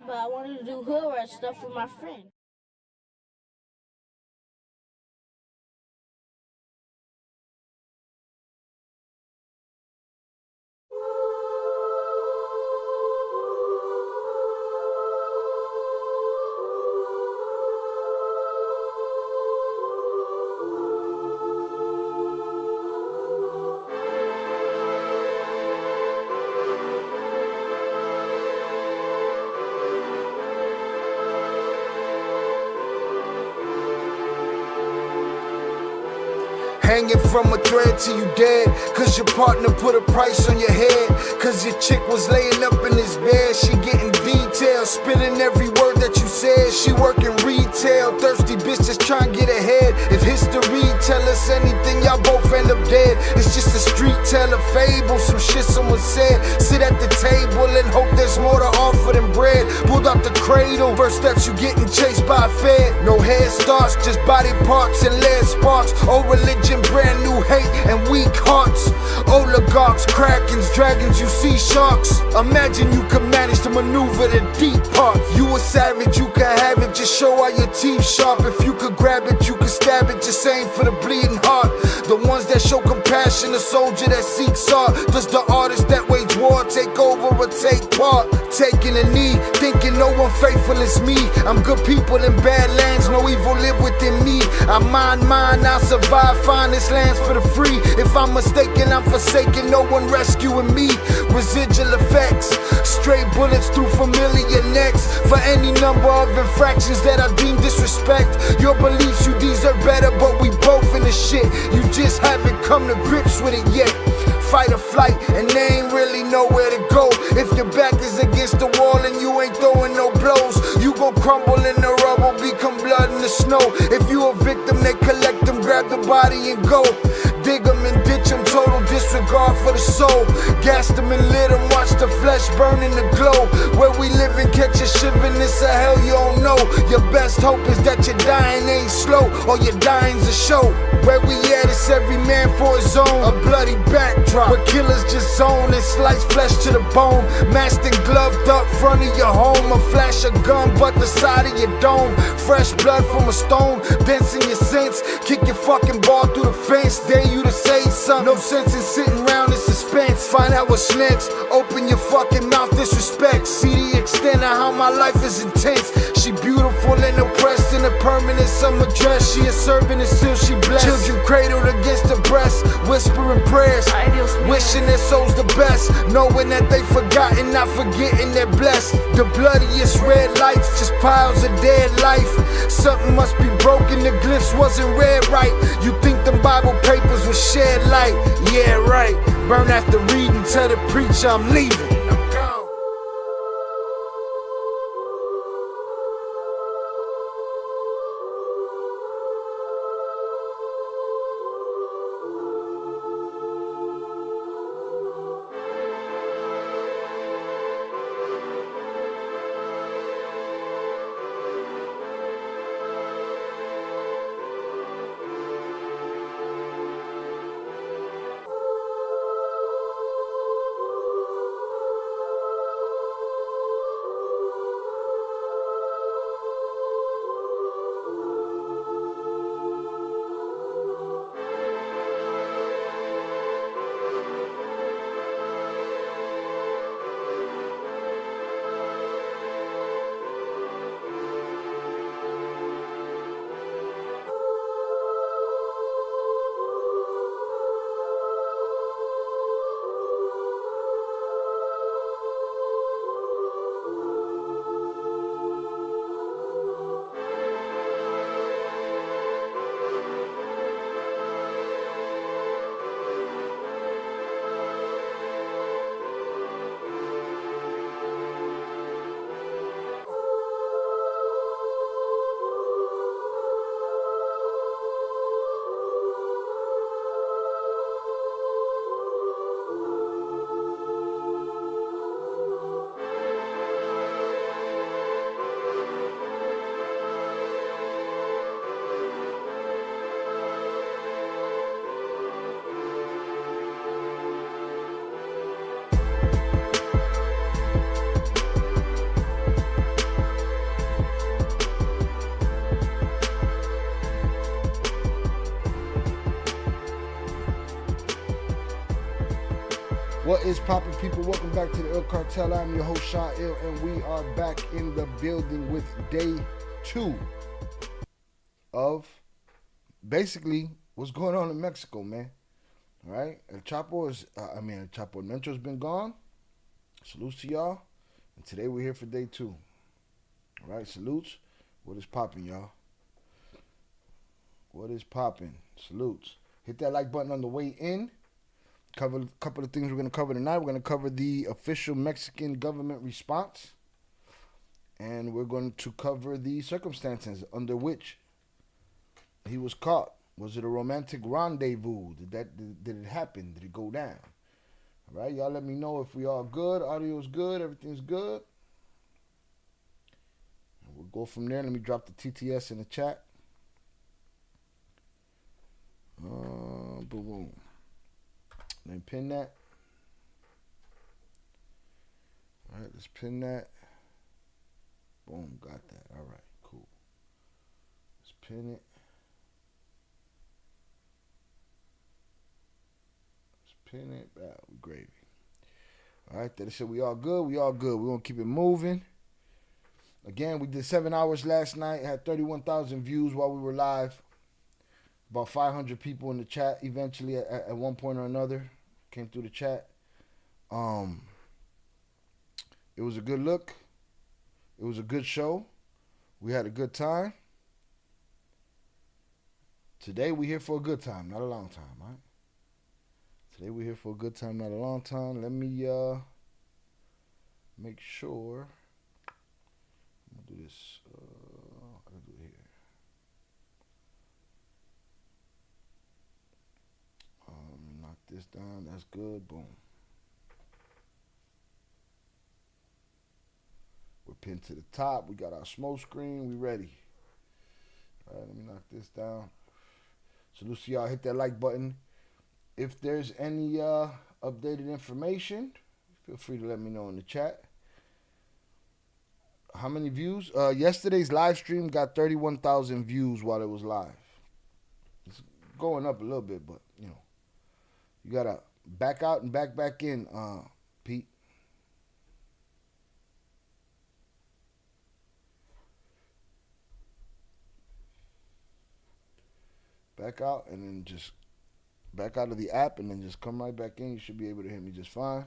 but I wanted to do hood rat stuff with my friend. Hanging from a thread till you dead, cause your partner put a price on your head. Cause your chick was laying up in his bed, she getting details, spilling every word that you said. She working retail, thirsty bitch just trying to get ahead. If history tell us anything, y'all both end up dead. It's just a street tale, a fable, some shit someone said. Sit at the table and hope there's more to offer than bread. Pulled out the cradle, first steps you getting chased by a fed. No head starts, just body parts and lead sparks. Old religion, brand new hate and weak hearts. Oligarchs, krakens, dragons, you see sharks. Imagine you could manage to maneuver the deep part. You a savage, you can have it, just show all your teeth sharp. If you could grab it, you could stab it, just aim for the bleeding heart. The ones that show compassion, a soldier that seeks art. Does the artist that wage war take over or take part? Taking a knee, thinking no one faithful is me. I'm good people in bad lands, no evil live within me. I mind mine, I'll survive, find this land's for the free. If I'm mistaken, I'm forsaken, no one rescuing me. Residual effects, stray bullets through familiar necks. For any number of infractions that I deem disrespect. Your beliefs, you deserve better, but we both in the shit. You just haven't come to grips with it yet. Fight or flight, and they ain't really nowhere to go. If your back is against the wall and you ain't throwing no blows, you gon' crumble in the rubble, become blood in the snow. If you a victim, they collect them, grab the body and go. Dig them and ditch them, total disregard for the soul. Gas them and lit them, watch the flesh burn in the glow. Where we live and catch a shivering, it's a hell you don't know. Your best hope is that your dying ain't slow, or your dying's a show. Where we at, it's every man for his own. A bloody backdrop, where killers just zone and slice flesh to the bone. Masked and gloved up front of your home. A flash of gun, but the side of your dome. Fresh blood from a stone, dents in your sense. Kick your fucking ball through the fence, dare you to say something. No sense in sitting around in suspense. Find out what's next, open your fucking mouth, disrespect. See the extent of how my life is intense. She beautiful and oppressed in a permanent summer dress. She a servant and still she blessed. Children cradled against her breast, whispering prayers, wishing their souls the best, knowing that they forgotten, not forgetting they're blessed. The bloodiest red lights, just piles of dead life. Something must be broken, the glyphs wasn't read right. You think them Bible papers will shed light? Yeah, right. Burn after reading, tell the preacher I'm leaving. What is poppin', people? Welcome back to the ILL CARTEL. I'm your host, Sha Ill, and we are back in the building with day 2 of basically what's going on in Mexico, man. All right? El Chapo Mencho's been gone. Salutes to y'all. And today we're here for day 2. All right? Salutes. What is poppin', y'all? What is poppin'? Salutes. Hit that like button on the way in. Cover a couple of things we're going to cover tonight. We're going to cover the official Mexican government response. And we're going to cover the circumstances under which he was caught. Was it a romantic rendezvous? Did it happen? Did it go down? All right, y'all let me know if we all good. Audio's good. Everything's good. And we'll go from there. Let me drop the TTS in the chat. Boom. Then pin that. All right, let's pin that. Boom, got that. All right, cool. Let's pin it. Pin it. Gravy. All right, that said we all good. We all good. We're going to keep it moving. Again, we did 7 hours last night. Had 31,000 views while we were live. About 500 people in the chat eventually at one point or another came through the chat. It was a good look. It was a good show. We had a good time. Today we're here for a good time, not a long time, right? Today we're here for a good time, not a long time. Let me make sure. I'm gonna do this. How do I do it here? Knock this down. That's good. Boom. We're pinned to the top. We got our smoke screen. We ready. All right, let me knock this down. So, Lucy, y'all hit that like button. If there's any updated information, feel free to let me know in the chat. How many views? Yesterday's live stream got 31,000 views while it was live. It's going up a little bit, but, you know. You got to back out and back in, Pete. Back out and then just back out of the app and then just come right back in. You should be able to hear me just fine.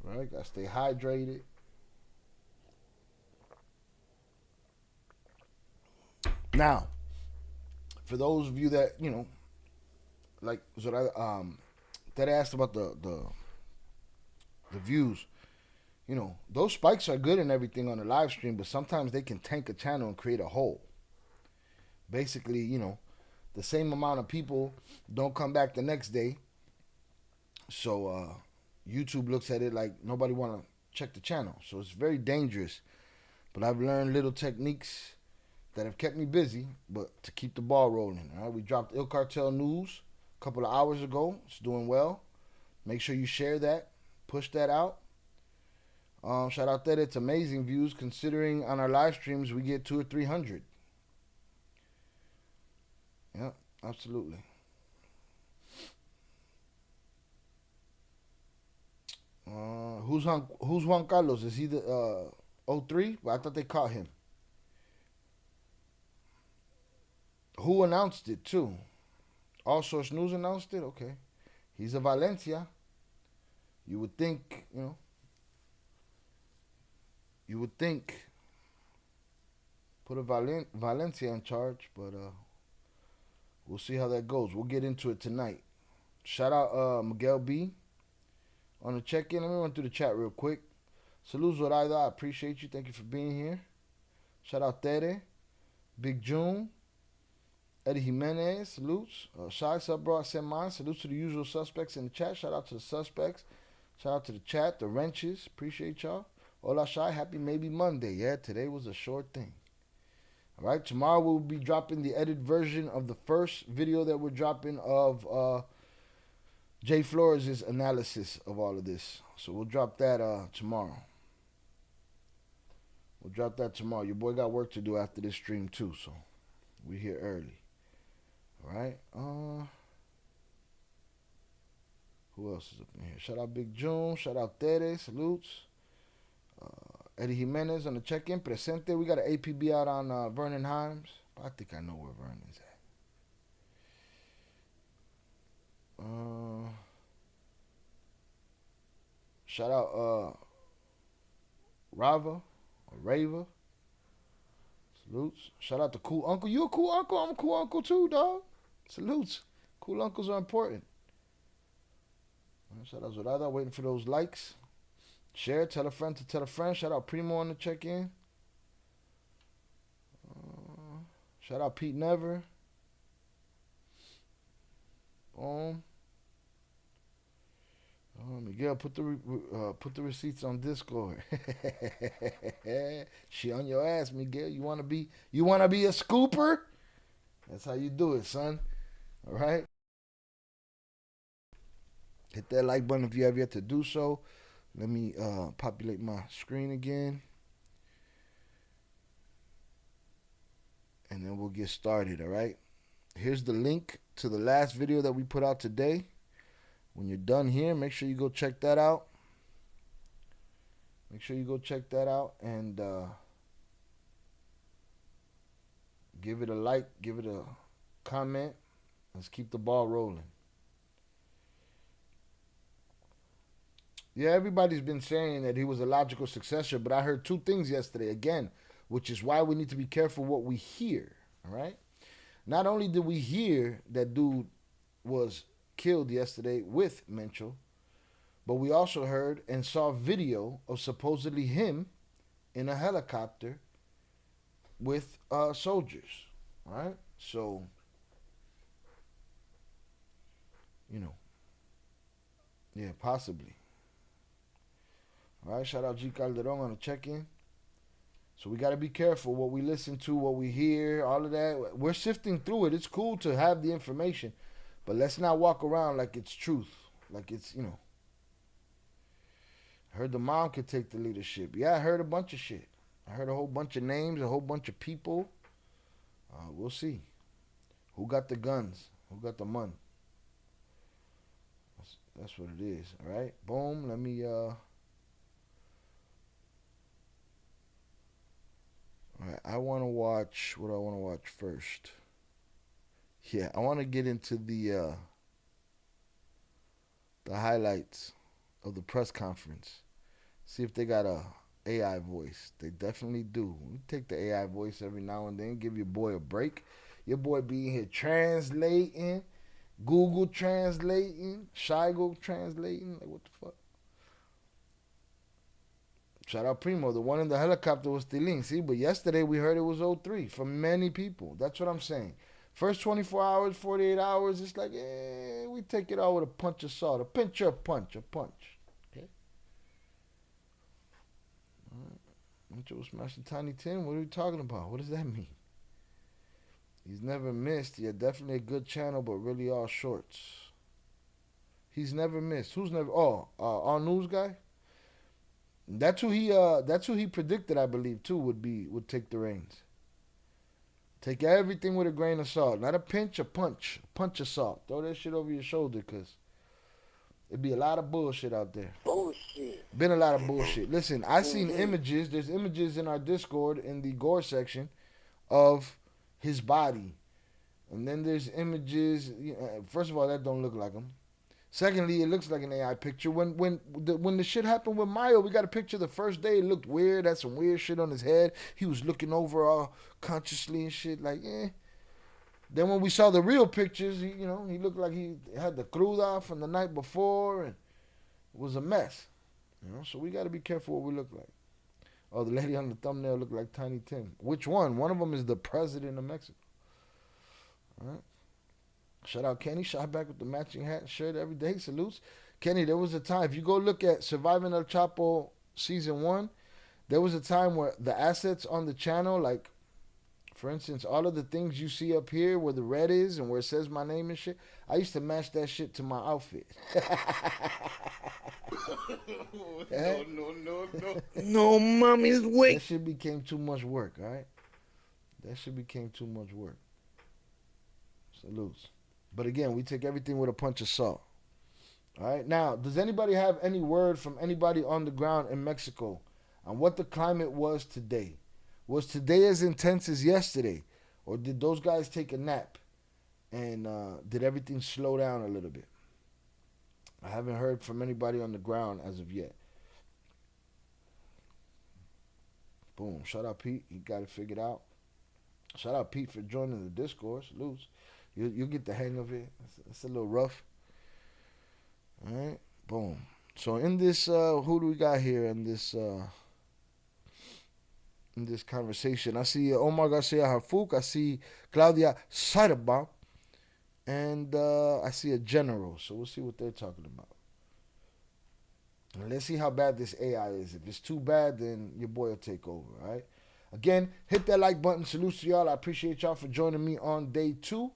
All right, gotta stay hydrated. Now, for those of you that, you know, like that asked about the views, you know, those spikes are good and everything on the live stream, but sometimes they can tank a channel and create a hole. Basically, you know, the same amount of people don't come back the next day. So YouTube looks at it like nobody want to check the channel. So it's very dangerous. But I've learned little techniques that have kept me busy, but to keep the ball rolling. All right, we dropped ILL CARTEL news a couple of hours ago. It's doing well. Make sure you share that. Push that out. Shout out that it's amazing views considering on our live streams we get 200 or 300. Yeah, absolutely. Who's Juan Carlos? Is he the 03? Well, I thought they caught him. Who announced it too? All Source News announced it? Okay. He's a Valencia. You would think, you know. You would think put a Valencia in charge, but we'll see how that goes. We'll get into it tonight. Shout out Miguel B on the check-in. Let me run through the chat real quick. Salud Zoraida, I appreciate you. Thank you for being here. Shout out Tere, Big June, Eddie Jimenez, salutes. Shy Sub Bro, I send mine. Salutes to the usual suspects in the chat. Shout out to the suspects. Shout out to the chat, the wrenches. Appreciate y'all. Hola Shy, happy maybe Monday. Yeah, today was a short thing. All right, tomorrow we'll be dropping the edited version of the first video that we're dropping of Jay Flores' analysis of all of this. So we'll drop that tomorrow. We'll drop that tomorrow. Your boy got work to do after this stream too, so we're here early. All right. Who else is up in here? Shout out Big June. Shout out Tere. Salutes. Eddie Jimenez on the check-in. Presente. We got an APB out on Vernon Himes. I think I know where Vernon's at. Shout out Rava or Rava. Salutes. Shout out to Cool Uncle. You a cool uncle? I'm a cool uncle too, dog. Salutes. Cool uncles are important. Shout out Zorada, waiting for those likes. Share, tell a friend to tell a friend. Shout out Primo on the check-in. Shout out Pete Never. Boom. Miguel, put the receipts on Discord. She on your ass, Miguel. You wanna be a scooper? That's how you do it, son. All right. Hit that like button if you have yet to do so. Let me populate my screen again. And then we'll get started, all right? Here's the link to the last video that we put out today. When you're done here, make sure you go check that out. Make sure you go check that out and give it a like, give it a comment. Let's keep the ball rolling. Yeah, everybody's been saying that he was a logical successor, but I heard two things yesterday again, which is why we need to be careful what we hear, all right? Not only did we hear that dude was killed yesterday with Mencho, but we also heard and saw video of supposedly him in a helicopter with soldiers, right? So, you know, yeah, possibly. All right, shout out G Calderon on the check-in. So we got to be careful what we listen to, what we hear, all of that. We're sifting through it. It's cool to have the information, but let's not walk around like it's truth, like it's, you know. I heard the mom could take the leadership. Yeah, I heard a bunch of shit. I heard a whole bunch of names, a whole bunch of people. We'll see. Who got the guns? Who got the money? That's what it is, all right? Boom, let me... All right, I want to watch, what do I want to watch first? Yeah, I want to get into the highlights of the press conference. See if they got a AI voice. They definitely do. We take the AI voice every now and then, give your boy a break. Your boy be in here translating, Google translating, Shigo translating. Like, what the fuck? Shout out Primo. The one in the helicopter was Tilin. See, but yesterday we heard it was 03 from many people. That's what I'm saying. First 24 hours, 48 hours, it's like, we take it all with a punch of salt. A pinch or a punch. Okay? All right. Mencho smashed the Tiny Tim. What are we talking about? What does that mean? He's never missed. Yeah, definitely a good channel, but really all shorts. He's never missed. Who's never? Oh, our news guy. That's who he predicted, I believe, too, would take the reins. Take everything with a grain of salt. Not a pinch, a punch. A punch of salt. Throw that shit over your shoulder, because it'd be a lot of bullshit out there. Bullshit. Been a lot of bullshit. Listen, I seen images. There's images in our Discord in the gore section of his body. And then there's images. First of all, that don't look like him. Secondly, it looks like an AI picture. When the shit happened with Mayo, we got a picture the first day. It looked weird. Had some weird shit on his head. He was looking over all consciously and shit. Like, Then when we saw the real pictures, he looked like he had the cruda from the night before, and it was a mess. So we got to be careful what we look like. Oh, the lady on the thumbnail looked like Tiny Tim. Which one? One of them is the president of Mexico. All right. Shout out Kenny, shot back with the matching hat and shirt every day. Salutes. Kenny, there was a time, if you go look at Surviving El Chapo Season 1, there was a time where the assets on the channel, like, for instance, all of the things you see up here where the red is and where it says my name and shit, I used to match that shit to my outfit. No. No, mommy's wait. That shit became too much work, all right? That shit became too much work. Salutes. But again, we take everything with a punch of salt. All right. Now, does anybody have any word from anybody on the ground in Mexico on what the climate was today? Was today as intense as yesterday? Or did those guys take a nap and did everything slow down a little bit? I haven't heard from anybody on the ground as of yet. Boom. Shout out Pete. He got it figured out. Shout out Pete for joining the discourse. Luz, you'll get the hang of it. It's a little rough. All right. Boom. So in this, who do we got here in this conversation? I see Omar Garcia Harfouk. I see Claudia Sheinbaum. And I see a general. So we'll see what they're talking about. And let's see how bad this AI is. If it's too bad, then your boy will take over, all right? Again, hit that like button. Salute to y'all. I appreciate y'all for joining me on day 2. All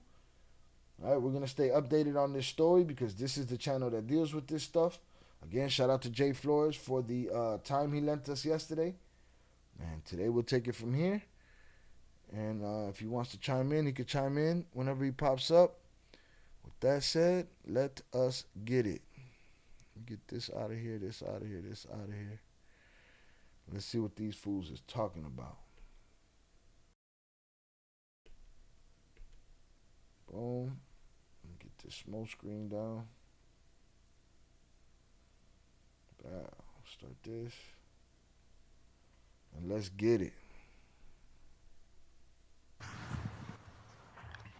right, we're going to stay updated on this story because this is the channel that deals with this stuff. Again, shout out to Jay Flores for the time he lent us yesterday. And today we'll take it from here. And if he wants to chime in, he can chime in whenever he pops up. With that said, let us get it. Get this out of here, this out of here, this out of here. Let's see what these fools is talking about. Boom. Get this smoke screen down. Start this. And let's get it.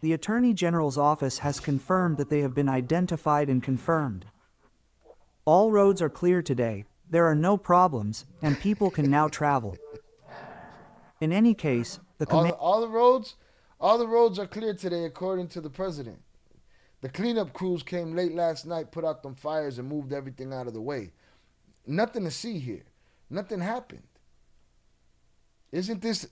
The Attorney General's office has confirmed that they have been identified and confirmed. All roads are clear today, there are no problems, and people can now travel. In any case, all the roads are clear today according to the president. The cleanup crews came late last night, put out them fires and moved everything out of the way. Nothing to see here. Nothing happened. Isn't this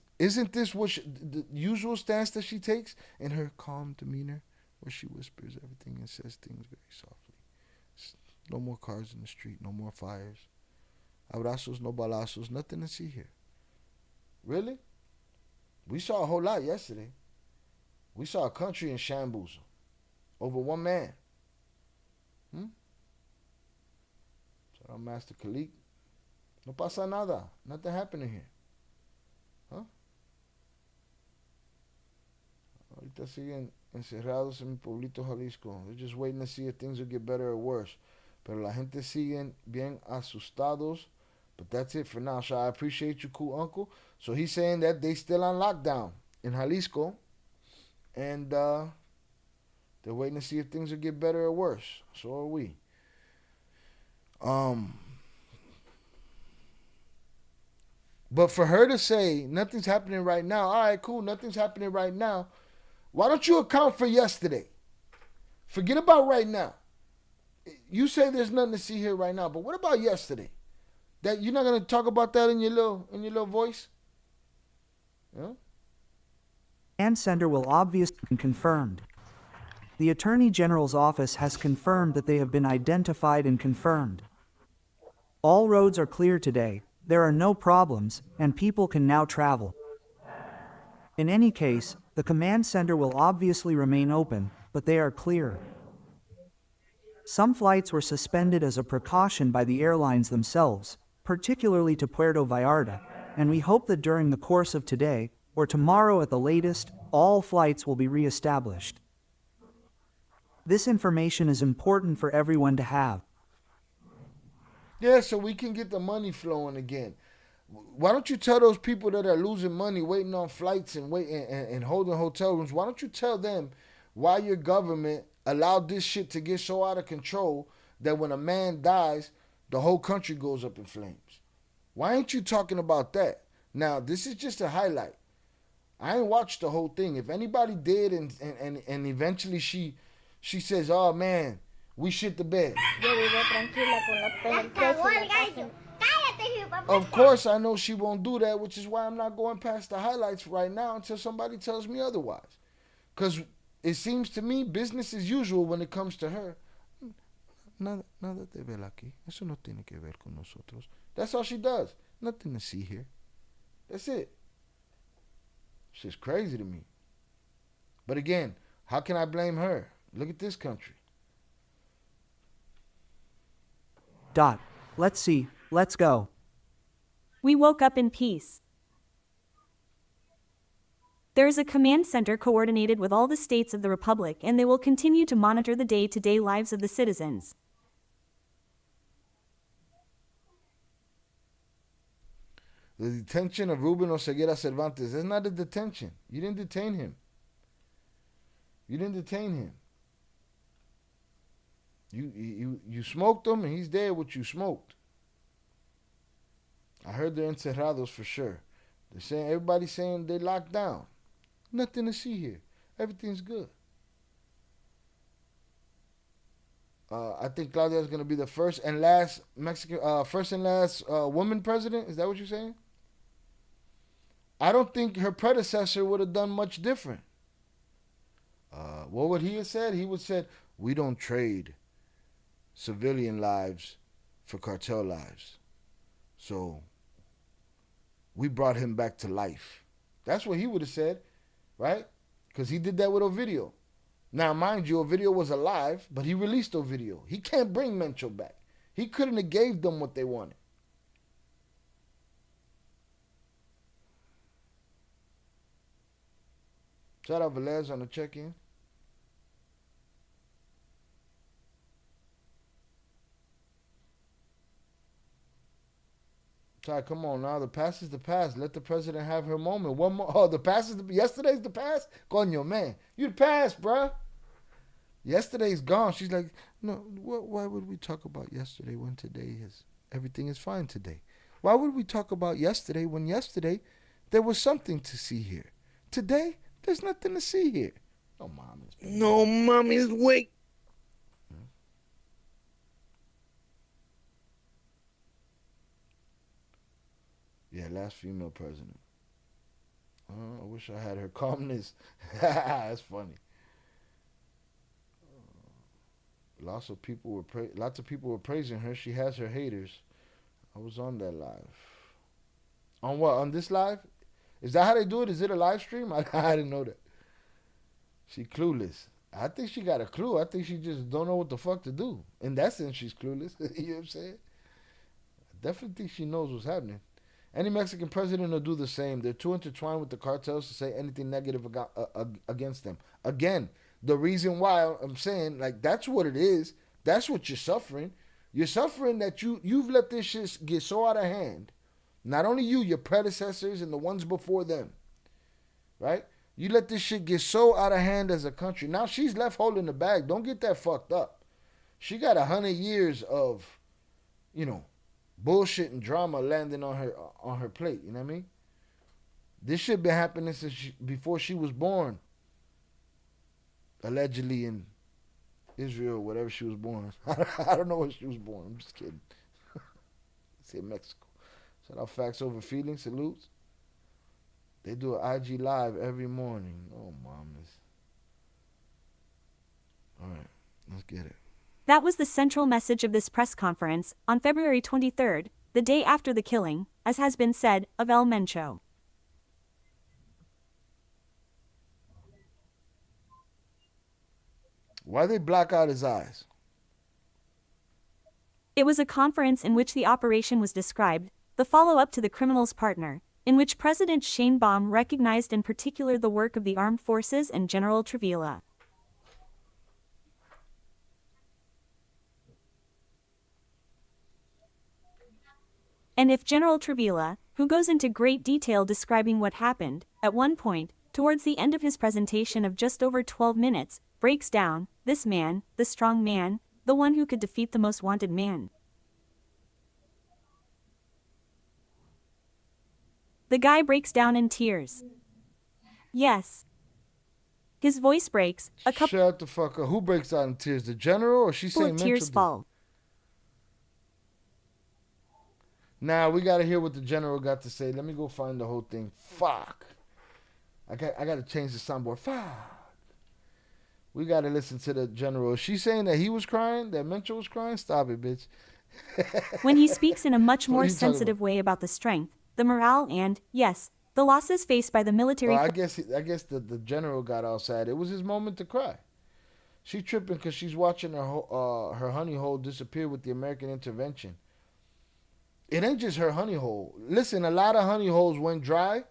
what the usual stance that she takes in her calm demeanor, where she whispers everything and says things very softly? No more cars in the street, no more fires. Abrazos, no balazos, nothing to see here. Really? We saw a whole lot yesterday. We saw a country in shambles over one man. Shout out Master Khalik. No pasa nada. Nothing happening here. Huh? Ahorita siguen encerrados en mi pueblito Jalisco. They're just waiting to see if things will get better or worse. Pero la gente siguen bien asustados. But that's it for now. So I appreciate you, cool uncle. So he's saying that they still on lockdown in Jalisco. And they're waiting to see if things will get better or worse. So are we. But for her to say nothing's happening right now, all right, cool, nothing's happening right now. Why don't you account for yesterday? Forget about right now. You say there's nothing to see here right now, but what about yesterday? That you're not gonna talk about that in your little voice? Yeah? command center will obviously be confirmed. The Attorney General's office has confirmed that they have been identified and confirmed. All roads are clear today, there are no problems, and people can now travel. In any case, the command center will obviously remain open, but they are clear. Some flights were suspended as a precaution by the airlines themselves, particularly to Puerto Vallarta, and we hope that during the course of today, or tomorrow at the latest, all flights will be re-established. This information is important for everyone to have. Yeah, so we can get the money flowing again. Why don't you tell those people that are losing money, waiting on flights and and holding hotel rooms, why don't you tell them why your government allowed this shit to get so out of control that when a man dies, the whole country goes up in flames? Why ain't you talking about that? Now, this is just a highlight. I ain't watched the whole thing. If anybody did and eventually she says, oh man, we shit the bed. Of course, I know she won't do that, which is why I'm not going past the highlights right now until somebody tells me otherwise. Because it seems to me business as usual when it comes to her. Nada de ver aquí. Eso no tiene que ver con nosotros. That's all she does. Nothing to see here. That's it. Shit's crazy to me. But again, how can I blame her? Look at this country. Let's see, let's go. We woke up in peace. There is a command center coordinated with all the states of the Republic, and they will continue to monitor the day-to-day lives of the citizens. The detention of Ruben Oseguera Cervantes, that's not a detention. You didn't detain him. You didn't detain him. You smoked him, and he's there what you smoked. I heard they're encerrados for sure. They're saying, everybody's saying they locked down. Nothing to see here. Everything's good. I think Claudia is going to be the first and last woman president. Is that what you're saying? I don't think her predecessor would have done much different. What would he have said? He would have said, we don't trade civilian lives for cartel lives. So we brought him back to life. That's what he would have said, right? Because he did that with Ovidio. Now, mind you, Ovidio was alive, but he released Ovidio. He can't bring Mencho back. He couldn't have gave them what they wanted. Shout out Velez on the check-in. Ty, come on now. The past is the past. Let the president have her moment. One more. Oh, the past is yesterday's the past? Coño, man. You the past, bruh. Yesterday's gone. She's like, no, why would we talk about yesterday when everything is fine today? Why would we talk about yesterday when yesterday there was something to see here? Today, there's nothing to see here. No, mommy's. No, mommy's wait. Yeah, last female president. I wish I had her calmness. That's funny. Lots of people were praising her. She has her haters. I was on that live. On what? On this live? Is that how they do it? Is it a live stream? I didn't know that. She clueless. I think she got a clue. I think she just don't know what the fuck to do. In that sense, she's clueless. You know what I'm saying? I definitely think she knows what's happening. Any Mexican president will do the same. They're too intertwined with the cartels to say anything negative against them. Again, the reason why I'm saying, like, that's what it is. That's what you're suffering. You're suffering that you've let this shit get so out of hand. Not only you, your predecessors and the ones before them. Right? You let this shit get so out of hand as a country. Now she's left holding the bag. Don't get that fucked up. She got 100 years of, bullshit and drama landing on her plate. You know what I mean? This shit been happening since before she was born. Allegedly in Israel, whatever she was born. I don't know where she was born. I'm just kidding. Say Mexico. Shout out Facts Over Feelings. Salutes. They do an IG live every morning. Oh, mamas. All right, let's get it. That was the central message of this press conference on February 23rd, the day after the killing, as has been said, of El Mencho. Why they black out his eyes? It was a conference in which the operation was described, the follow-up to the criminal's partner, in which President Sheinbaum recognized in particular the work of the armed forces and General Trevilla. And if General Trevilla, who goes into great detail describing what happened, at one point, towards the end of his presentation of just over 12 minutes, breaks down, this man, the strong man, the one who could defeat the most wanted man. The guy breaks down in tears. Yes. His voice breaks, Shut the fuck up. Who breaks down in tears? The general or she saying Mencho? Tears fall. Now we gotta hear what the general got to say. Let me go find the whole thing. Fuck. I gotta change the soundboard. Fuck. We gotta listen to the general. Is she saying that he was crying? That Mencho was crying? Stop it, bitch. When he speaks in a much more sensitive way about the strength, the morale and, yes, the losses faced by the military. Well, I guess the general got all sad. It was his moment to cry. She tripping because she's watching her honey hole disappear with the American intervention. It ain't just her honey hole. Listen, a lot of honey holes went dry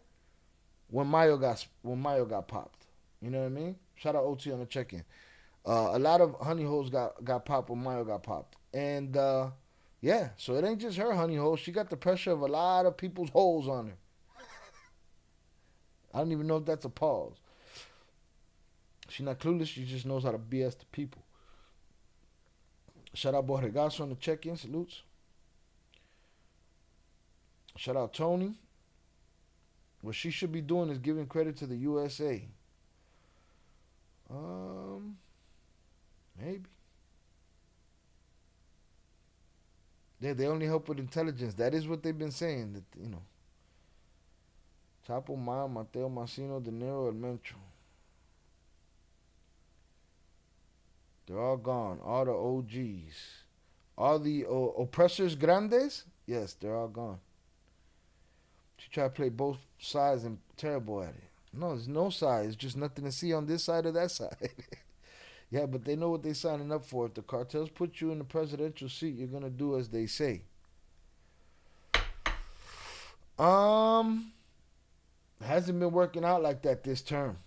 when Mayo got popped. You know what I mean? Shout out OT on the check-in. A lot of honey holes got popped when Mayo got popped. And yeah, so it ain't just her honey hole. She got the pressure of a lot of people's holes on her. I don't even know if that's a pause. She not clueless. She just knows how to BS the people. Shout out Borregazo on the check-in. Salutes. Shout out Tony. What she should be doing is giving credit to the USA. Maybe. Yeah, they only help with intelligence. That is what they've been saying. That, you know. Chapo, Mateo, Massino, De Niro, and Mencho. They're all gone. All the OGs. All the oppressors grandes? Yes, they're all gone. She tried to play both sides and terrible at it. No, there's no side. It's just nothing to see on this side or that side. Yeah, but they know what they're signing up for. If the cartels put you in the presidential seat, you're going to do as they say. Hasn't been working out like that this term.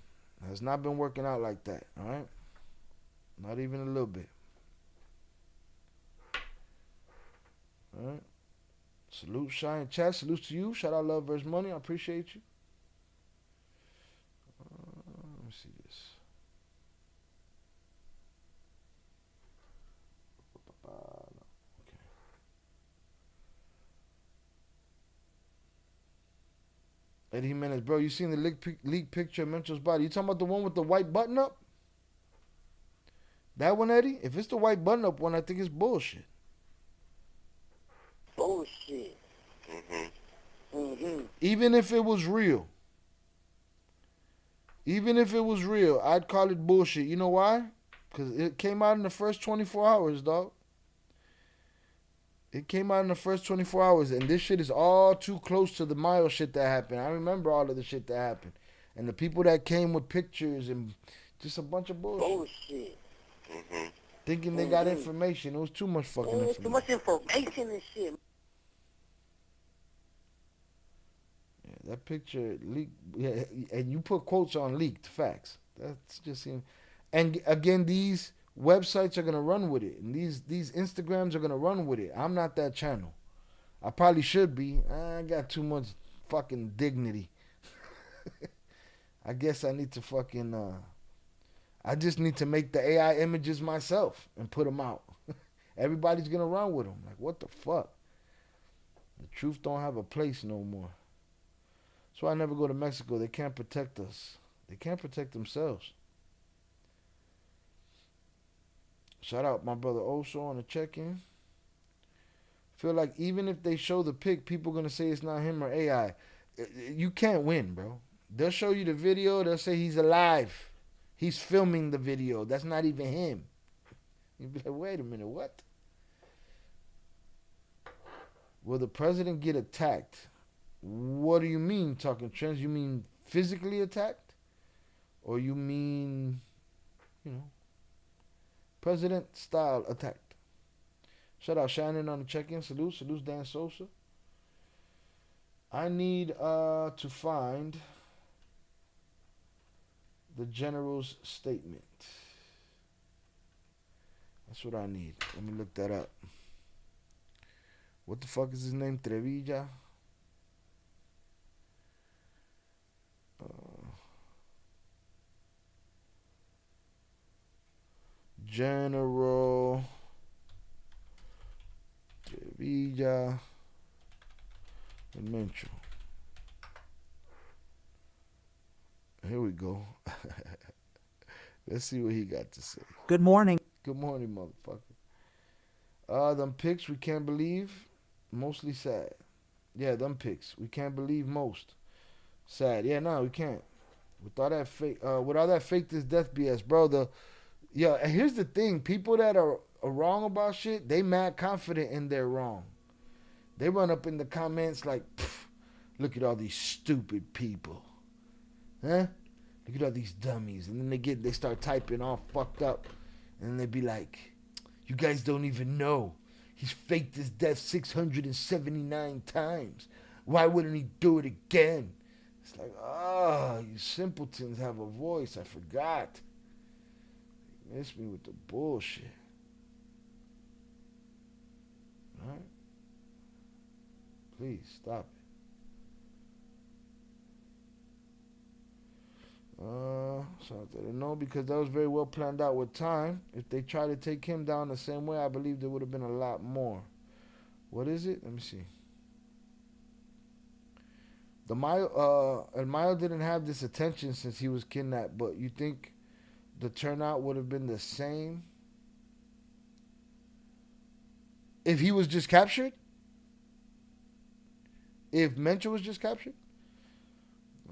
Has not been working out like that, all right? Not even a little bit. All right? Salute, Shine, chat. Salute to you. Shout out Love vs. Money. I appreciate you. Let me see this. Okay. Eddie Jimenez, bro, you seen the leaked picture of Mencho's body? You talking about the one with the white button up? That one, Eddie? If it's the white button up one, I think it's bullshit. Bullshit. Even if it was real. Even if it was real, I'd call it bullshit. You know why? Because it came out in the first 24 hours, dog. It came out in the first 24 hours, and this shit is all too close to the Mayo shit that happened. I remember all of the shit that happened. And the people that came with pictures and just a bunch of bullshit. Thinking they got information. It was too much fucking information. Too much information and shit. Yeah, that picture leaked. Yeah, and you put quotes on leaked facts. That's just him. And again, these websites are gonna run with it, and these Instagrams are gonna run with it. I'm not that channel. I probably should be. I got too much fucking dignity. I guess I need to fucking. I just need to make the AI images myself and put them out. Everybody's gonna run with them. Like, what the fuck? The truth don't have a place no more. That's why I never go to Mexico. They can't protect us. They can't protect themselves. Shout out my brother Oso on the check-in. Feel like even if they show the pic, people gonna say it's not him or AI. You can't win, bro. They'll show you the video. They'll say he's alive. He's filming the video. That's not even him. You'd be like, wait a minute, what? Will the president get attacked? What do you mean, talking trends? You mean physically attacked? Or you mean, you know, president style attacked? Shout out Shannon on the check-in. Salute. Salute Dan Sosa. I need to find the general's statement. That's what I need. Let me look that up. What the fuck is his name? Trevilla? General Trevilla and Mencho. Here we go. Let's see what he got to say. Good morning. Good morning, motherfucker. Them pics we can't believe. Mostly sad. Yeah, them pics. We can't believe most. Sad. Yeah, no, we can't. With all that fake this death BS, bro. And here's the thing. People that are wrong about shit, they mad confident in their wrong. They run up in the comments like, look at all these stupid people. Huh? Look at all these dummies. And then they start typing all fucked up. And they'd be like, you guys don't even know. He's faked his death 679 times. Why wouldn't he do it again? It's like, you simpletons have a voice. I forgot. You miss me with the bullshit. All right? Please, stop it. So I didn't know, because that was very well planned out with time. If they tried to take him down the same way, I believe there would have been a lot more. What is it? Let me see. El Mayo didn't have this attention since he was kidnapped, but you think the turnout would have been the same if he was just captured? If Mencho was just captured?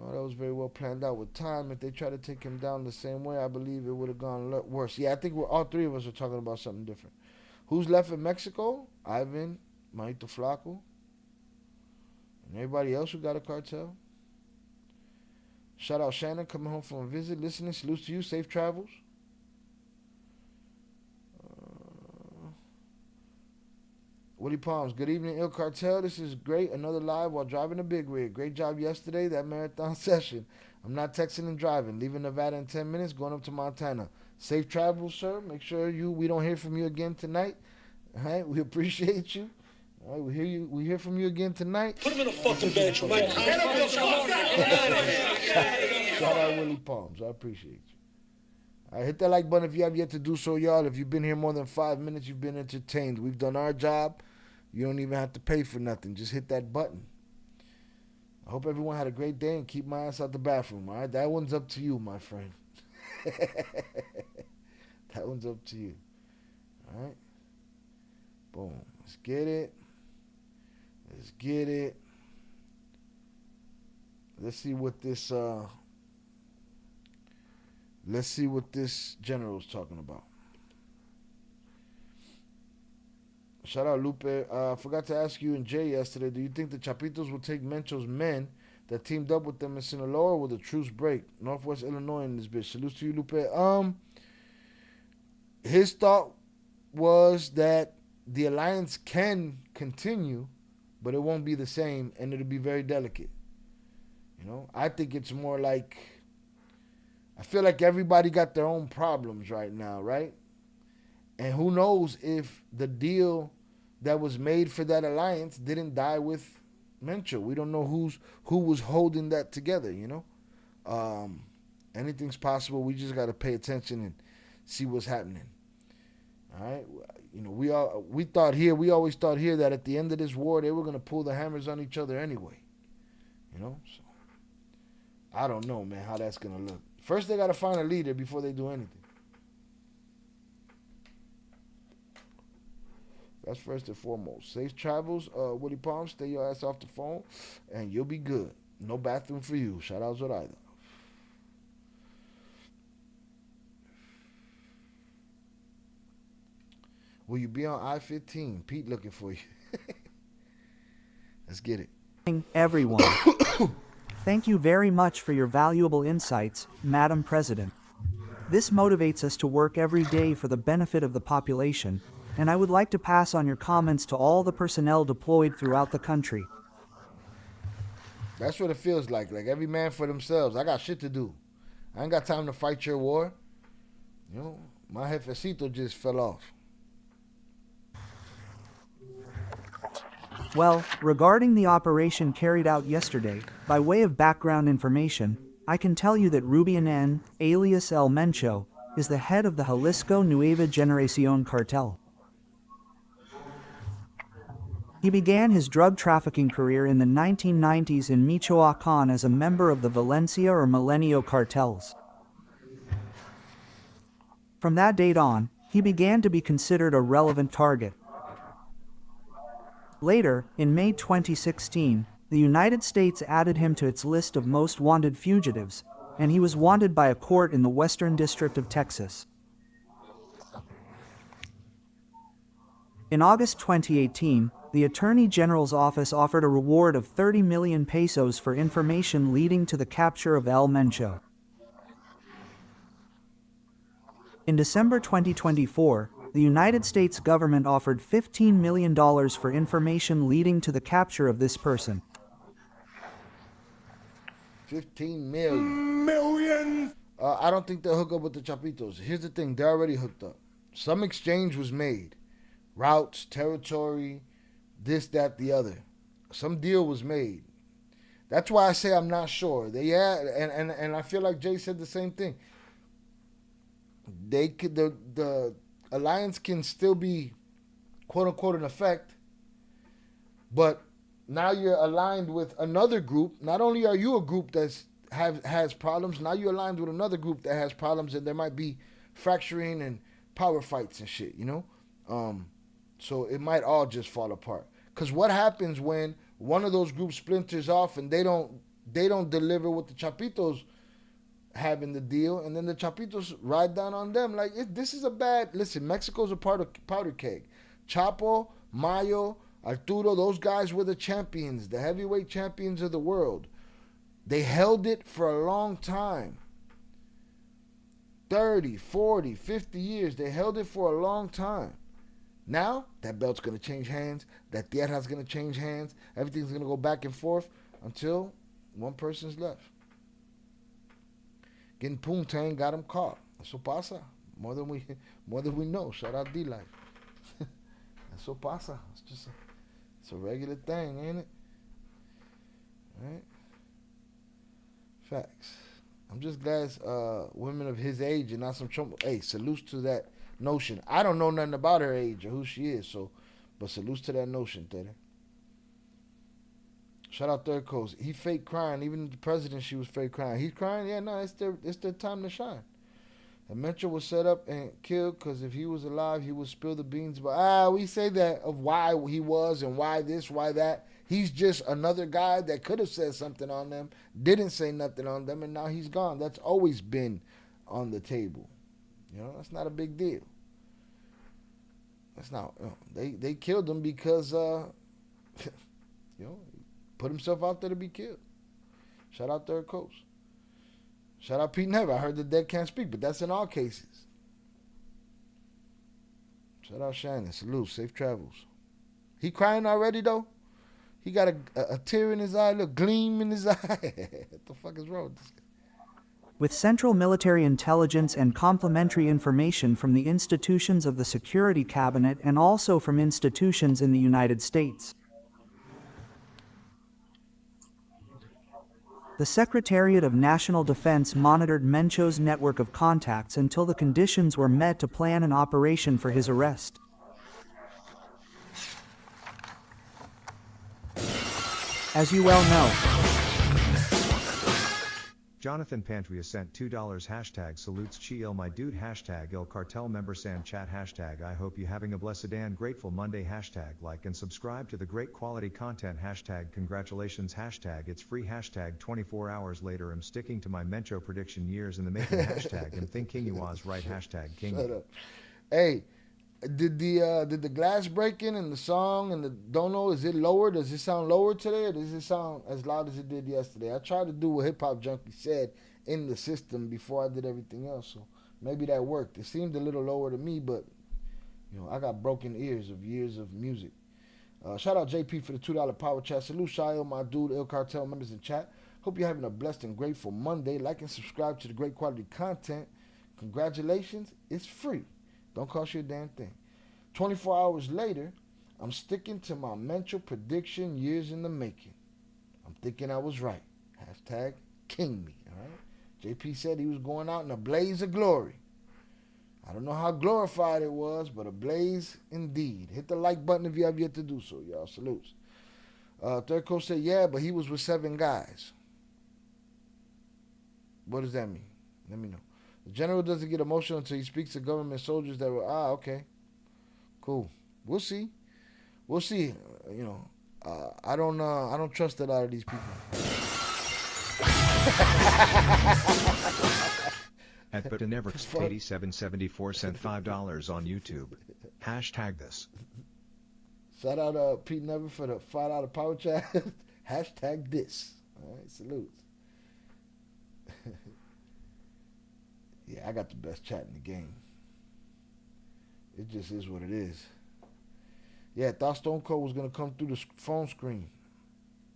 Oh, that was very well planned out with time. If they tried to take him down the same way, I believe it would have gone a lot worse. Yeah, I think all three of us are talking about something different. Who's left in Mexico? Ivan, Maito Flaco, and everybody else who got a cartel. Shout out Shannon coming home from a visit, listening. Salutes to you. Safe travels. Woody Palms, good evening, ILL Cartel. This is great. Another live while driving a big rig. Great job yesterday, that marathon session. I'm not texting and driving. Leaving Nevada in 10 minutes, going up to Montana. Safe travels, sir. Make sure we don't hear from you again tonight. All right, we appreciate you. All right, we hear from you again tonight. Put him in a fucking bench, Mike. Shout out Willie Palms. I appreciate you. All right, hit that like button if you have yet to do so, y'all. If you've been here more than 5 minutes, you've been entertained. We've done our job. You don't even have to pay for nothing. Just hit that button. I hope everyone had a great day and keep my ass out the bathroom, all right? That one's up to you, my friend. That one's up to you. All right? Boom. Let's get it. Let's get it. Let's see what this general's talking about. Shout out Lupe. I forgot to ask you and Jay yesterday, do you think the Chapitos will take Mencho's men that teamed up with them in Sinaloa, or will the truce break? Northwest Illinois in this bitch. Salutes to you, Lupe. His thought was that the alliance can continue, but it won't be the same, and it'll be very delicate. You know, I think it's more like, I feel like everybody got their own problems right now, right? And who knows if the deal that was made for that alliance didn't die with Mencho. We don't know who was holding that together, you know? Anything's possible. We just got to pay attention and see what's happening. All right? You know, we always thought here that at the end of this war, they were going to pull the hammers on each other anyway. You know? So, I don't know, man, how that's going to look. First, they got to find a leader before they do anything. That's first and foremost. Safe travels, Woody Palm. Stay your ass off the phone, and you'll be good. No bathroom for you. Shout out Zoraida. Will you be on I-15? Pete looking for you. Let's get it. Everyone. Thank you very much for your valuable insights, Madam President. This motivates us to work every day for the benefit of the population, and I would like to pass on your comments to all the personnel deployed throughout the country. That's what it feels like every man for themselves. I got shit to do. I ain't got time to fight your war. You know, my jefecito just fell off. Well, regarding the operation carried out yesterday, by way of background information, I can tell you that Rubian N., alias El Mencho, is the head of the Jalisco Nueva Generacion cartel. He began his drug trafficking career in the 1990s in Michoacán as a member of the Valencia or Milenio cartels. From that date on, he began to be considered a relevant target. Later, in May 2016, the United States added him to its list of most wanted fugitives, and he was wanted by a court in the Western District of Texas. In August 2018, the Attorney General's office offered a reward of 30 million pesos for information leading to the capture of El Mencho. In December 2024, the United States government offered $15 million for information leading to the capture of this person. 15 million. I don't think they'll hook up with the Chapitos. Here's the thing, they're already hooked up. Some exchange was made. Routes, territory, this, that, the other. Some deal was made. That's why I say I'm not sure. And I feel like Jay said the same thing. They could the alliance can still be quote unquote in effect, but now you're aligned with another group. Not only are you a group that's has problems, now you're aligned with another group that has problems, and there might be fracturing and power fights and shit, you know? So it might all just fall apart. Because what happens when one of those groups splinters off and they don't deliver what the Chapitos have in the deal, and then the Chapitos ride down on them? Like, this is a bad... Listen, Mexico's a part of powder keg. Chapo, Mayo, Arturo, those guys were the champions, the heavyweight champions of the world. They held it for a long time. 30, 40, 50 years. They held it for a long time. Now, that belt's going to change hands. That tierra's going to change hands. Everything's going to go back and forth until one person's left. Getting poontang got him caught. Eso pasa. More than we know. Shout out D-Life. Eso pasa. It's a regular thing, ain't it? Right? Facts. I'm just glad women of his age and not some trouble. Hey, salutes to that notion. I don't know nothing about her age or who she is, but salutes to that notion, Tere. Shout out Third Coast. He fake crying. Even the president, she was fake crying. He's crying? Yeah, no, it's their time to shine. And Mencho was set up and killed because if he was alive, he would spill the beans. But we say that of why he was and why this, why that. He's just another guy that could have said something on them, didn't say nothing on them, and now he's gone. That's always been on the table. You know, that's not a big deal. That's not. They killed him because, put himself out there to be killed. Shout out Third Coast. Shout out Pete Never. I heard the dead can't speak, but that's in all cases. Shout out Shannon. Salute. Safe travels. He crying already, though? He got a tear in his eye, a little gleam in his eye. What the fuck is wrong with this guy? With central military intelligence and complementary information from the institutions of the Security Cabinet and also from institutions in the United States. The Secretariat of National Defense monitored Mencho's network of contacts until the conditions were met to plan an operation for his arrest. As you well know, Jonathan Pantria sent $2 hashtag salutes Chill my dude hashtag ILL CARTEL member San chat hashtag I hope you having a blessed and grateful Monday hashtag like and subscribe to the great quality content hashtag congratulations hashtag it's free hashtag 24 hours later I'm sticking to my Mencho prediction years in the making hashtag I'm thinking you was right hashtag king. Shut up. Hey, did the glass break in the song and the don't know, is it lower? Does it sound lower today or does it sound as loud as it did yesterday? I tried to do what Hip Hop Junkie said in the system before I did everything else, so maybe that worked. It seemed a little lower to me, but I got broken ears of years of music. Shout out JP for the $2 power chat. Salute Shayo, my dude, ILL CARTEL members in chat. Hope you're having a blessed and grateful Monday. Like and subscribe to the great quality content. Congratulations, it's free. Don't cost you a damn thing. 24 hours later, I'm sticking to my Mencho prediction years in the making. I'm thinking I was right. Hashtag king me, all right? JP said he was going out in a blaze of glory. I don't know how glorified it was, but a blaze indeed. Hit the like button if you have yet to do so, y'all. Salutes. Third Coast said, yeah, but he was with 7 guys. What does that mean? Let me know. The general doesn't get emotional until he speaks to government soldiers that were, okay. Cool. We'll see. We'll see. I don't trust a lot of these people. At Butaneverx 8774 sent $5 on YouTube. Hashtag this. Shout out Pete Never for the $5 power chat. Hashtag this. All right, salutes. Yeah, I got the best chat in the game. It just is what it is. Yeah, thought Stone Cold was gonna come through the phone screen.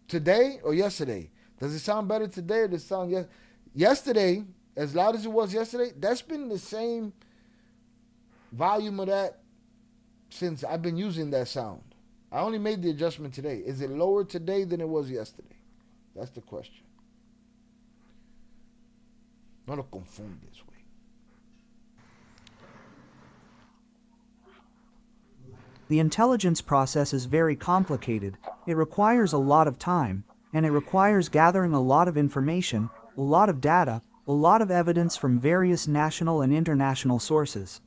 Today or yesterday? Does it sound better today or does it sound yesterday, as loud as it was yesterday? That's been the same volume of that since I've been using that sound. I only made the adjustment today. Is it lower today than it was yesterday? That's the question. No lo confundes, güey. The intelligence process is very complicated, it requires a lot of time, and it requires gathering a lot of information, a lot of data, a lot of evidence from various national and international sources.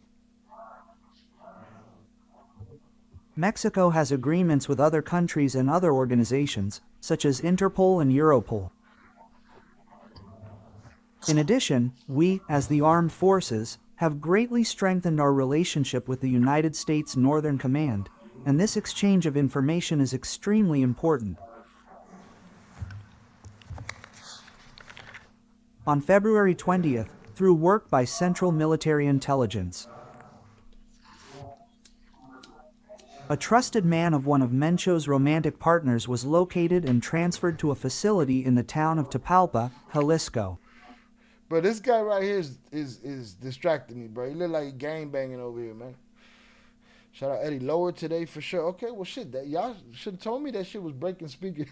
Mexico has agreements with other countries and other organizations, such as Interpol and Europol. In addition, we, as the armed forces, have greatly strengthened our relationship with the United States Northern Command, and this exchange of information is extremely important. On February 20th, through work by Central Military Intelligence, a trusted man of one of Mencho's romantic partners was located and transferred to a facility in the town of Tapalpa, Jalisco. Bro, this guy right here is distracting me, bro. He look like he gang banging over here, man. Shout out Eddie. Lower today for sure. Okay, well shit, that y'all should have told me that shit was breaking speakers.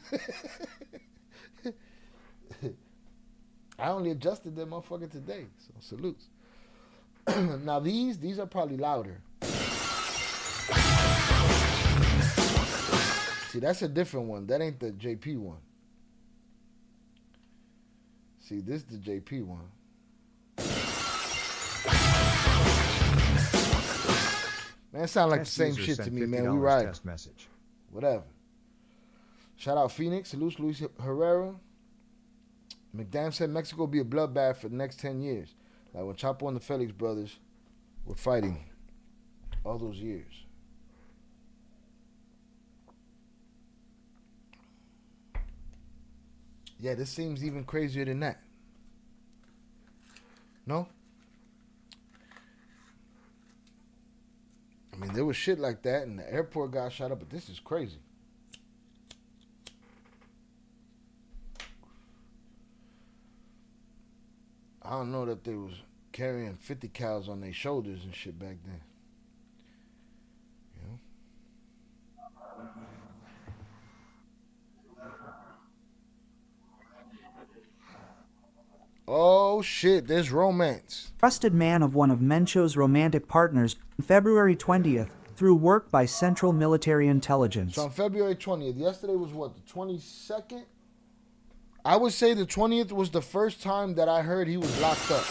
I only adjusted that motherfucker today, so salutes. Now these are probably louder. See, that's a different one. That ain't the JP one. See, this is the JP one. Man, it sound like the same shit to me, man. We right. Test message. Whatever. Shout out Phoenix. Salute Luis Herrera. McDam said Mexico will be a bloodbath for the next 10 years. Like when Chapo and the Felix brothers were fighting all those years. Yeah, this seems even crazier than that. No? I mean, there was shit like that and the airport got shot up, but this is crazy. I don't know that they was carrying 50 cows on their shoulders and shit back then. You know? Oh shit, there's romance. Trusted man of one of Mencho's romantic partners, on February 20th, through work by Central Military Intelligence. So on February 20th, yesterday was what, the 22nd? I would say the 20th was the first time that I heard he was locked up.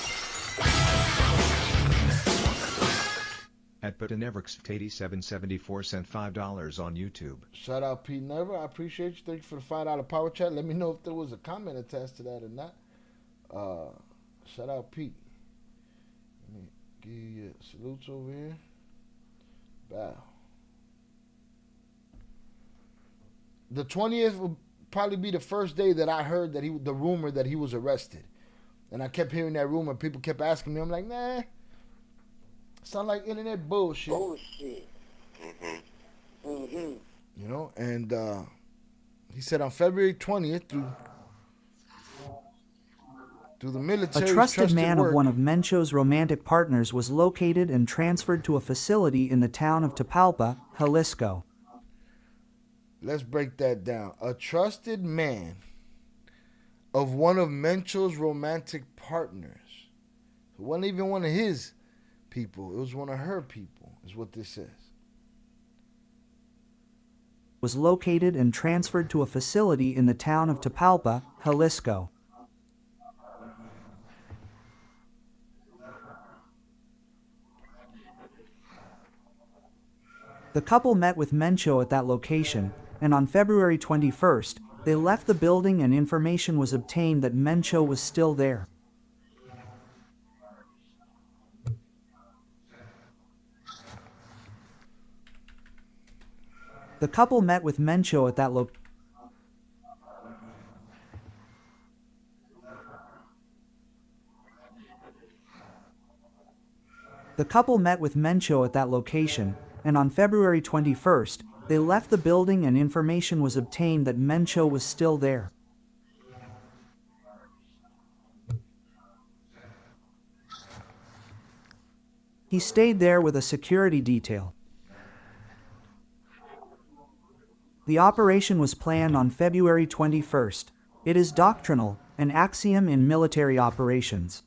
At Putaneverx8774 sent $5 on YouTube. Shout out Pete Never. I appreciate you. Thank you for the $5 power chat. Let me know if there was a comment attached to that or not. Shout out Pete. Let me give you salutes over here. Bow. The 20th will probably be the first day that I heard that the rumor that he was arrested. And I kept hearing that rumor. People kept asking me. I'm like, nah. Sound like internet bullshit. Bullshit. Mm-hmm. You know, and he said on February 20th through the military. A trusted man of one of Mencho's romantic partners was located and transferred to a facility in the town of Tapalpa, Jalisco. Let's break that down. A trusted man of one of Mencho's romantic partners. It wasn't even one of his people. It was one of her people, is what this says. Was located and transferred to a facility in the town of Tapalpa, Jalisco. The couple met with Mencho at that location, and on February 21st, they left the building and information was obtained that Mencho was still there. The couple met with Mencho at that location. The couple met with Mencho at that location, and on February 21st, they left the building and information was obtained that Mencho was still there. He stayed there with a security detail. The operation was planned on February 21st. It is doctrinal, an axiom in military operations.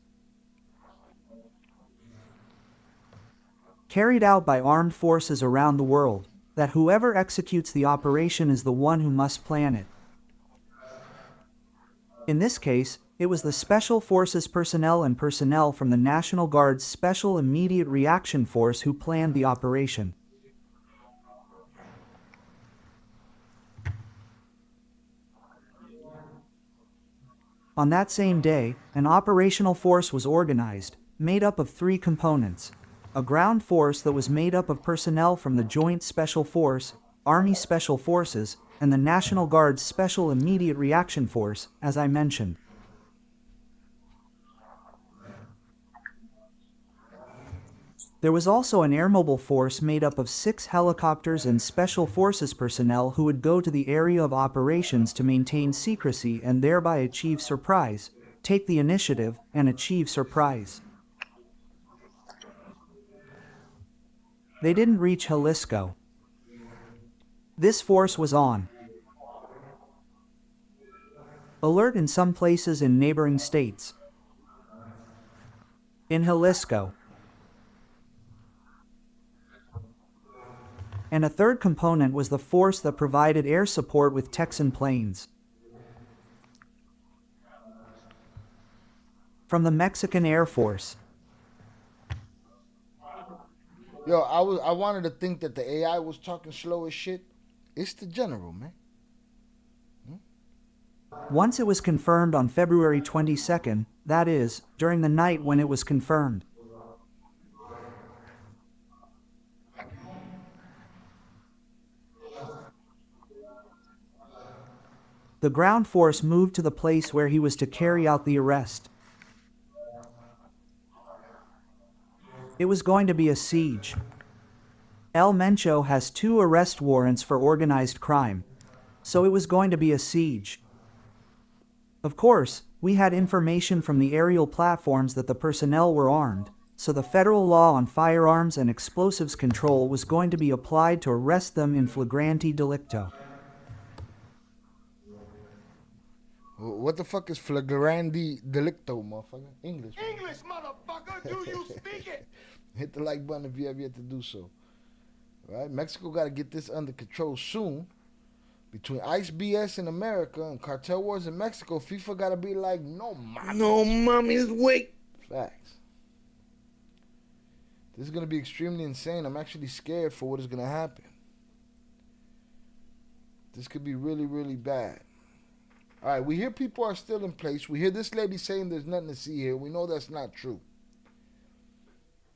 Carried out by armed forces around the world, that whoever executes the operation is the one who must plan it. In this case, it was the Special Forces personnel and personnel from the National Guard's Special Immediate Reaction Force who planned the operation. On that same day, an operational force was organized, made up of 3 components. A ground force that was made up of personnel from the Joint Special Force, Army Special Forces, and the National Guard's Special Immediate Reaction Force, as I mentioned. There was also an air-mobile force made up of 6 helicopters and Special Forces personnel who would go to the area of operations to maintain secrecy and thereby achieve surprise, take the initiative, and achieve surprise. They didn't reach Jalisco. This force was on alert in some places in neighboring states. In Jalisco. And a third component was the force that provided air support with Texan planes. From the Mexican Air Force. Yo, I wanted to think that the AI was talking slow as shit. It's the general, man. Once it was confirmed on February 22nd, that is, during the night when it was confirmed. The ground force moved to the place where he was to carry out the arrest. It was going to be a siege. El Mencho has 2 arrest warrants for organized crime, so it was going to be a siege. Of course, we had information from the aerial platforms that the personnel were armed, so the federal law on firearms and explosives control was going to be applied to arrest them in flagranti delicto. What the fuck is flagrandi delicto, motherfucker? English. English, motherfucker, do you speak it? Hit the like button if you have yet to do so. Right? Mexico got to get this under control soon. Between ICE BS in America and cartel wars in Mexico, FIFA got to be like, no mommies. No mommy's wait. Facts. This is going to be extremely insane. I'm actually scared for what is going to happen. This could be really, really bad. All right, we hear people are still in place. We hear this lady saying there's nothing to see here. We know that's not true.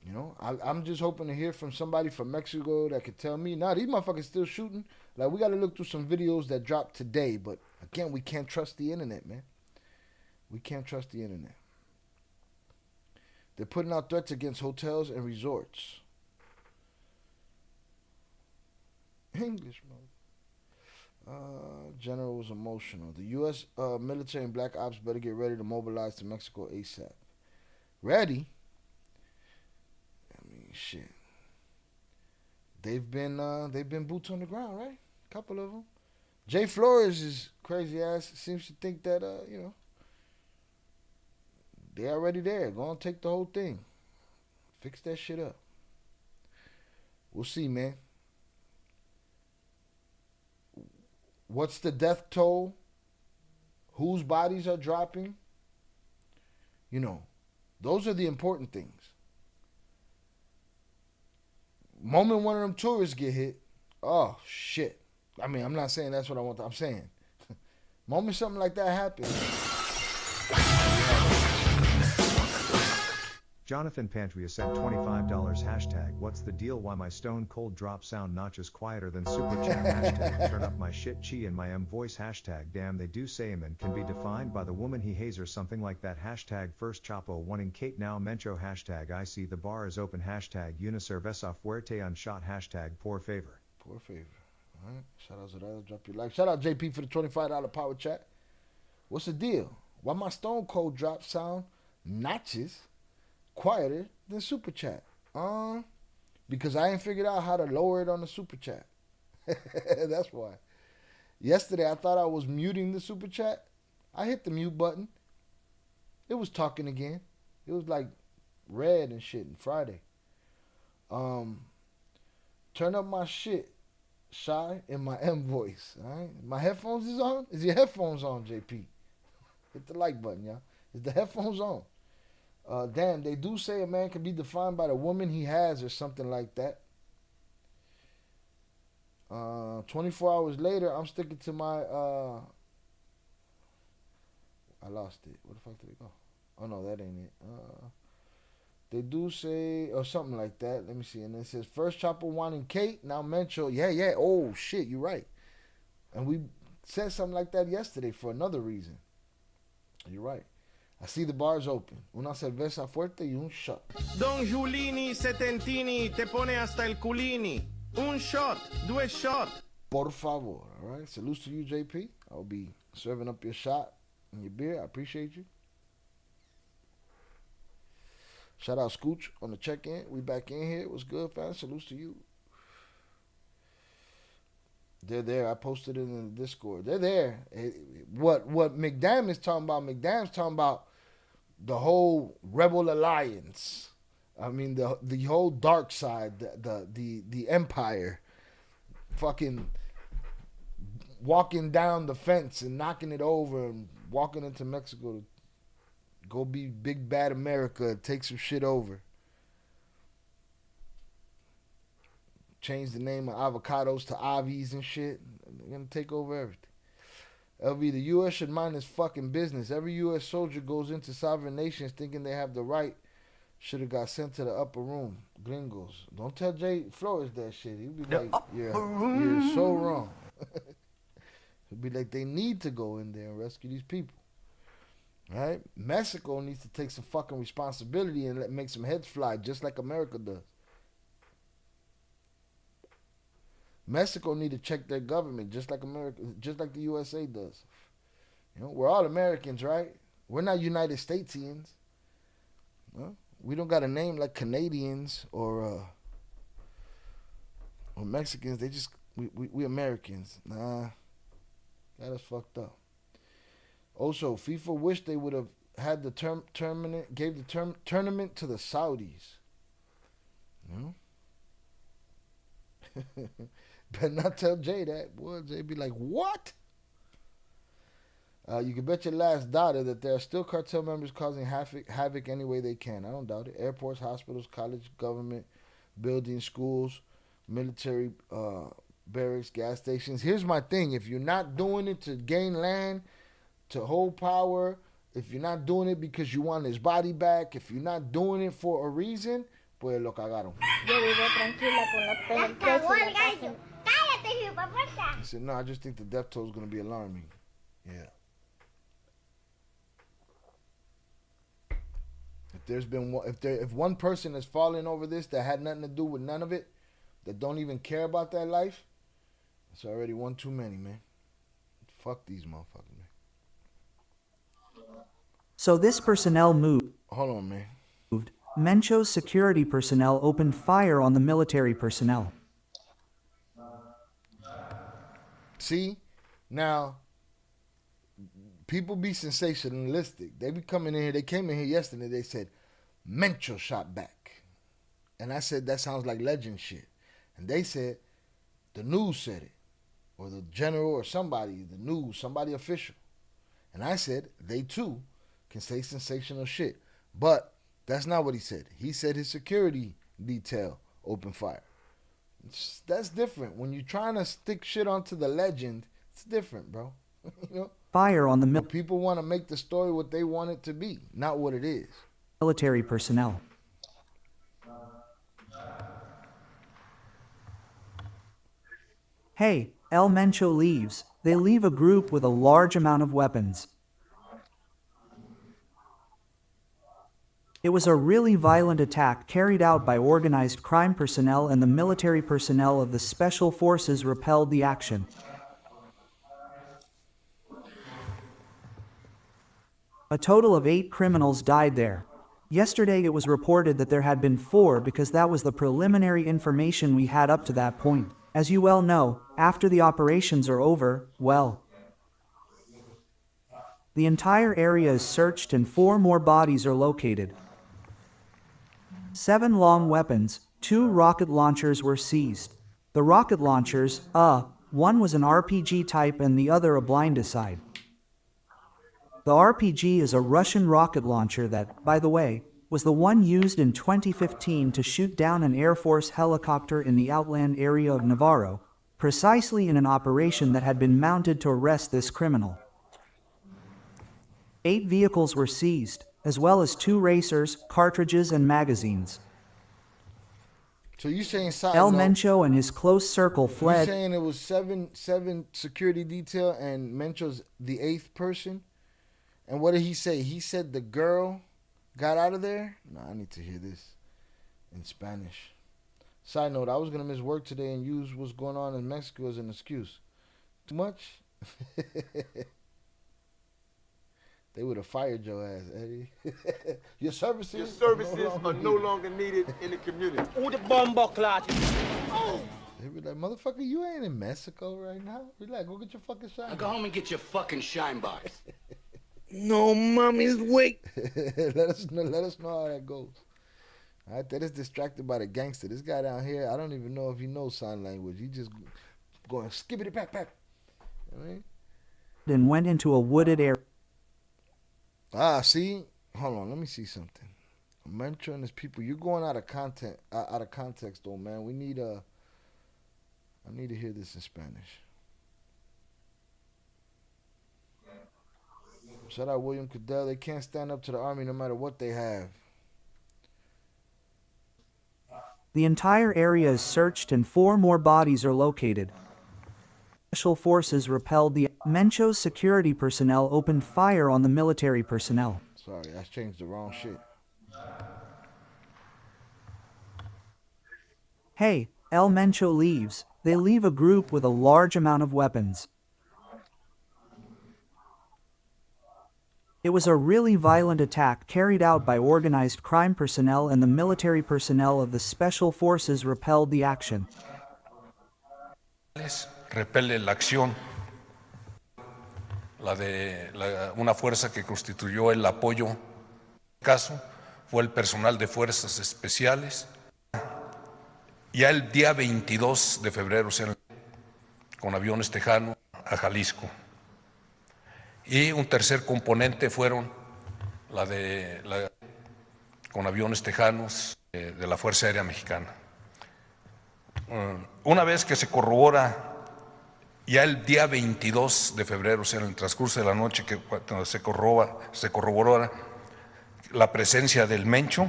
You know, I'm just hoping to hear from somebody from Mexico that could tell me, nah, these motherfuckers still shooting. Like, we got to look through some videos that dropped today. But, again, we can't trust the internet, man. We can't trust the internet. They're putting out threats against hotels and resorts. English, man. General was emotional. The U.S. Military and Black Ops better get ready to mobilize to Mexico ASAP. Ready? I mean, shit. They've been boots on the ground, right? A couple of them. Jay Flores' crazy ass seems to think that they already there. Go and take the whole thing. Fix that shit up. We'll see, man. What's the death toll? Whose bodies are dropping? You know, those are the important things. Moment one of them tourists get hit, oh, shit. I mean, I'm not saying that's what I want. I'm saying, moment something like that happens. Jonathan Pantria sent $25 hashtag what's the deal why my stone cold drop sound notches quieter than super chat hashtag turn up my shit chi and my voice hashtag damn they do say amen can be defined by the woman he hates or something like that hashtag first chapo wanting Kate now Mencho hashtag I see the bar is open hashtag unicerveza fuerte unshot hashtag poor favor. Poor favor. Alright. Shout out to that. Drop your like. Shout out JP for the $25 power chat. What's the deal? Why my stone cold drop sound notches quieter than super chat? Because I ain't figured out how to lower it on the super chat. That's why. Yesterday I thought I was muting the super chat. I hit the mute button. It was talking again. It was like red and shit. And Friday. Turn up my shit, Shy, in my M voice. All right, my headphones is on. Is your headphones on, JP? Hit the like button, y'all. Is the headphones on? Damn, they do say a man can be defined by the woman he has or something like that. 24 hours later, I'm sticking to my, I lost it. Where the fuck did it go? Oh, no, that ain't it. They do say, or something like that. Let me see. And it says, first chopper wanting Kate, now Mencho. Yeah. Oh, shit, you're right. And we said something like that yesterday for another reason. You're right. I see the bars open. Una cerveza fuerte y un shot. Don Giulini Setentini te pone hasta el culini. Un shot, due shot. Por favor. All right. Salute to you, JP. I'll be serving up your shot and your beer. I appreciate you. Shout out Scooch on the check-in. We back in here. What's good, fam? Salutes to you. They're there. I posted it in the Discord. They're there. What McDam is talking about, McDam's talking about the whole Rebel Alliance. I mean, the whole dark side, the Empire, fucking walking down the fence and knocking it over and walking into Mexico to go be big bad America, take some shit over. Change the name of avocados to Avis and shit. They're gonna take over everything. LV, the U.S. should mind its fucking business. Every U.S. soldier goes into sovereign nations thinking they have the right. Should have got sent to the upper room. Gringos. Don't tell Jay Flores that shit. He'll be like, you're so wrong. He'll be like, they need to go in there and rescue these people. Right? Mexico needs to take some fucking responsibility and make some heads fly just like America does. Mexico need to check their government just like America, just like the USA does. You know, we're all Americans, right? We're not United Statesians. Well, we don't got a name like Canadians or Mexicans. They just we Americans. Nah, that is fucked up. Also, FIFA wished they would have had the tournament, gave the tournament to the Saudis. You know? Better not tell Jay that. Boy, Jay be like, what? You can bet your last dollar that there are still cartel members causing havoc any way they can. I don't doubt it. Airports, hospitals, college, government, buildings, schools, military barracks, gas stations. Here's my thing. If you're not doing it to gain land, to hold power, if you're not doing it because you want his body back, if you're not doing it for a reason, pues lo cagaron. He said, no, I just think the death toll is going to be alarming. Yeah. If there's been if one person has fallen over this that had nothing to do with none of it, that don't even care about that life, it's already one too many, man. Fuck these motherfuckers, man. So this personnel moved. Hold on, man. Mencho's security personnel opened fire on the military personnel. See, now, people be sensationalistic. They be coming in here. They came in here yesterday. They said, Mencho shot back. And I said, that sounds like legend shit. And they said, the news said it. Or the general or somebody, the news, somebody official. And I said, they too can say sensational shit. But that's not what he said. He said his security detail opened fire. That's different. When you're trying to stick shit onto the legend, it's different, bro. You know? Fire on the People want to make the story what they want it to be, not what it is. military personnel. Hey, El Mencho leaves. They leave a group with a large amount of weapons. It was a really violent attack carried out by organized crime personnel, and the military personnel of the special forces repelled the action. A total of 8 criminals died there. Yesterday it was reported that there had been 4 because that was the preliminary information we had up to that point. As you well know, after the operations are over, well, the entire area is searched and 4 more bodies are located. 7 long weapons, 2 rocket launchers were seized. The rocket launchers, one was an RPG type and the other a blindicide. The RPG is a Russian rocket launcher that, by the way, was the one used in 2015 to shoot down an Air Force helicopter in the outland area of Navarro, precisely in an operation that had been mounted to arrest this criminal. 8 vehicles were seized, as well as 2 racers, cartridges, and magazines. So you saying El Mencho and his close circle fled. You saying it was seven security detail and Mencho's the 8th person? And what did he say? He said the girl got out of there? No, I need to hear this in Spanish. Side note, I was going to miss work today and use what's going on in Mexico as an excuse. Too much? They would have fired your ass, Eddie. Your services are no longer needed in the community. Oh, the bomber clot. Oh. They be like, motherfucker, you ain't in Mexico right now. Be like, go get your fucking shine. Now go home and get your fucking shine box. No, mommy's wait. Let us know how that goes. All right, that is distracted by the gangster. This guy down here, I don't even know if he knows sign language. He just going skippity pack. You know what I mean? And went into a wooded area. See? Hold on, let me see something. Mencho and his people, you're going out of context though, man. I need to hear this in Spanish. Shout out William Cadell. They can't stand up to the army no matter what they have. The entire area is searched and 4 more bodies are located. Special forces repelled the Mencho's security personnel opened fire on the military personnel. Sorry, I changed the wrong shit. Hey, El Mencho leaves. They leave a group with a large amount of weapons. It was a really violent attack carried out by organized crime personnel, and the military personnel of the special forces repelled the action. Repele la acción, una fuerza que constituyó el apoyo. En este caso fue el personal de fuerzas especiales. Ya el día 22 de febrero con aviones Tejano a Jalisco. Y un tercer componente fueron con aviones Tejanos de la Fuerza Aérea Mexicana. Una vez que se corrobora, ya el día 22 de febrero, o sea, en el transcurso de la noche, que cuando se corroboró la presencia del Mencho,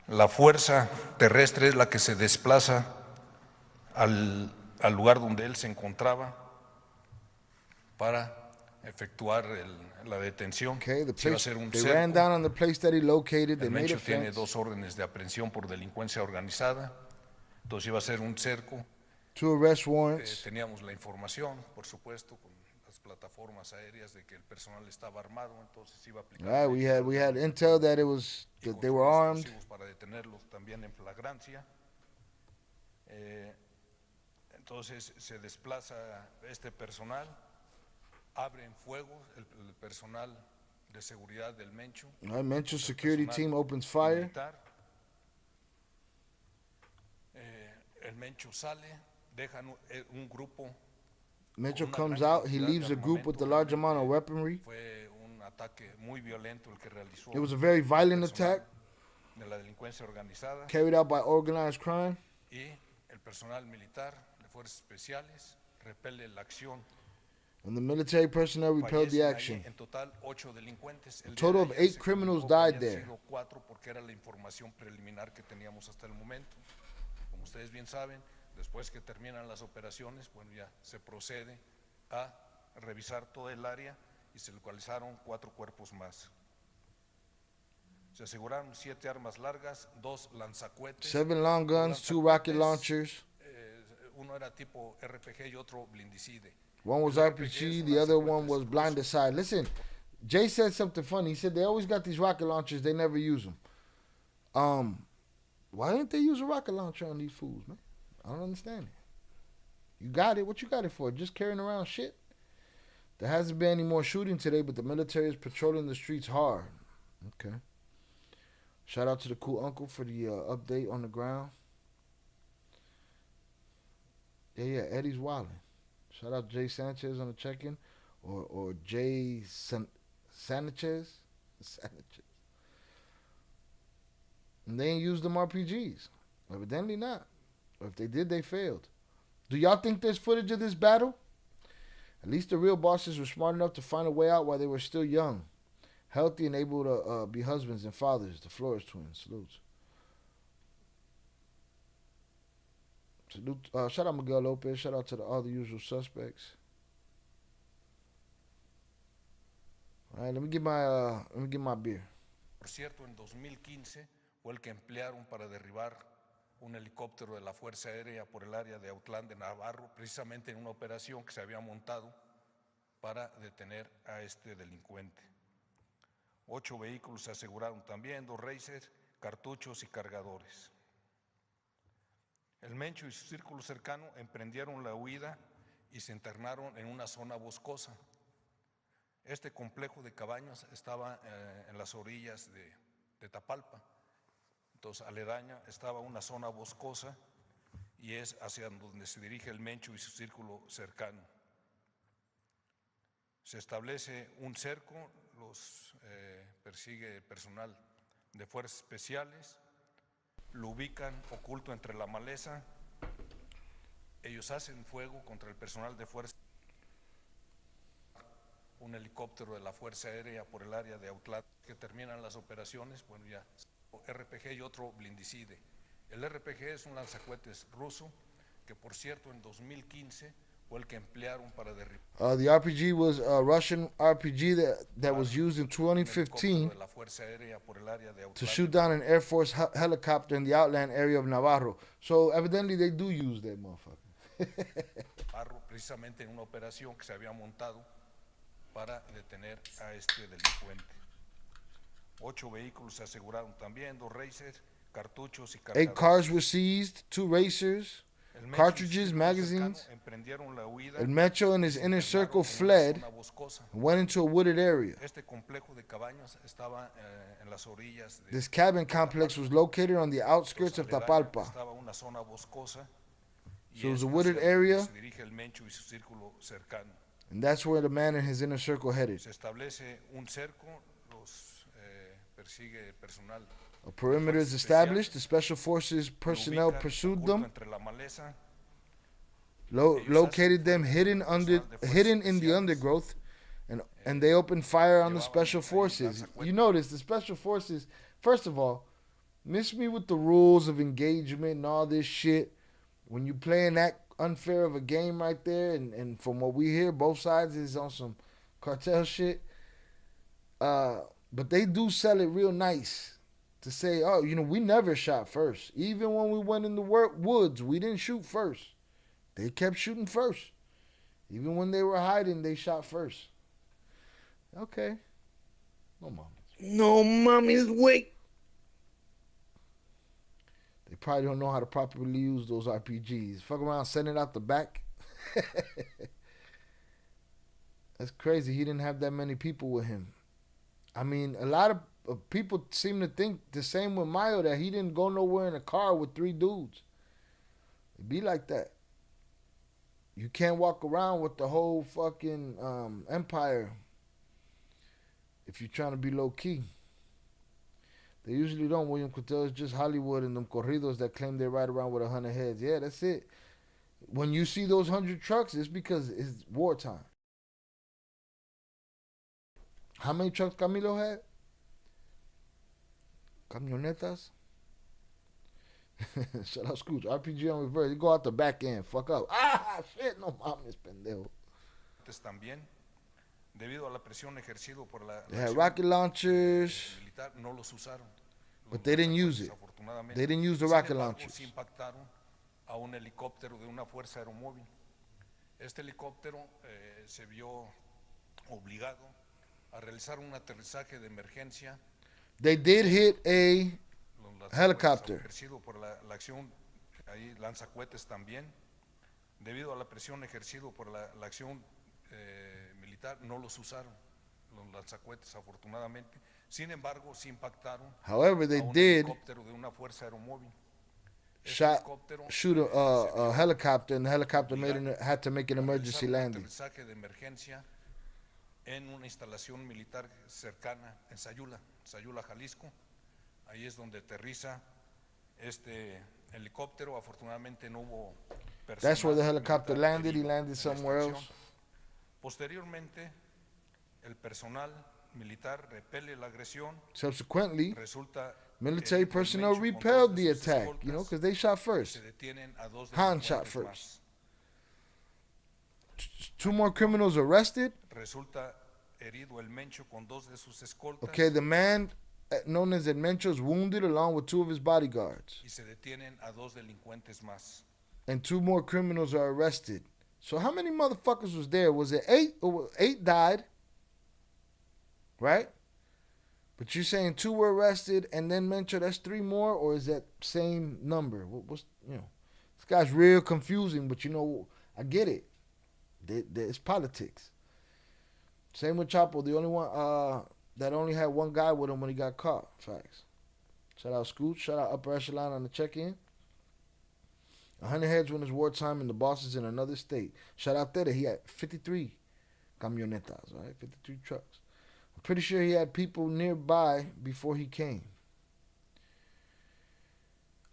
la fuerza terrestre es la que se desplaza al lugar donde él se encontraba para efectuar la detención. Okay, Se iba a hacer un they cerco. ran down on the place that he located. They El made a Mencho tiene fence. 2 órdenes de aprehensión por delincuencia organizada, entonces iba a ser un cerco. 2 arrest warrants. Teníamos la información, por supuesto, con las plataformas aéreas de que el personal estaba armado, entonces iba a aplicar. We had intel that they were armed. Para detenerlos también en flagrancia. Entonces se desplaza este personal, abren fuego el personal de seguridad del Mencho. Mencho's security team opens fire. Militar. El Mencho sale, dejan un grupo. Mencho comes out, he leaves a group with a large amount of weaponry. Fue un ataque muy violento el que realizó. It was a very violent attack de la delincuencia organizada. carried out by organized crime. Y el personal militar de fuerzas especiales repele la acción. And the military personnel repelled the action. En total, 8 delincuentes. A total of 8 criminals died there. 4 porque era la información preliminar que teníamos hasta el momento. Como ustedes bien saben, Después que terminan las operaciones, bueno, ya se procede a revisar todo el área y se localizaron 4 cuerpos más. Se aseguraron 7 armas largas, 2 lanzacohetes. 7 long guns, 2 rocket launchers. Uno era tipo RPG y otro blindicide. One was RPG, the other one was blinded side. Listen, Jay said something funny. He said they always got these rocket launchers, they never use them. Why didn't they use a rocket launcher on these fools, man? I don't understand it. You got it. What you got it for? Just carrying around shit? There hasn't been any more shooting today, but the military is patrolling the streets hard. Okay. Shout out to the cool uncle for the update on the ground. Yeah, Eddie's wilding. Shout out to Jay Sanchez on the check-in, or Jay Sanchez. And they ain't used them RPGs. Evidently not. Or if they did, they failed. Do y'all think there's footage of this battle? At least the real bosses were smart enough to find a way out while they were still young, healthy, and able to be husbands and fathers. The Flores twins. Salutes. Shout out Miguel Lopez. Shout out to all the usual suspects. All right, let me get my beer. Por cierto, en 2015 fue el que emplearon para derribar un helicóptero de la Fuerza Aérea por el área de Autlán de Navarro, precisamente en una operación que se había montado para detener a este delincuente. 8 vehículos se aseguraron también, 2 racers, cartuchos y cargadores. El Mencho y su círculo cercano emprendieron la huida y se internaron en una zona boscosa. Este complejo de cabañas estaba en las orillas de Tapalpa. Entonces, aledaña estaba una zona boscosa y es hacia donde se dirige el Mencho y su círculo cercano. Se establece un cerco, los persigue el personal de fuerzas especiales, lo ubican oculto entre la maleza, ellos hacen fuego contra el personal de fuerzas. Un helicóptero de la Fuerza Aérea por el área de Autlán, que terminan las operaciones, bueno, ya RPG y otro blindicide. El RPG es un lanzacohetes ruso que, por cierto, en 2015 fue el que emplearon para derribar. The RPG was a Russian RPG that was used in 2015 to shoot down an Air Force helicopter in the outland area of Navarro. So evidently they do use that motherfucker. Precisamente en una operación que se había montado para detener a este delincuente. 8 vehículos se aseguraron también, 2 racers, cartuchos y cargadores. 8 cars were seized, 2 racers, cartridges, magazines. El Mencho and his inner circle fled and went into a wooded area. This cabin complex was located on the outskirts of Tapalpa. So it was a wooded area, and that's where the man and his inner circle headed. A perimeter is established. The special forces personnel pursued them, located them hidden in the undergrowth, and they opened fire on the special forces. You notice the special forces, first of all, miss me with the rules of engagement and all this shit. When you playing that unfair of a game right there, and from what we hear, both sides is on some cartel shit. But they do sell it real nice to say, oh, you know, we never shot first. Even when we went in the woods, we didn't shoot first. They kept shooting first. Even when they were hiding, they shot first. Okay. No mames. No mames, wait. They probably don't know how to properly use those RPGs. Fuck around, send it out the back. That's crazy. He didn't have that many people with him. I mean, a lot of people seem to think the same with Mayo, that he didn't go nowhere in a car with 3 dudes. It be like that. You can't walk around with the whole fucking empire if you're trying to be low key. They usually don't. William Cartel is just Hollywood and them corridos that claim they ride around with 100 heads. Yeah, that's it. When you see those 100 trucks, it's because it's wartime. How many trucks Camilo had? Camionetas? Shout out Scooch. RPG on reverse. You go out the back end. Fuck up. Ah, shit. No mames, pendejo. También, debido a la presión ejercido por la They had rocket launchers, militar, no los usaron. but they didn't use it. They didn't use the rocket launchers. Sí impactaron a un helicóptero de una fuerza aeromóvil. Este helicóptero se vio obligado a realizar un aterrizaje de emergencia. They did hit a helicopter. Ejercido por la acción, ahí lanzacohetes también. Debido a la presión ejercido por la acción militar, no los usaron los lanzacohetes, afortunadamente. Sin embargo, sí impactaron. However, they a un did helicóptero de una fuerza aeromóvil. shoot a helicopter, and the helicopter had to make an emergency landing. Aterrizaje de emergencia en una instalación militar cercana en Sayula, Jalisco. Ahí es donde aterriza este helicóptero. Afortunadamente no hubo personas. That's where the helicopter landed. He landed somewhere else. Posteriormente, el personal militar repele la agresión. Subsequently, Resulta military personnel repelled the attack, you know, because they shot first. Han shot first. 2 more criminals arrested. Resulta herido el Mencho con 2 de sus escoltas. Okay, the man known as El Mencho is wounded along with 2 of his bodyguards. Y se detienen a 2 delincuentes más. And 2 more criminals are arrested. So how many motherfuckers was there? Was it 8? 8 died, right? But you're saying 2 were arrested and then Mencho, that's 3 more, or is that same number? What's you know? This guy's real confusing, but you know, I get it. It's politics. Same with Chapo, the only one that only had 1 guy with him when he got caught. Facts. Shout out Scooch. Shout out Upper Echelon on the check-in. 100 heads when it's wartime and the boss is in another state. Shout out Tere. He had 53 camionetas, right? 53 trucks. I'm pretty sure he had people nearby before he came.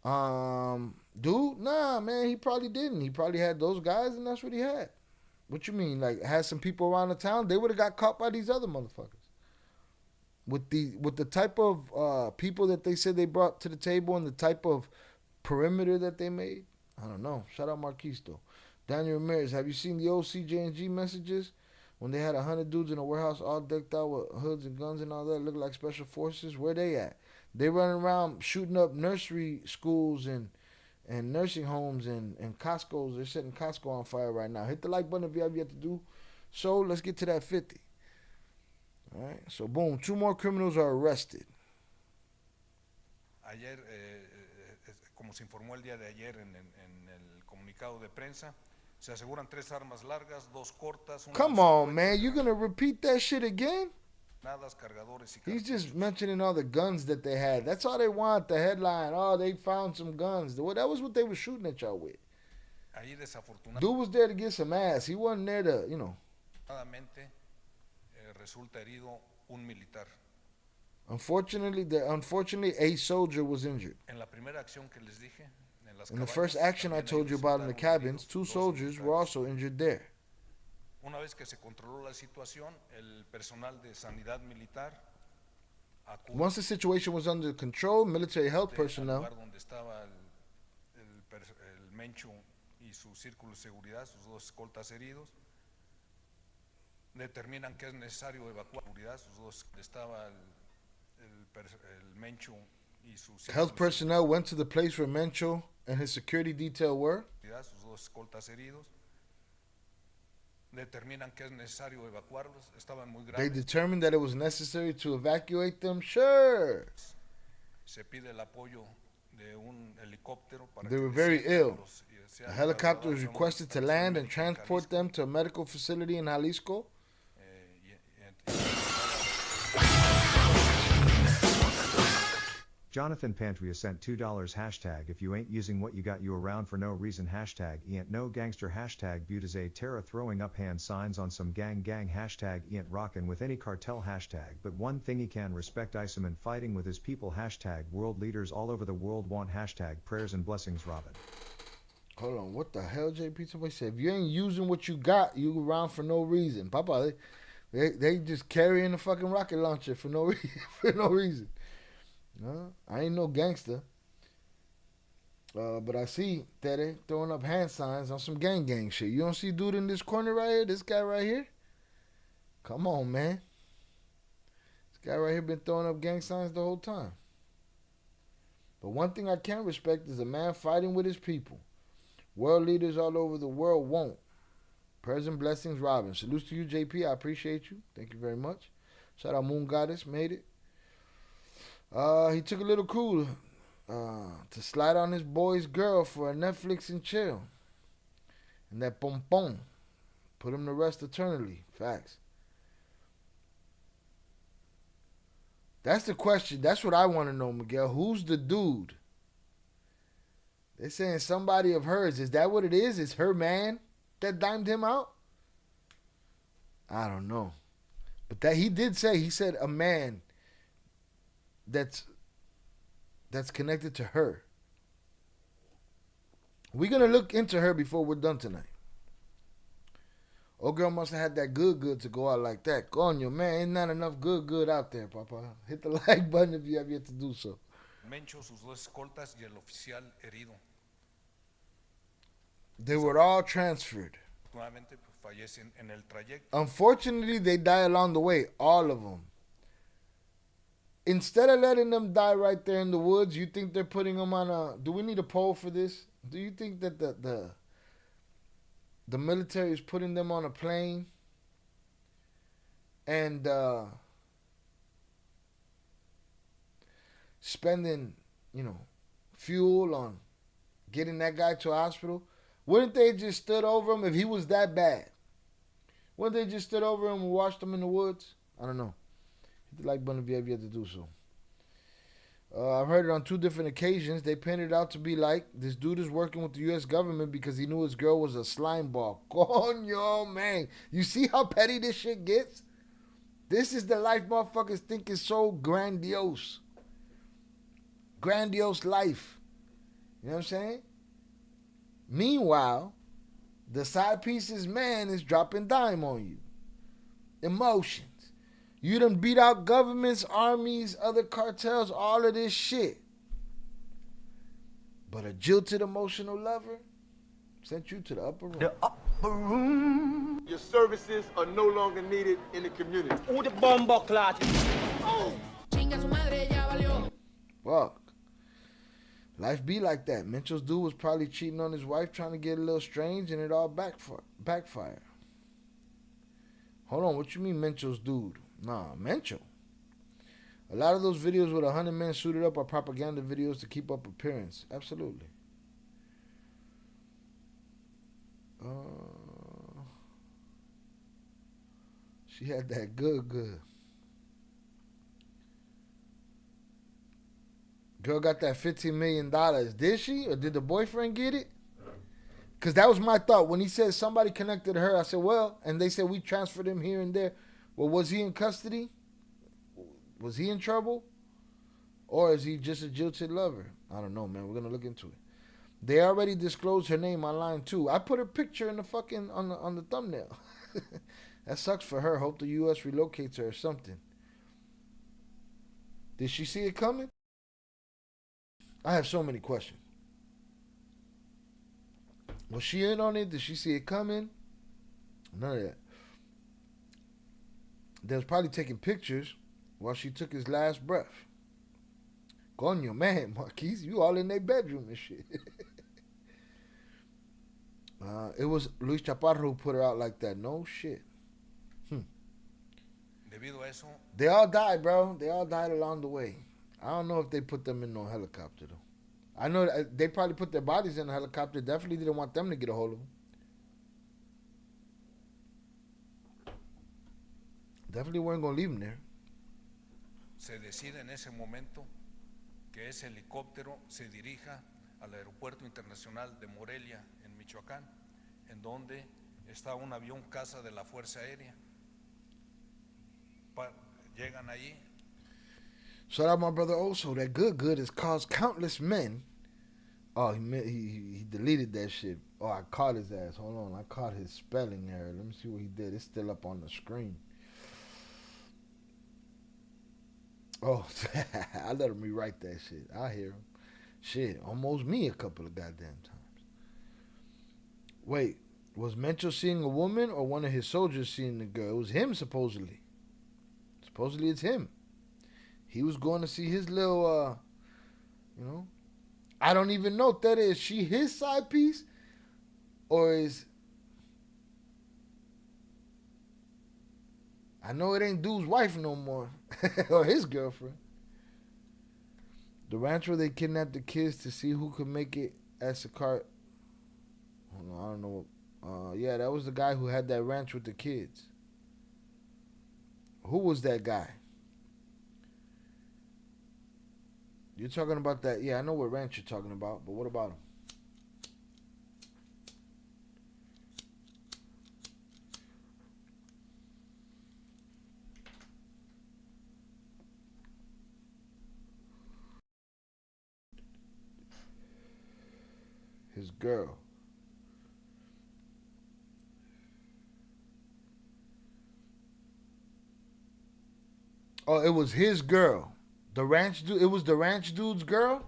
Dude, nah, man, he probably didn't. He probably had those guys and that's what he had. What you mean? Like, had some people around the town? They would have got caught by these other motherfuckers. With the type of people that they said they brought to the table and the type of perimeter that they made, I don't know. Shout out Marquis though. Daniel Ramirez, have you seen the old CJ&G messages? When they had 100 dudes in a warehouse all decked out with hoods and guns and all that, look like special forces. Where they at? They running around shooting up nursery schools and nursing homes and Costco's. They're setting Costco on fire right now. Hit the like button if you have yet to do so. Let's get to that 50. All right. So, boom. 2 more criminals are arrested. Ayer, como se informó el día de ayer en el comunicado de prensa, se aseguran 3 armas largas, 2 cortas. Come on, man. You're going to repeat that shit again? Cargadores y He's just mentioning all the guns that they had. That's all they want, the headline. Oh, they found some guns. That was what they were shooting at y'all with. Dude was there to get some ass. He wasn't there to, you know. Resulta herido un militar. Unfortunately, a soldier was injured. En la primera acción que les dije, in the first action I told you about in the cabins, 2 soldiers were also injured there. Una vez que se controló la situación, el personal de sanidad militar Once the situation was under control, military health personnel donde estaba el Mencho y su círculo de seguridad, sus 2 escoltas heridos, determinan que es necesario evacuar sus 2 estaba el Mencho y su health personnel went to the place where Mencho and his security detail were. Sus 2 escoltas heridos. Determinan que es necesario evacuarlos. Estaban muy graves. They determined that it was necessary to evacuate them. Sure. Se pide el apoyo de un helicóptero para they were very ill. A helicopter was requested to land and transport them to a medical facility in Jalisco. Jonathan Pantria sent $2 hashtag if you ain't using what you got you around for no reason hashtag ain't no gangster hashtag viewed as a terror throwing up hand signs on some gang hashtag ain't rockin' with any cartel hashtag but one thing he can respect Iceman fighting with his people hashtag world leaders all over the world want hashtag prayers and blessings Robin. Hold on, what the hell JP somebody said? If you ain't using what you got you around for no reason. Papa, they just carrying the fucking rocket launcher for no, for no reason. No, I ain't no gangster. But I see Tere throwing up hand signs on some gang shit. You don't see dude in this corner right here? This guy right here? Come on, man. This guy right here been throwing up gang signs the whole time. But one thing I can respect is a man fighting with his people. World leaders all over the world won't. President Blessings Robin. Salutes to you, JP. I appreciate you. Thank you very much. Shout out Moon Goddess. Made it. He took a little cool to slide on his boy's girl for a Netflix and chill. And that pompon put him to rest eternally. Facts. That's the question. That's what I want to know, Miguel. Who's the dude? They're saying somebody of hers. Is that what it is? Is her man that dimed him out? I don't know. But that he did say, he said a man that's connected to her. We're going to look into her before we're done tonight. Oh, girl must have had that good to go out like that. Coño, man, ain't not enough good out there, Papa. Hit the like button if you have yet to do so. Mencho, sus dos escoltas y el oficial herido. They were all transferred. Nuevamente fallecen en el trayecto. Unfortunately, they die along the way, all of them. Instead of letting them die right there in the woods, you think they're putting them on a... Do we need a poll for this? Do you think that the military is putting them on a plane and spending, fuel on getting that guy to a hospital? Wouldn't they just stood over him if he was that bad? Wouldn't they just stood over him and watched him in the woods? I don't know. Hit the like button if you have yet to do so. I've heard it on 2 different occasions. They painted it out to be like, this dude is working with the U.S. government because he knew his girl was a slime ball. Coño, man. You see how petty this shit gets? This is the life motherfuckers think is so grandiose. Grandiose life. You know what I'm saying? Meanwhile, the side piece's man is dropping dime on you. Emotions. You done beat out governments, armies, other cartels, all of this shit. But a jilted emotional lover sent you to the upper room. The upper room. Your services are no longer needed in the community. Oh, the bomba clot. Oh. Fuck. Life be like that. Mencho's dude was probably cheating on his wife, trying to get a little strange, and it all backfired. Hold on, what you mean Mencho's dude? Nah, Mencho. A lot of those videos with 100 men suited up are propaganda videos to keep up appearance. Absolutely. She had that good. Girl got that $15 million. Did she? Or did the boyfriend get it? Because that was my thought. When he said somebody connected to her, I said, well, and they said we transferred him here and there. Well, was he in custody? Was he in trouble? Or is he just a jilted lover? I don't know, man. We're going to look into it. They already disclosed her name online, too. I put her picture in the fucking, on the thumbnail. That sucks for her. Hope the U.S. relocates her or something. Did she see it coming? I have so many questions. Was she in on it? Did she see it coming? None of that. They was probably taking pictures while she took his last breath. Coño, man, Marquise, you all in their bedroom and shit. It was Luis Chaparro who put her out like that. No shit. Debido a eso, they all died, bro. They all died along the way. I don't know if they put them in no helicopter, though. I know they probably put their bodies in a helicopter. Definitely didn't want them to get a hold of them. Definitely weren't going to leave them there. se decide en ese momento que ese helicóptero se dirija al Aeropuerto Internacional de Morelia, en Michoacán, en donde está un avión caza de la Fuerza Aérea. Llegan allí. Shout out my brother Oso. That good has caused countless men. Oh, he deleted that shit. Oh, I caught his ass. Hold on. I caught his spelling error. Let me see what he did. It's still up on the screen. Oh, I let him rewrite that shit. I hear him. Shit, almost me a couple of goddamn times. Wait, was Mencho seeing a woman or one of his soldiers seeing the girl? It was him, supposedly. Supposedly it's him. He was going to see his little, I don't even know if that is she his side piece or is. I know it ain't dude's wife no more or his girlfriend. The ranch where they kidnapped the kids to see who could make it as a cart. Hold on, I don't know. Yeah, that was the guy who had that ranch with the kids. Who was that guy? You're talking about that? Yeah, I know what ranch you're talking about, but what about him? His girl. Oh, it was his girl. The ranch dude. It was the ranch dude's girl.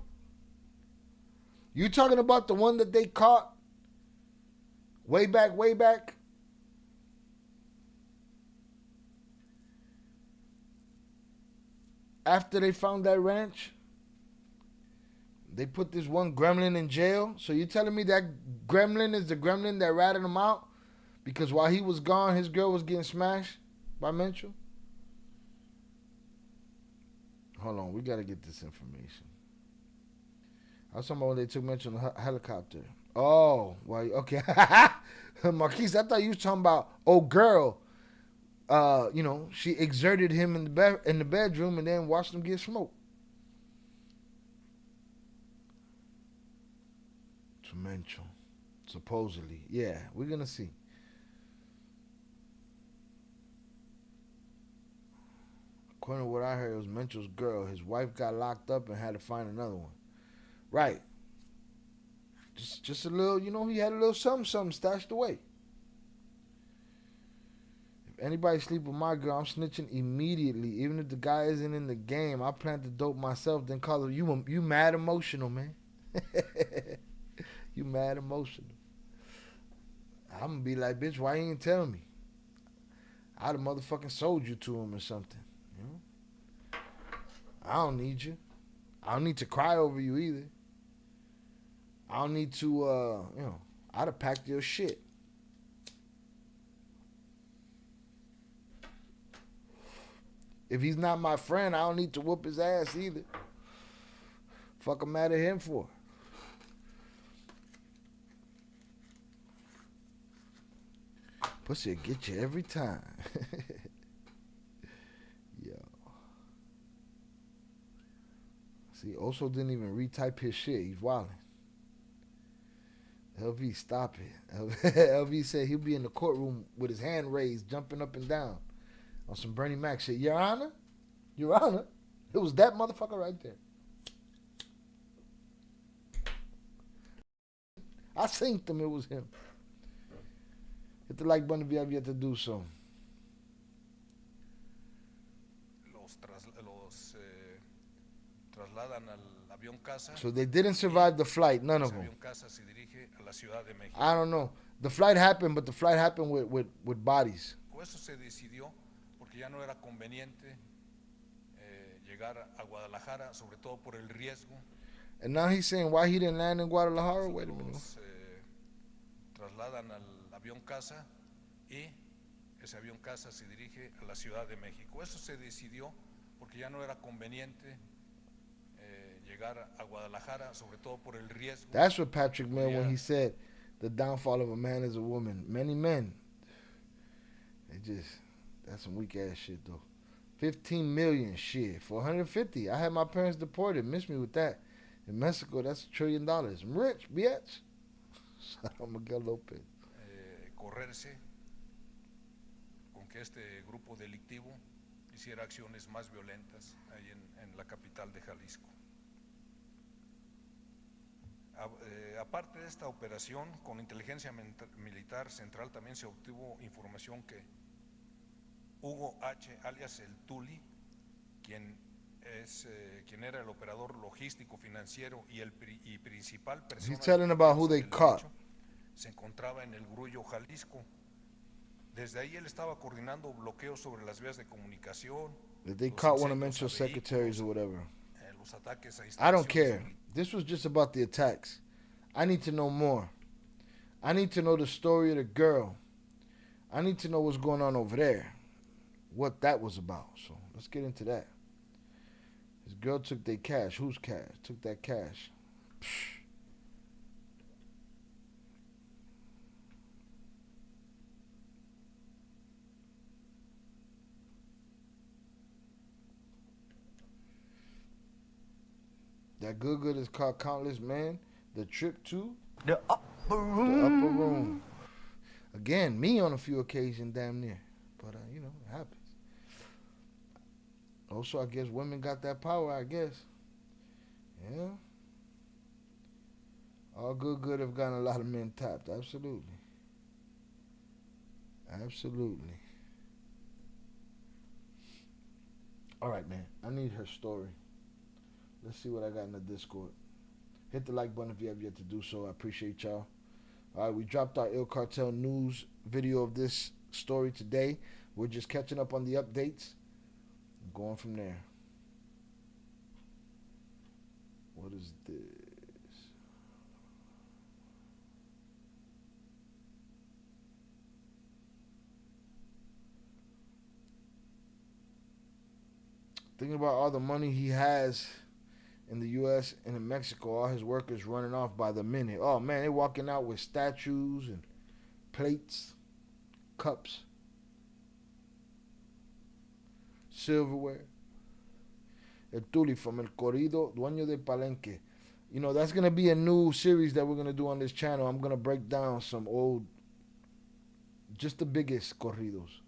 You talking about the one that they caught way back, way back? After they found that ranch, they put this one gremlin in jail. So you telling me that gremlin is the gremlin that ratted him out? Because while he was gone, his girl was getting smashed by Mencho? Hold on, we got to get this information. I was talking about when they took Mencho in the helicopter. Oh, well, okay. Marquise, I thought you was talking about, girl. She exerted him in the bedroom and then watched him get smoked. To Mencho, supposedly. Yeah, we're going to see. According to what I heard, it was Mencho's girl. His wife got locked up and had to find another one. Right. Just a little, he had a little something stashed away. If anybody sleep with my girl, I'm snitching immediately. Even if the guy isn't in the game, I plant the dope myself, then call her, you mad emotional, man. You mad emotional. I'm going to be like, bitch, why you ain't tell me? I'd have motherfucking sold you to him or something. I don't need you. I don't need to cry over you either. I don't need to, I'd have packed your shit. If he's not my friend, I don't need to whoop his ass either. Fuck, I'm mad at him for. Pussy will get you every time. Yo. See, Oso didn't even retype his shit. He's wilding. LV, stop it. LV said he'll be in the courtroom with his hand raised, jumping up and down on some Bernie Mac shit. Your Honor? Your Honor? It was that motherfucker right there. I synced him. It was him. Hit the like button if you have yet to do so. So they didn't survive the flight, none of them. I don't know. The flight happened, but the flight happened with bodies. And now he's saying why he didn't land in Guadalajara? Wait a minute. Trasladan al avión casa y ese avión casa se dirige a la Ciudad de México. Eso se decidió porque ya no era conveniente llegar a Guadalajara, sobre todo por el riesgo. That's what Patrick meant when he said the downfall of a man is a woman. Many men, that's some weak ass shit though. 15 million shit for 150. I had my parents deported. Miss me with that. In Mexico, that's $1 trillion. I'm rich, bitch. Miguel López. Correrse con que este grupo delictivo hiciera acciones más violentas ahí en la capital de Jalisco. Aparte de esta operación, con inteligencia militar central también se obtuvo información que Hugo H., alias el Tuli, quien es quien era el operador logístico, financiero y principal He's persona de telling about who confianza they del caught. Mencho, se encontraba en el Grullo, Jalisco. Desde ahí él estaba coordinando bloqueos sobre las vías de comunicación, That they los caught one of incendios a Mencho's secretaries vehículos, or whatever. los ataques a I don't instalaciones care. militares. This was just about the attacks. I need to know more. I need to know the story of the girl. I need to know what's going on over there. What that was about. So let's get into that. This girl took their cash. Whose cash? Took that cash. Psh. That good is called Countless Man. The trip to The upper room. the upper room. Again, me on a few occasions, damn near. But, you know, it happens. Also, I guess women got that power, I guess. Yeah. All good have gotten a lot of men tapped. Absolutely. Absolutely. All right, man. I need her story. Let's see what I got in the Discord. Hit the like button if you have yet to do so. I appreciate y'all. All right, we dropped our ILL CARTEL news video of this story today. We're just catching up on the updates. Going from there. What is this? Thinking about all the money he has in the U.S. and in Mexico, all his workers running off by the minute. Oh, man, they're walking out with statues and plates, cups, silverware. El Tuli from El Corrido, Dueño del Palenque. You know, that's going to be a new series that we're going to do on this channel. I'm going to break down some old, just the biggest corridos.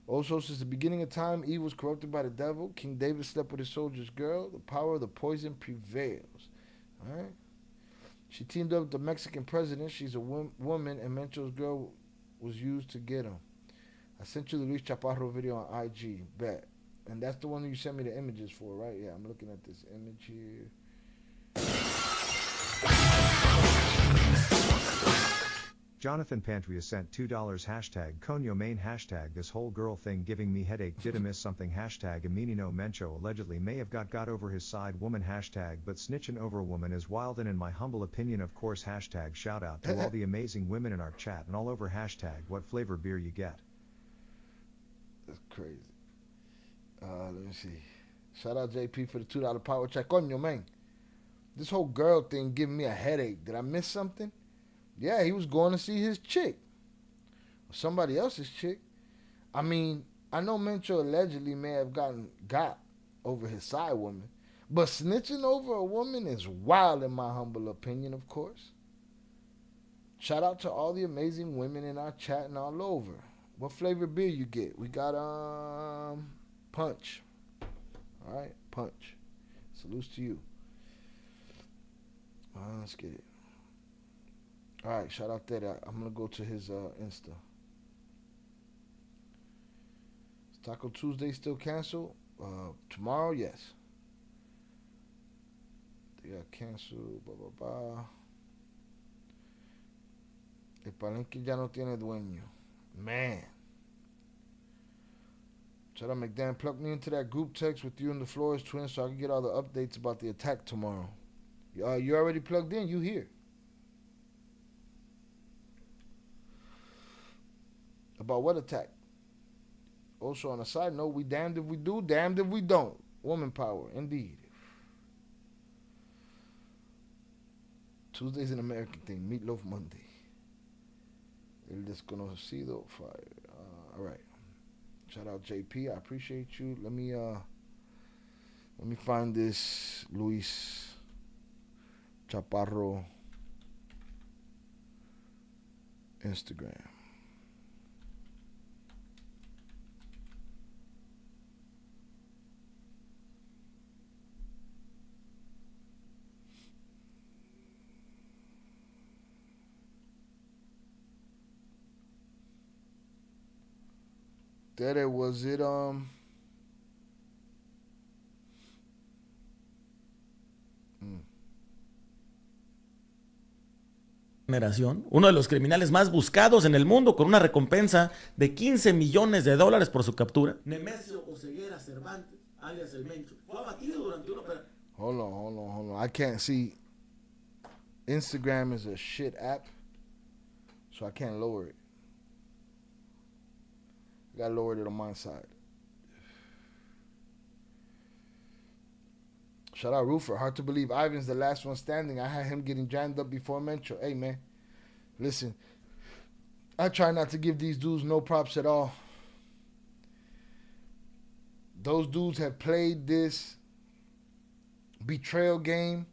Also, since the beginning of time, Eve was corrupted by the devil. King David slept with his soldier's girl. The power of the poison prevails. All right? She teamed up with the Mexican president. She's a woman, and Mencho's girl was used to get him. I sent you the Luis Chaparro video on IG. Bet. And that's the one you sent me the images for, right? Yeah, I'm looking at this image here. Jonathan Pantria sent $2 hashtag Conyo main hashtag this whole girl thing giving me headache did I miss something hashtag Aminino Mencho allegedly may have got over his side woman hashtag but snitching over a woman is wild and in my humble opinion of course hashtag shout out to all the amazing women in our chat and all over hashtag what flavor beer you get. That's crazy. Let me see. Shout out JP for the $2 power check. Coño, man. This whole girl thing giving me a headache. Did I miss something? Yeah, he was going to see his chick. Or somebody else's chick. I mean, I know Mencho allegedly may have got over his side woman. But snitching over a woman is wild in my humble opinion, of course. Shout out to all the amazing women in our chat and all over. What flavor beer you get? We got punch. All right, punch. Salutes to you. Let's get it. All right, shout out there. I'm gonna go to his Insta. Is Taco Tuesday still canceled? Tomorrow, yes. They got canceled. Blah blah blah. El Palenque ya no tiene dueño. Man. Shout out McDan, plug me into that group text with you and the Flores twins so I can get all the updates about the attack tomorrow. You already plugged in. You here. About what attack? Also, on a side note, we damned if we do, damned if we don't. Woman power, indeed. Tuesday's an American thing. Meatloaf Monday. El Desconocido Fire. All right. Shout out JP. I appreciate you. Let me find this Luis Chaparro Instagram. That it was it generación, uno de los criminales más buscados en el mundo, con una recompensa de $15 millones por su captura. Nemesio Oseguera Cervantes, alias el Mencho, fue abatido durante una operación. Hold on. I can't see. Instagram is a shit app, so I can't lower it. I gotta lower it on my side. Shout out Roofer. Hard to believe Ivan's the last one standing. I had him getting jammed up before Mencho. Hey, man. Listen. I try not to give these dudes no props at all. Those dudes have played this betrayal game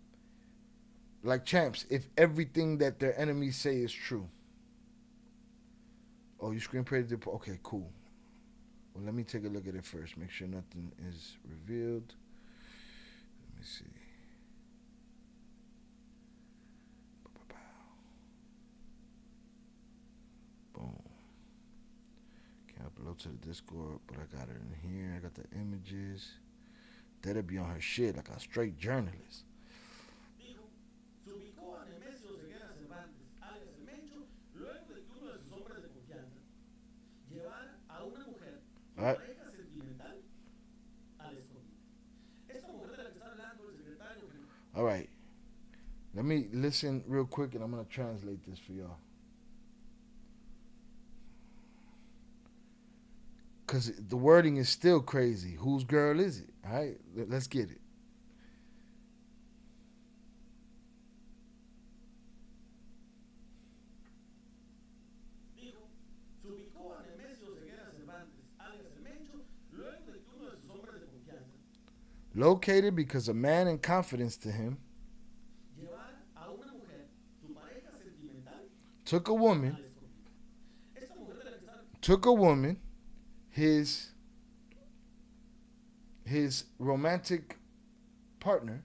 like champs if everything that their enemies say is true. Oh, you screen printed it? Okay, cool. Well, let me take a look at it first. Make sure nothing is revealed. Let me see. Boom. Can't upload to the Discord, but I got it in here. I got the images. That'll be on her shit like a straight journalist. All right. All right. Let me listen real quick and I'm going to translate this for y'all. Because the wording is still crazy. Whose girl is it? All right. Let's get it. Located because a man in confidence to him took a woman, his romantic partner,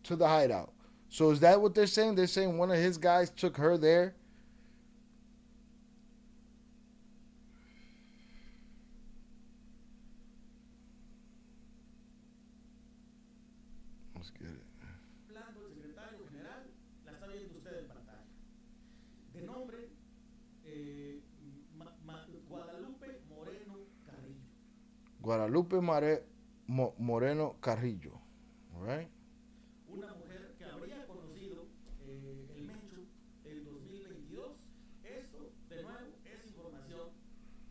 to the hideout. So is that what they're saying? They're saying one of his guys took her there? Let's get it. Guadalupe Moreno Carrillo. All right? Una mujer que habría conocido el Mencho en 2022. Esto, de nuevo, es información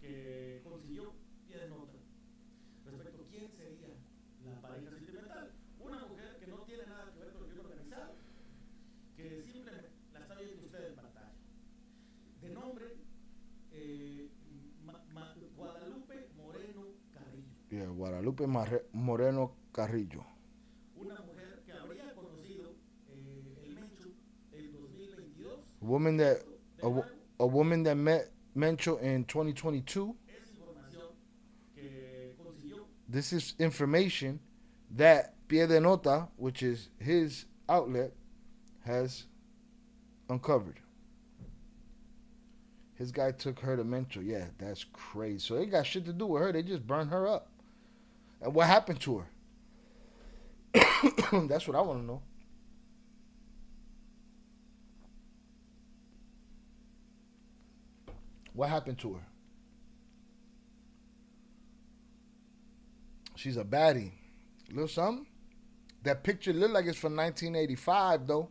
que consiguió pie de nota. Respecto a quién sería la pareja sentimental. Una mujer que no tiene nada que ver con el crimen organizado, que simplemente la está viendo usted en pantalla. De nombre, Guadalupe Moreno Carrillo. Yeah, Guadalupe Moreno Carrillo. Una mujer que habría conocido el Mencho en 2022. A woman that met Mencho in 2022. This is information that Pie de Nota, which is his outlet, has uncovered. His guy took her to Mencho. Yeah, that's crazy. So they got shit to do with her. They just burned her up. And what happened to her? That's what I want to know. What happened to her? She's a baddie. Little something? That picture looked like it's from 1985, though.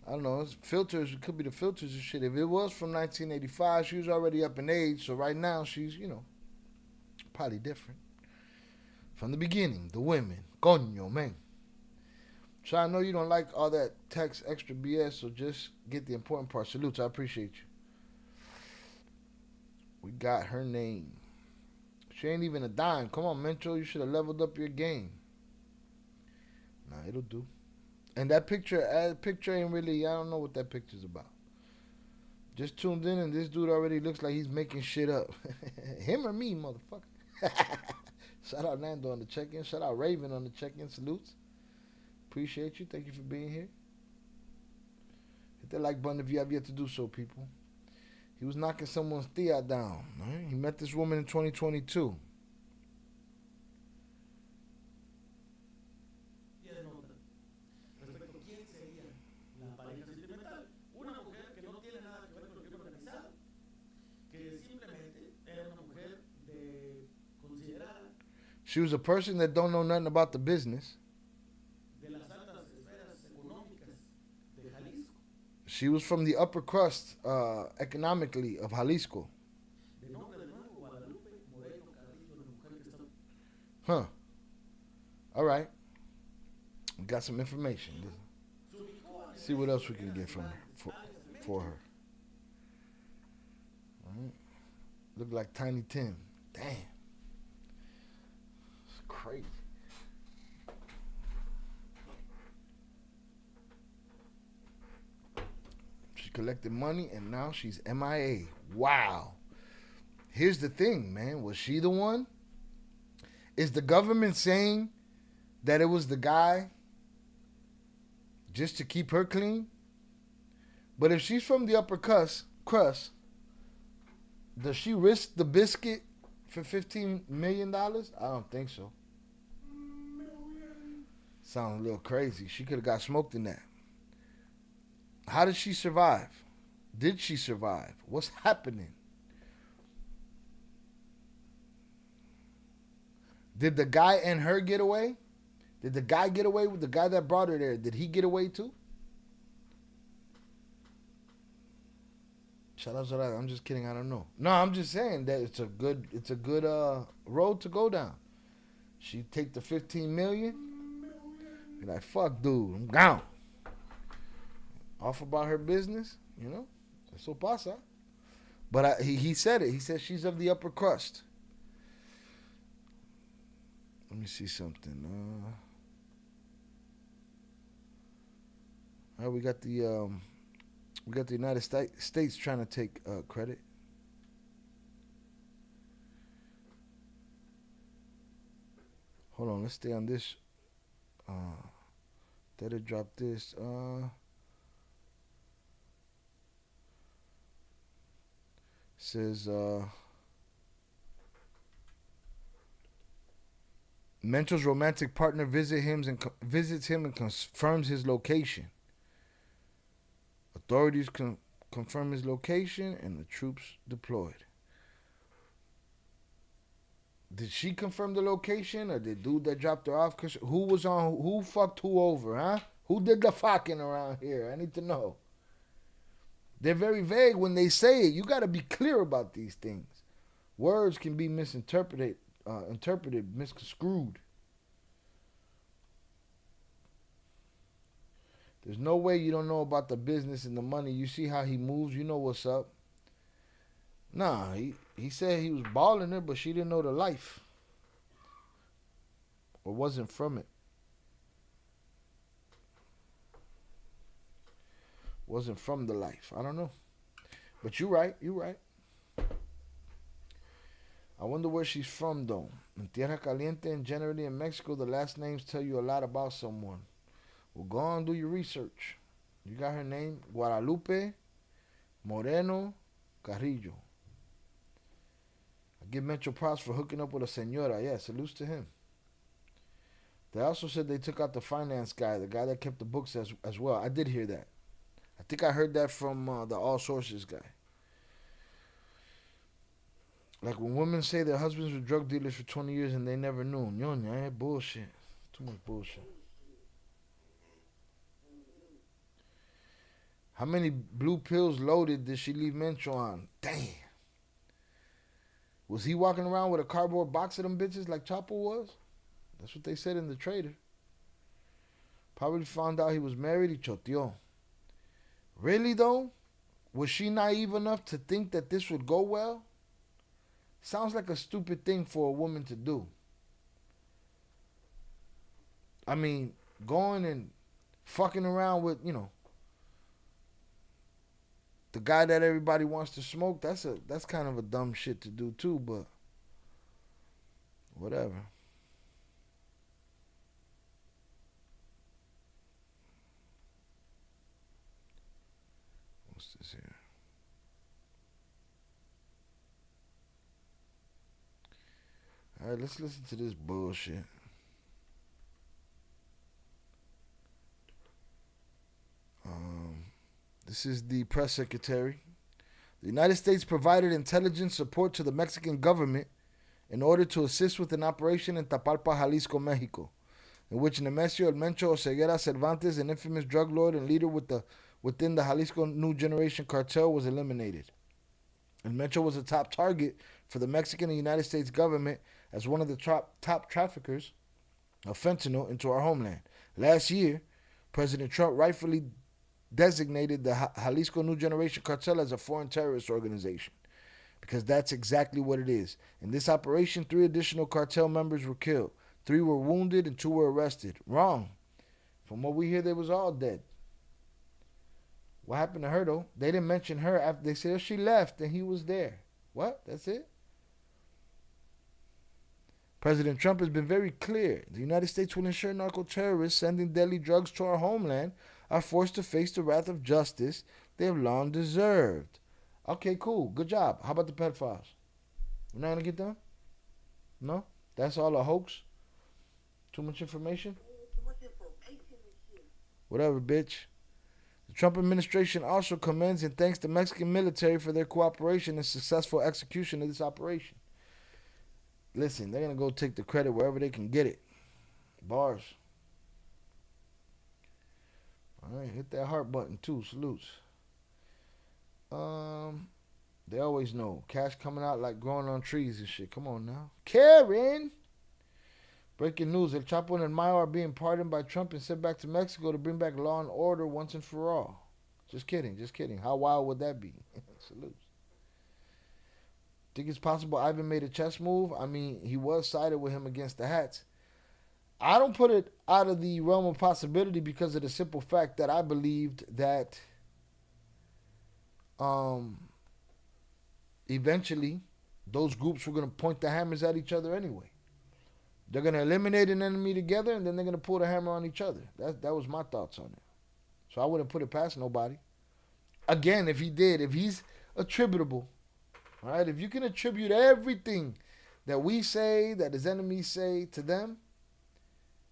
I don't know. It's filters. It could be the filters and shit. If it was from 1985, she was already up in age. So right now, she's, probably different. From the beginning, the women. Coño, man. So I know you don't like all that text extra BS, so just get the important part. Salutes. I appreciate you. We got her name. She ain't even a dime. Come on, Mencho. You should have leveled up your game. Nah, it'll do. And that picture ain't really, I don't know what that picture's about. Just tuned in and this dude already looks like he's making shit up. Him or me, motherfucker. Shout out Nando on the check-in. Shout out Raven on the check-in. Salutes. Appreciate you. Thank you for being here. Hit that like button if you have yet to do so, people. He was knocking someone's tia down. Right? He met this woman in 2022. She was a person that don't know nothing about the business. de las altas esferas económicas de Jalisco, She was from the upper crust, economically, of Jalisco. de nombre de nuevo Guadalupe Moreno Carrillo, la mujer que está. Huh. All right. We got some information. See what else we can get from her, for her. All right. Look like Tiny Tim. Damn. It's crazy. She collected money and now she's MIA. Wow. Here's the thing, man. Was she the one? Is the government saying that it was the guy just to keep her clean? But if she's from the upper crust, does she risk the biscuit for $15 million? I don't think so. Sounds a little crazy. She could have got smoked in that. How did she survive? Did she survive? What's happening? Did the guy and her get away? Did the guy get away with the guy that brought her there? Did he get away too? Shout out to that. I'm just kidding. I don't know. No, I'm just saying that it's a good road to go down. She take the 15 million. Be like, fuck, dude, I'm gone. Off about her business, you know. Eso pasa. But he said it. He said she's of the upper crust. Let me see something. All right, we got the United States trying to take credit. Hold on, let's stay on this. Did it drop this? Says Mencho's romantic partner visits him and confirms his location. Authorities confirm his location and the troops deployed. Did she confirm the location or the dude that dropped her off? Who fucked who over, huh? Who did the fucking around here? I need to know. They're very vague when they say it. You got to be clear about these things. Words can be misinterpreted, misconstrued. There's no way you don't know about the business and the money. You see how he moves. You know what's up. Nah, he said he was balling her, but she didn't know the life. Or wasn't from it. Wasn't from the life. I don't know. But you're right. I wonder where she's from, though. In Tierra Caliente and generally in Mexico, the last names tell you a lot about someone. Well, go on and do your research. You got her name, Guadalupe Moreno Carrillo. I give Mencho props for hooking up with a señora. Yeah, salutes to him. They also said they took out the finance guy, the guy that kept the books as well. I did hear that. I think I heard that from the All Sources guy. Like when women say their husbands were drug dealers for 20 years and they never knew. Ñoña, bullshit. Too much bullshit. How many blue pills loaded did she leave Mencho on? Damn. Was he walking around with a cardboard box of them bitches like Chapo was? That's what they said in the Trader. Probably found out he was married, he choteó. Really though? Was she naive enough to think that this would go well? Sounds like a stupid thing for a woman to do. I mean, going and fucking around with, the guy that everybody wants to smoke, that's kind of a dumb shit to do too, but whatever. What's this here? All right, let's listen to this bullshit. This is the press secretary. The United States provided intelligence support to the Mexican government in order to assist with an operation in Tapalpa, Jalisco, Mexico, in which Nemesio El Mencho Oseguera Cervantes, an infamous drug lord and leader within the Jalisco New Generation Cartel, was eliminated. El Mencho was a top target for the Mexican and United States government as one of the top traffickers of fentanyl into our homeland. Last year, President Trump rightfully designated the Jalisco New Generation Cartel as a foreign terrorist organization, because that's exactly what it is. In this operation, 3 additional cartel members were killed. 3 were wounded and 2 were arrested. Wrong. From what we hear, they was all dead. What happened to her, though? They didn't mention her after they said she left and he was there. What? That's it? President Trump has been very clear. The United States will ensure narco-terrorists sending deadly drugs to our homeland are forced to face the wrath of justice they have long deserved. Okay, cool. Good job. How about the pedophiles? We're not going to get them? No? That's all a hoax? Too much information? Whatever, bitch. The Trump administration also commends and thanks the Mexican military for their cooperation and successful execution of this operation. Listen, they're going to go take the credit wherever they can get it. Bars. All right, hit that heart button too. Salutes. They always know. Cash coming out like growing on trees and shit. Come on now. Karen! Breaking news. El Chapo and El Mayo are being pardoned by Trump and sent back to Mexico to bring back law and order once and for all. Just kidding. Just kidding. How wild would that be? Salutes. Think it's possible Ivan made a chess move? I mean, he was sided with him against the Hats. I don't put it out of the realm of possibility because of the simple fact that I believed that eventually those groups were going to point the hammers at each other anyway. They're going to eliminate an enemy together and then they're going to pull the hammer on each other. That was my thoughts on it. So I wouldn't put it past nobody. Again, if he's attributable, all right, if you can attribute everything that we say, that his enemies say to them,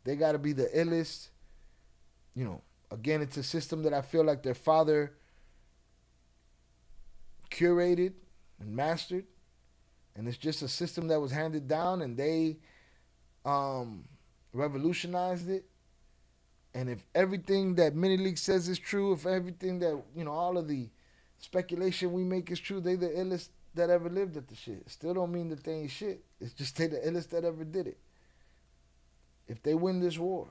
they got to be the illest. You know, again, it's a system that I feel like their father curated and mastered. And it's just a system that was handed down and they revolutionized it. And if everything that Mini League says is true, if everything that, you know, all of the speculation we make is true, they the illest that ever lived at the shit. Still don't mean that they ain't shit. It's just they the illest that ever did it. If they win this war,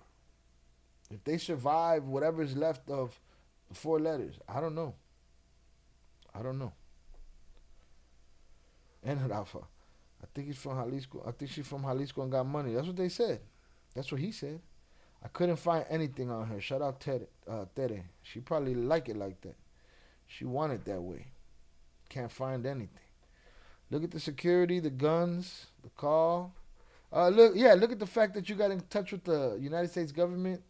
if they survive whatever's left of the 4 letters, I don't know. I don't know. And Rafa, I think he's from Jalisco. I think she's from Jalisco and got money. That's what they said. That's what he said. I couldn't find anything on her. Shout out Tere. She probably like it like that. She want it that way. Can't find anything. Look at the security, the guns, the call. Look at the fact that you got in touch with the United States government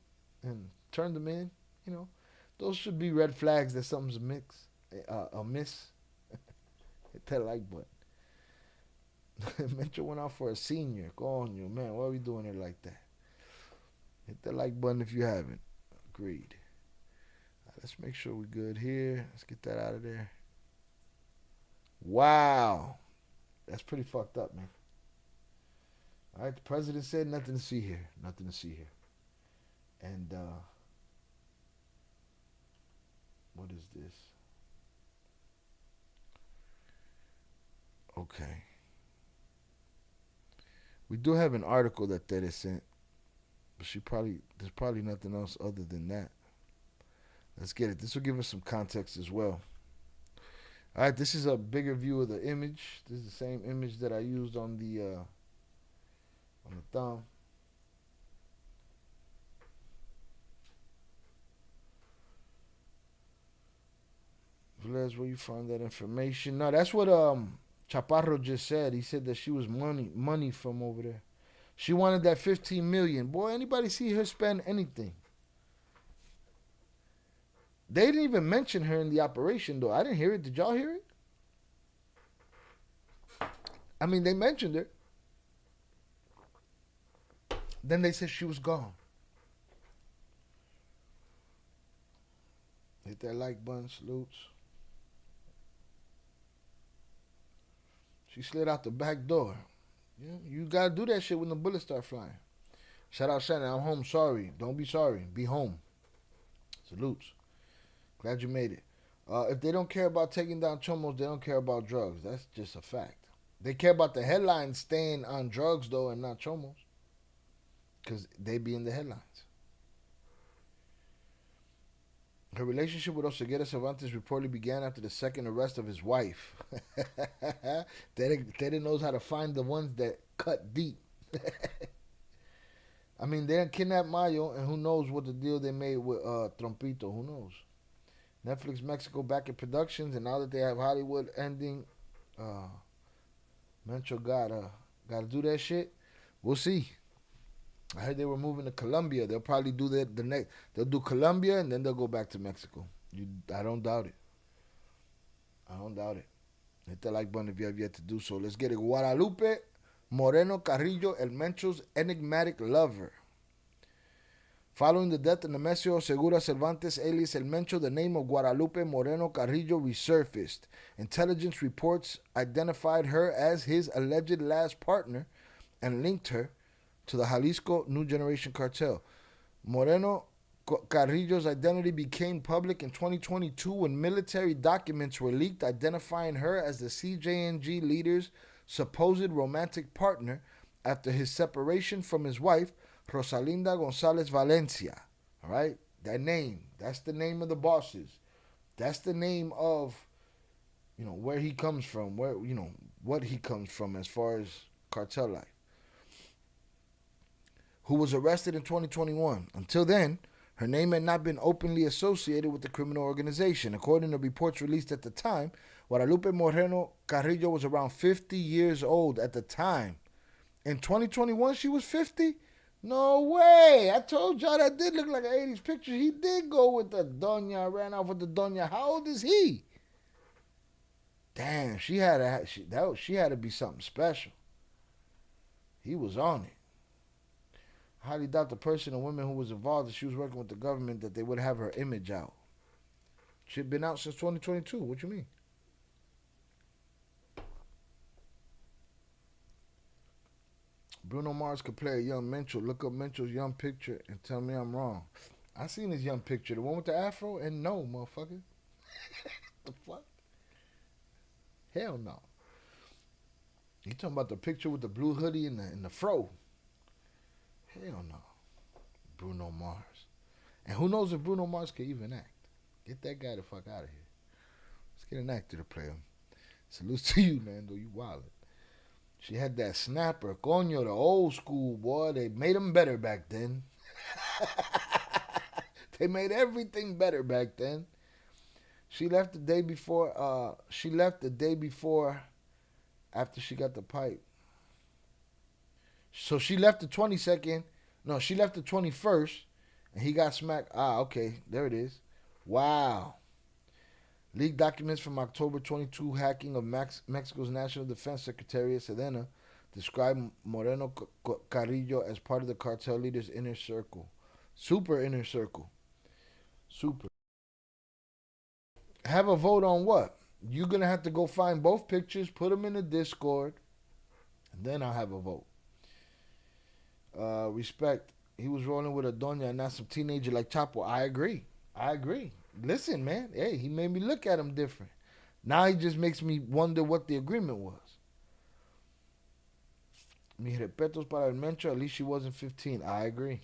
and turned them in. You know, those should be red flags that something's amiss. Hit that like button. Mencho went out for a senior. Go on, you man. Why are we doing it like that? Hit that like button if you haven't. Agreed. Let's make sure we're good here. Let's get that out of there. Wow. That's pretty fucked up, man. All right, the president said nothing to see here. Nothing to see here. And what is this? Okay. We do have an article that Tere sent, but there's probably nothing else other than that. Let's get it. This will give us some context as well. All right, this is a bigger view of the image. This is the same image that I used on the thumb. Velez, where you find that information? No, that's what Chaparro just said. He said that she was money from over there. She wanted that $15 million. Boy, anybody see her spend anything? They didn't even mention her in the operation, though. I didn't hear it. Did y'all hear it? I mean, they mentioned her. Then they said she was gone. Hit that like button, salutes. She slid out the back door. Yeah, you gotta do that shit when the bullets start flying. Shout out Shannon, I'm home. Sorry. Don't be sorry. Be home. Salutes. Glad you made it. If they don't care about taking down chomos, they don't care about drugs. That's just a fact. They care about the headlines staying on drugs, though, and not chomos. Because they be in the headlines. Her relationship with Oseguera Cervantes reportedly began after the second arrest of his wife. They didn't know how to find the ones that cut deep. I mean, they didn't kidnap Mayo, and who knows what the deal they made with Trompito. Who knows? Netflix Mexico back in productions, and now that they have Hollywood ending, Mencho gotta do that shit. We'll see. I heard they were moving to Colombia. They'll probably do the next. They'll do Colombia, and then they'll go back to Mexico. I don't doubt it. I don't doubt it. Hit the like button if you have yet to do so. Let's get it. Guadalupe Moreno Carrillo, El Mencho's enigmatic lover. Following the death of Nemesio Segura Cervantes, alias El Mencho, the name of Guadalupe Moreno Carrillo resurfaced. Intelligence reports identified her as his alleged last partner and linked her to the Jalisco New Generation Cartel. Moreno Carrillo's identity became public in 2022 when military documents were leaked identifying her as the CJNG leader's supposed romantic partner after his separation from his wife, Rosalinda Gonzalez Valencia. All right? That name. That's the name of the bosses. That's the name of, where he comes from, what he comes from as far as cartel life. Who was arrested in 2021. Until then, her name had not been openly associated with the criminal organization. According to reports released at the time, Guadalupe Moreno Carrillo was around 50 years old at the time. In 2021, she was 50? No way. I told y'all that did look like an 80s picture. He did go with the Doña, ran off with the Doña. How old is he? Damn, she had to be something special. He was on it. I highly doubt the person or women who was involved, if she was working with the government, that they would have her image out. She'd been out since 2022. What you mean? Bruno Mars could play a young Mencho. Look up Mencho's young picture and tell me I'm wrong. I seen his young picture, the one with the afro, and no, motherfucker. The fuck? Hell no. You talking about the picture with the blue hoodie and the fro? Hell no. Bruno Mars. And who knows if Bruno Mars can even act? Get that guy the fuck out of here. Let's get an actor to play him. Salute to you, man, though you wildin'. She had that snapper, coño, the old school, boy. They made them better back then. They made everything better back then. She left the day before, after she got the pipe. So she left the 22nd. No, she left the 21st, and he got smacked. Ah, okay, there it is. Wow. Leaked documents from October 22 hacking of Mexico's National Defense Secretariat, Sedena, describe Moreno Carrillo as part of the cartel leader's inner circle. Super inner circle. Super. Have a vote on what? You're going to have to go find both pictures, put them in the Discord, and then I'll have a vote. Respect. He was rolling with a doña and not some teenager like Chapo. I agree. Listen, man. Hey, he made me look at him different. Now he just makes me wonder what the agreement was. Mis respetos para el Mencho. At least she wasn't 15. I agree.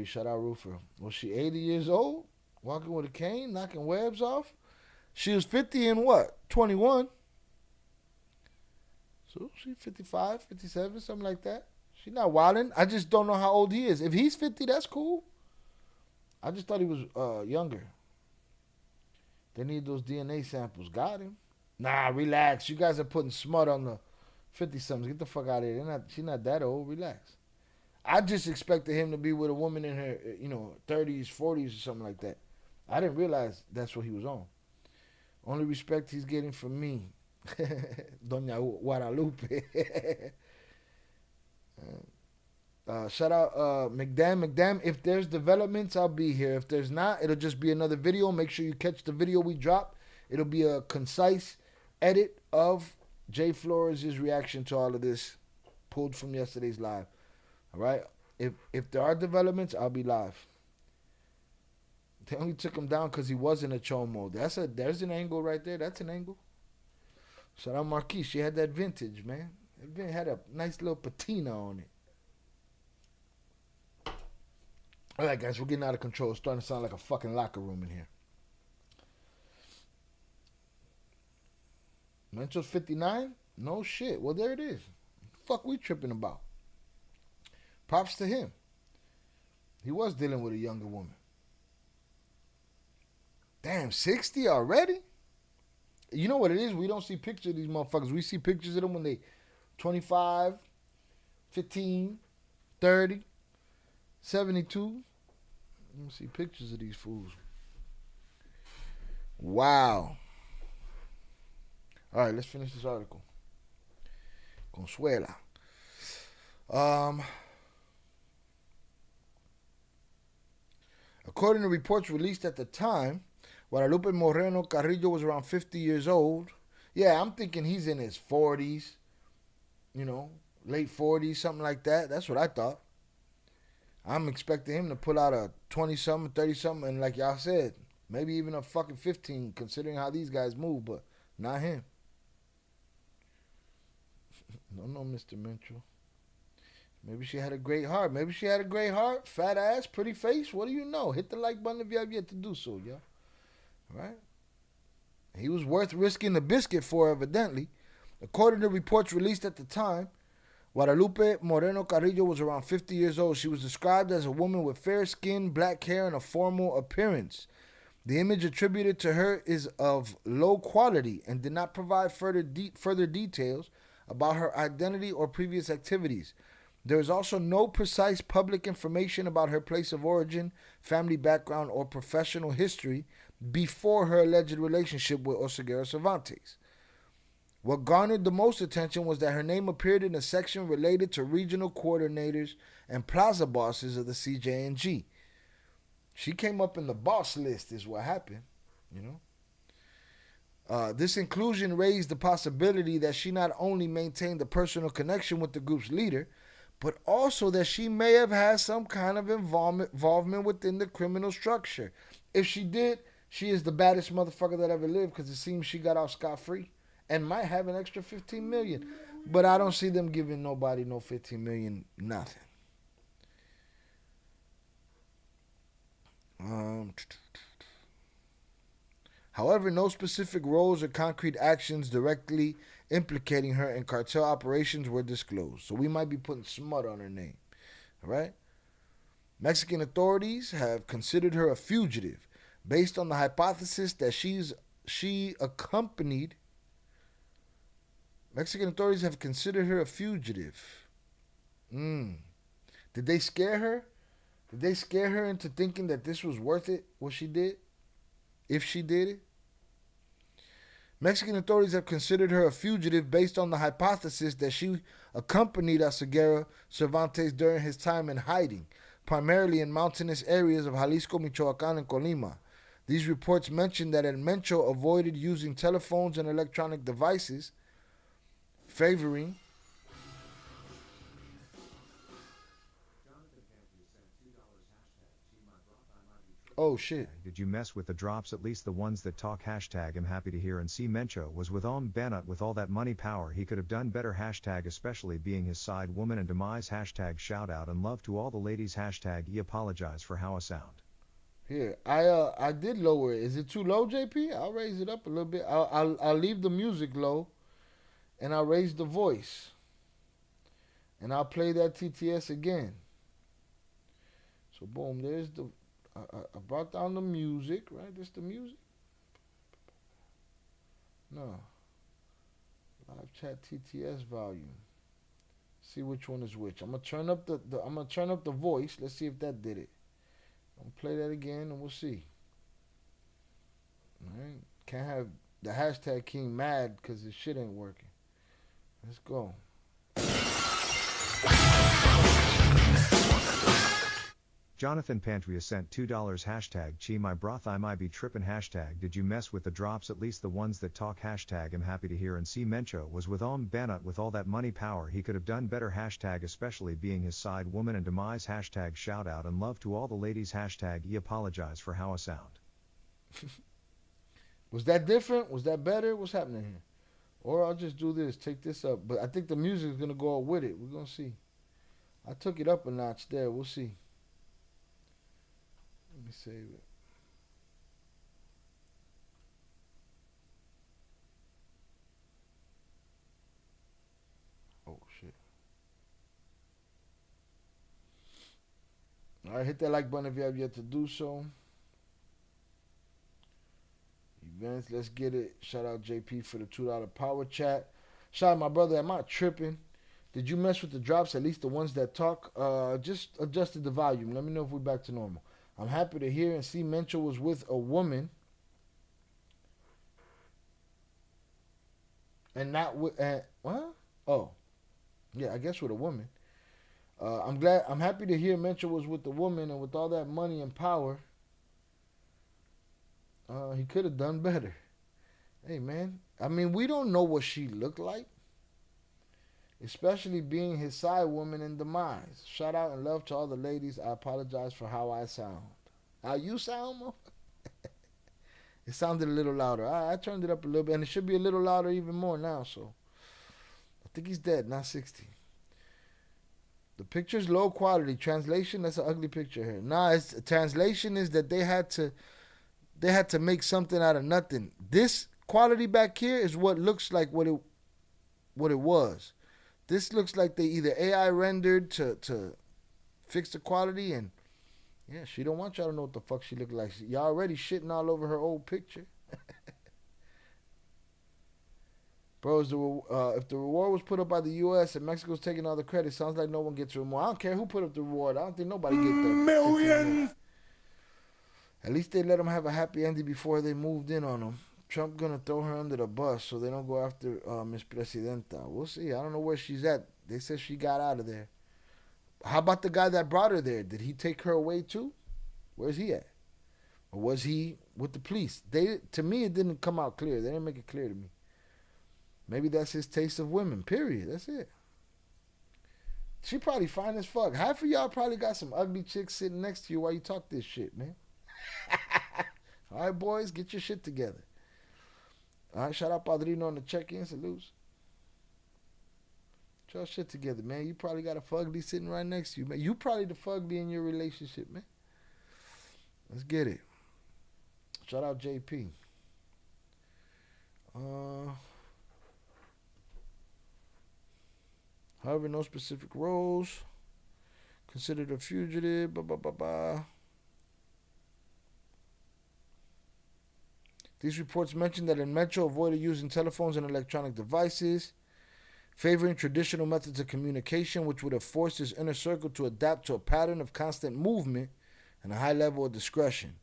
Shout out Roofer. Was she 80 years old? Walking with a cane? Knocking webs off? She was 50 and what? 21. So she's 55, 57, something like that. She's not wildin'. I just don't know how old he is. If he's 50, that's cool. I just thought he was younger. They need those DNA samples. Got him. Nah, relax. You guys are putting smut on the 50-somethings. Get the fuck out of here. She's not that old. Relax. I just expected him to be with a woman in her, 30s, 40s or something like that. I didn't realize that's what he was on. Only respect he's getting from me. Doña Guadalupe. Shout out McDam. If there's developments, I'll be here. If there's not, it'll just be another video. Make sure you catch the video we drop. It'll be a concise edit of Jay Flores' reaction to all of this, pulled from yesterday's live. All right? If there are developments, I'll be live. They only took him down because he was in a chomo. There's an angle right there. That's an angle. Shout out Marquise. She had that vintage, man. It had a nice little patina on it. All right, guys, we're getting out of control. It's starting to sound like a fucking locker room in here. Mencho's 59? No shit. Well, there it is. Fuck we tripping about. Props to him. He was dealing with a younger woman. Damn, 60 already? You know what it is? We don't see pictures of these motherfuckers. We see pictures of them when they 25, 15, 30, 72. You don't see pictures of these fools. Wow. All right, let's finish this article. Consuela. According to reports released at the time, Guadalupe Moreno Carrillo was around 50 years old. Yeah, I'm thinking he's in his 40s, you know, late 40s, something like that. That's what I thought. I'm expecting him to pull out a 20-something, 30-something, and like y'all said, maybe even a fucking 15, considering how these guys move, but not him. No, Mr. Mencho. Maybe she had a great heart. Maybe she had a great heart, fat ass, pretty face. What do you know? Hit the like button if you have yet to do so, y'all. Right? He was worth risking the biscuit for, evidently. According to reports released at the time, Guadalupe Moreno Carrillo was around 50 years old. She was described as a woman with fair skin, black hair, and a formal appearance. The image attributed to her is of low quality and did not provide further details about her identity or previous activities. There is also no precise public information about her place of origin, family background, or professional history before her alleged relationship with Oseguera Cervantes. What garnered the most attention was that her name appeared in a section related to regional coordinators and plaza bosses of the CJNG. She came up in the boss list is what happened, you know. This inclusion raised the possibility that she not only maintained a personal connection with the group's leader, but also that she may have had some kind of involvement within the criminal structure. If she did, she is the baddest motherfucker that ever lived, because it seems she got off scot-free and might have an extra 15 million. But I don't see them giving nobody no 15 million, nothing. However, no specific roles or concrete actions directly implicating her in cartel operations were disclosed. So we might be putting smut on her name. All right? Mexican authorities have considered her a fugitive based on the hypothesis that she accompanied. Mexican authorities have considered her a fugitive. Did they scare her? Did they scare her into thinking that this was worth it, what she did? If she did it? Mexican authorities have considered her a fugitive based on the hypothesis that she accompanied Oseguera Cervantes during his time in hiding, primarily in mountainous areas of Jalisco, Michoacán, and Colima. These reports mention that Mencho avoided using telephones and electronic devices, favoring Oh shit. Did you mess with the drops? At least the ones that talk. Hashtag I'm happy to hear and see Mencho was with Banut with all that money power. He could have done better. Hashtag especially being his side woman and demise. Hashtag shout out and love to all the ladies. Hashtag he apologize for how I sound. Here, I did lower it. Is it too low, JP? I'll raise it up a little bit. I'll leave the music low, and I'll raise the voice, and I'll play that TTS again. So boom, there's the. I brought down the music, right? This the music? No. Live chat TTS volume. See which one is which. I'm gonna turn up the voice. Let's see if that did it. I'm gonna play that again and we'll see. Alright. Can't have the hashtag king mad because his shit ain't working. Let's go. Jonathan Pantria sent $2 hashtag Chi my broth I might be trippin' hashtag did you mess with the drops at least the ones that talk hashtag I'm happy to hear and see Mencho was with Banut with all that money power he could have done better hashtag especially being his side woman and demise hashtag shout out and love to all the ladies hashtag he apologize for how I sound. Was that different? Was that better? What's happening here? Or I'll just do this, take this up. But I think the music is going to go up with it. We're going to see. I took it up a notch there. We'll see. Let me save it. Oh, shit. All right, hit that like button if you have yet to do so. Events, let's get it. Shout out JP for the $2 power chat. Shout out my brother, am I tripping? Did you mess with the drops, at least the ones that talk? Just adjusted the volume. Let me know if we're back to normal. I'm happy to hear and see Mencho was with a woman. And not with, what? Oh, yeah, I guess with a woman. I'm happy to hear Mencho was with a woman, and with all that money and power, he could have done better. Hey, man. I mean, we don't know what she looked like. Especially being his side woman in demise. Shout out and love to all the ladies. I apologize for how I sound. How you sound, Mo? It sounded a little louder. I turned it up a little bit. And it should be a little louder even more now. So, I think he's dead, not 60. The picture's low quality. Translation, that's an ugly picture here. Nah, translation is that they had to make something out of nothing. This quality back here is what looks like what it was. This looks like they either AI rendered to fix the quality, and yeah, she don't want y'all to know what the fuck she look like. Y'all already shitting all over her old picture. Bro, if the reward was put up by the U.S. and Mexico's taking all the credit, sounds like no one gets a reward. I don't care who put up the reward. I don't think nobody gets the million. At least they let them have a happy ending before they moved in on them. Trump gonna throw her under the bus so they don't go after Miss Presidenta. We'll see. I don't know where she's at. They said she got out of there. How about the guy that brought her there? Did he take her away too? Where's he at? Or was he with the police? To me, it didn't come out clear. They didn't make it clear to me. Maybe that's his taste of women. Period. That's it. She probably fine as fuck. Half of y'all probably got some ugly chicks sitting next to you while you talk this shit, man. All right, boys, get your shit together. All right, shout out Padrino on the check-in. Salutes. Get your shit together, man. You probably got a fugly sitting right next to you, man. You probably the fugly in your relationship, man. Let's get it. Shout out JP. However, no specific roles. Considered a fugitive. These reports mention that Mencho avoided using telephones and electronic devices, favoring traditional methods of communication, which would have forced his inner circle to adapt to a pattern of constant movement and a high level of discretion.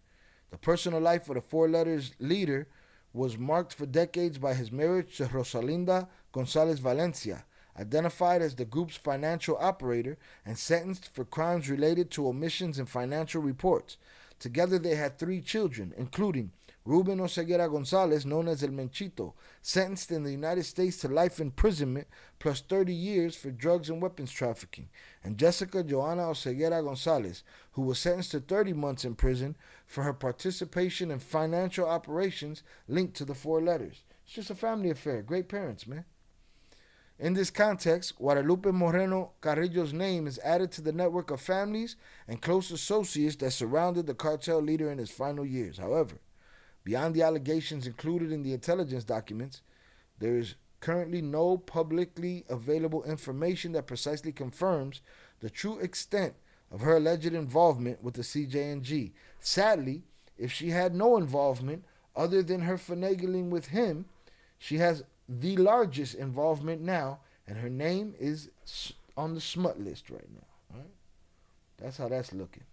The personal life of the four letters leader was marked for decades by his marriage to Rosalinda Gonzalez Valencia, identified as the group's financial operator and sentenced for crimes related to omissions in financial reports. Together they had 3 children, including Ruben Oseguera Gonzalez, known as El Menchito, sentenced in the United States to life imprisonment plus 30 years for drugs and weapons trafficking, and Jessica Joana Oseguera Gonzalez, who was sentenced to 30 months in prison for her participation in financial operations linked to the 4 letters. It's just a family affair. Great parents, man. In this context, Guadalupe Moreno Carrillo's name is added to the network of families and close associates that surrounded the cartel leader in his final years. However, beyond the allegations included in the intelligence documents, there is currently no publicly available information that precisely confirms the true extent of her alleged involvement with the CJNG. Sadly, if she had no involvement other than her finagling with him, she has the largest involvement now, and her name is on the smut list right now. Right? That's how that's looking.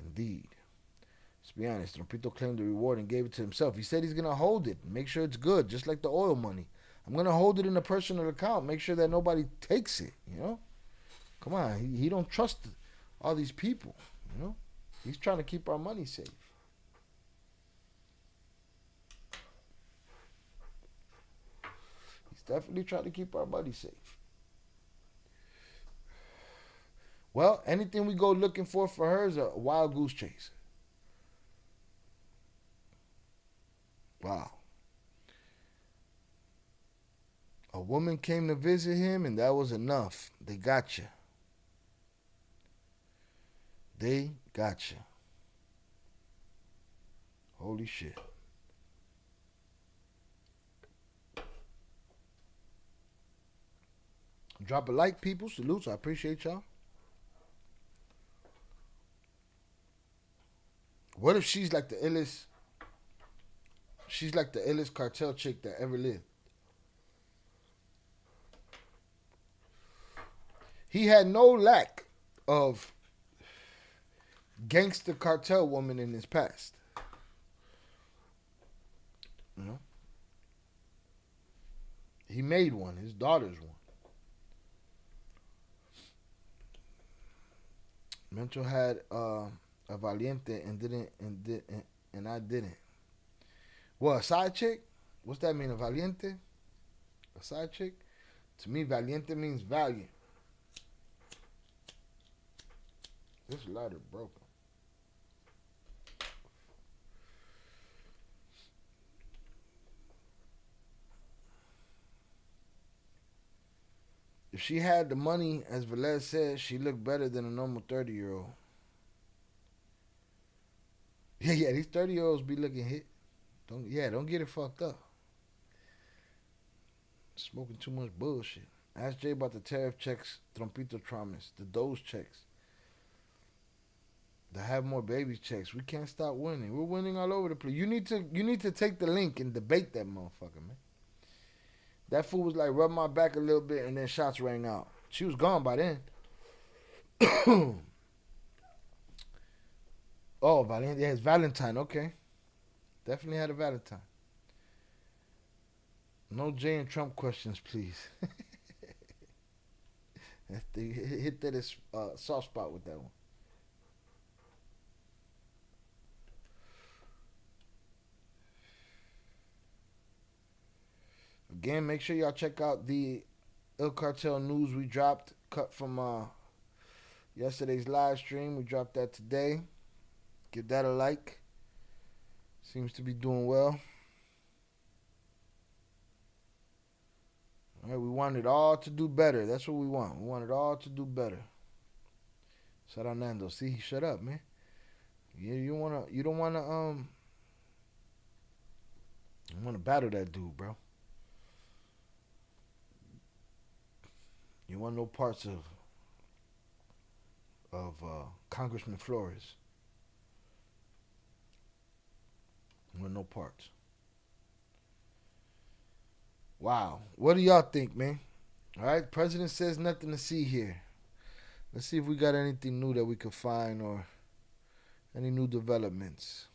Indeed. Let's be honest, Trompito claimed the reward and gave it to himself. He said he's going to hold it, make sure it's good, just like the oil money. I'm going to hold it in a personal account, make sure that nobody takes it, you know? Come on, he don't trust all these people, you know? He's trying to keep our money safe. He's definitely trying to keep our money safe. Well, anything we go looking for her is a wild goose chase. Wow. A woman came to visit him, and that was enough. They got you. They got you. Holy shit. Drop a like, people. Salutes. I appreciate y'all. What if she's like the illest? She's like the illest cartel chick that ever lived. He had no lack of gangster cartel woman in his past. You know? He made one. His daughter's one. Mencho had a Valiente and I didn't. Well, a side chick? What's that mean? A Valiente? A side chick? To me, Valiente means valiant. This lighter broken. If she had the money, as Velez said, she looked better than a normal 30-year-old. Yeah, these 30-year-olds be looking hit. Don't get it fucked up. Smoking too much bullshit. Ask Jay about the tariff checks, Trompito traumas, the Doge checks. The have more babies checks. We can't stop winning. We're winning all over the place. You need to take the link and debate that motherfucker, man. That fool was like, rub my back a little bit, and then shots rang out. She was gone by then. Oh, Valentine. Yeah, it's Valentine. Okay. Definitely had a Valentine. No Jay and Trump questions, please. They hit that soft spot with that one. Again, make sure y'all check out the ILL CARTEL news we dropped, cut from yesterday's live stream. We dropped that today. Give that a like. Seems to be doing well. All right, we want it all to do better. That's what we want. We want it all to do better. Shout out Nando. See, shut up, man. You don't wanna battle that dude, bro. You want no parts of Congressman Flores. You want no parts. Wow. What do y'all think, man? All right, President says nothing to see here. Let's see if we got anything new that we could find or any new developments.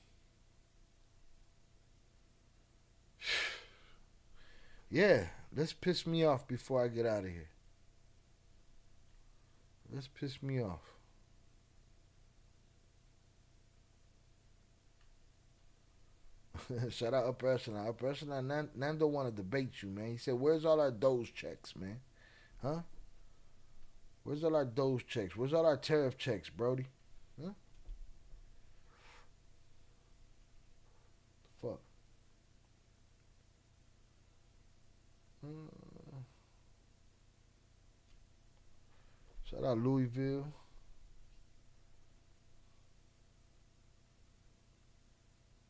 Yeah, let's piss me off before I get out of here. Let's piss me off. Shout out Upper Echelon. Upper Echelon, Nando want to debate you, man. He said, where's all our Doge checks, man? Huh? Where's all our Doge checks? Where's all our tariff checks, Brody? Huh? Fuck. Shout out Louisville.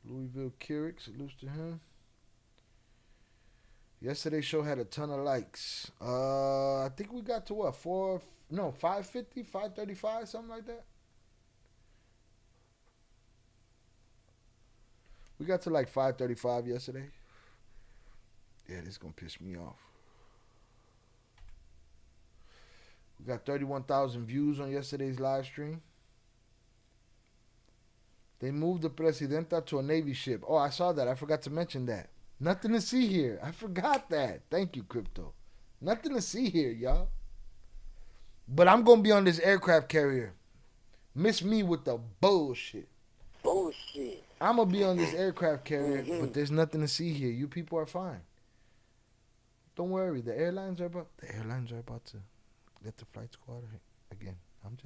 Louisville Keurig, salutes to him. Yesterday's show had a ton of likes. I think we got to what? 550, 535, something like that. We got to like 535 yesterday. Yeah, this is going to piss me off. We got 31,000 views on yesterday's live stream. They moved the Presidenta to a Navy ship. Oh, I saw that. I forgot to mention that. Nothing to see here. I forgot that. Thank you, Crypto. Nothing to see here, y'all. But I'm going to be on this aircraft carrier. Miss me with the bullshit. Bullshit. I'm gonna be on this aircraft carrier, but there's nothing to see here. You people are fine. Don't worry. The airlines are about to let the flights go out again. I'm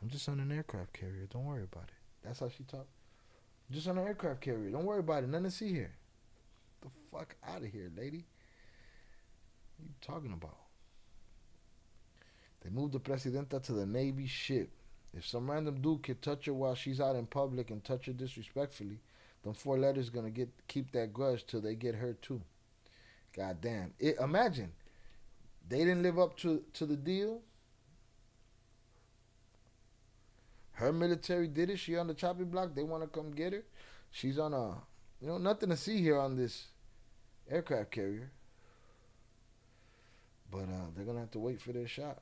just on an aircraft carrier. Don't worry about it. That's how she talked. Just on an aircraft carrier. Don't worry about it. Nothing to see here. Get the fuck out of here, lady. What are you talking about? They moved the Presidenta to the Navy ship. If some random dude could touch her while she's out in public and touch her disrespectfully, them 4 letters gonna keep that grudge till they get her too. God damn. Imagine. They didn't live up to the deal. Her military did it. She on the chopping block. They want to come get her. She's on nothing to see here on this aircraft carrier. But they're going to have to wait for their shot.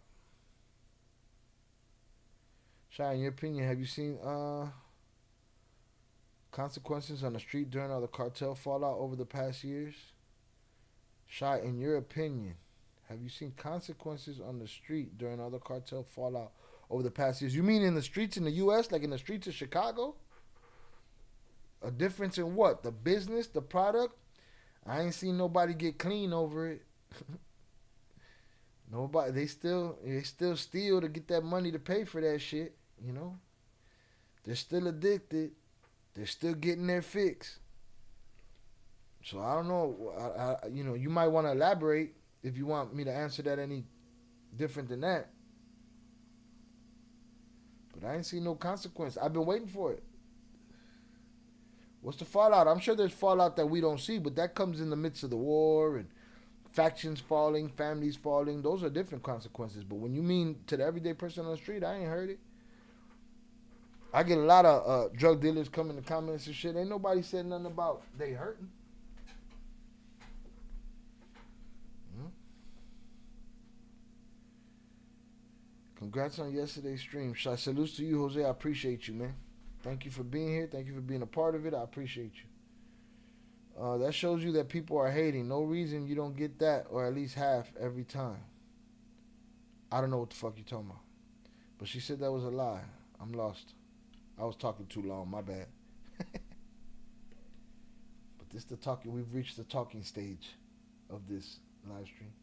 Shai, in your opinion, have you seen consequences on the street during all the cartel fallout over the past years? Shai, in your opinion, have you seen consequences on the street during all the cartel fallout over the past years? You mean in the streets in the U.S., like in the streets of Chicago? A difference in what? The business, the product? I ain't seen nobody get clean over it. Nobody. They still steal to get that money to pay for that shit. You know, they're still addicted. They're still getting their fix. So I don't know. You might want to elaborate if you want me to answer that any different than that. But I ain't seen no consequence. I've been waiting for it. What's the fallout? I'm sure there's fallout that we don't see, but that comes in the midst of the war and factions falling, families falling. Those are different consequences. But when you mean to the everyday person on the street, I ain't heard it. I get a lot of drug dealers coming to comments and shit. Ain't nobody said nothing about they hurting. Congrats on yesterday's stream. Salutes to you, Jose. I appreciate you, man. Thank you for being here. Thank you for being a part of it. I appreciate you. That shows you that people are hating. No reason you don't get that, or at least half every time. I don't know what the fuck you talking about. But she said that was a lie. I'm lost. I was talking too long. My bad. But this the talking. We've reached the talking stage of this live stream.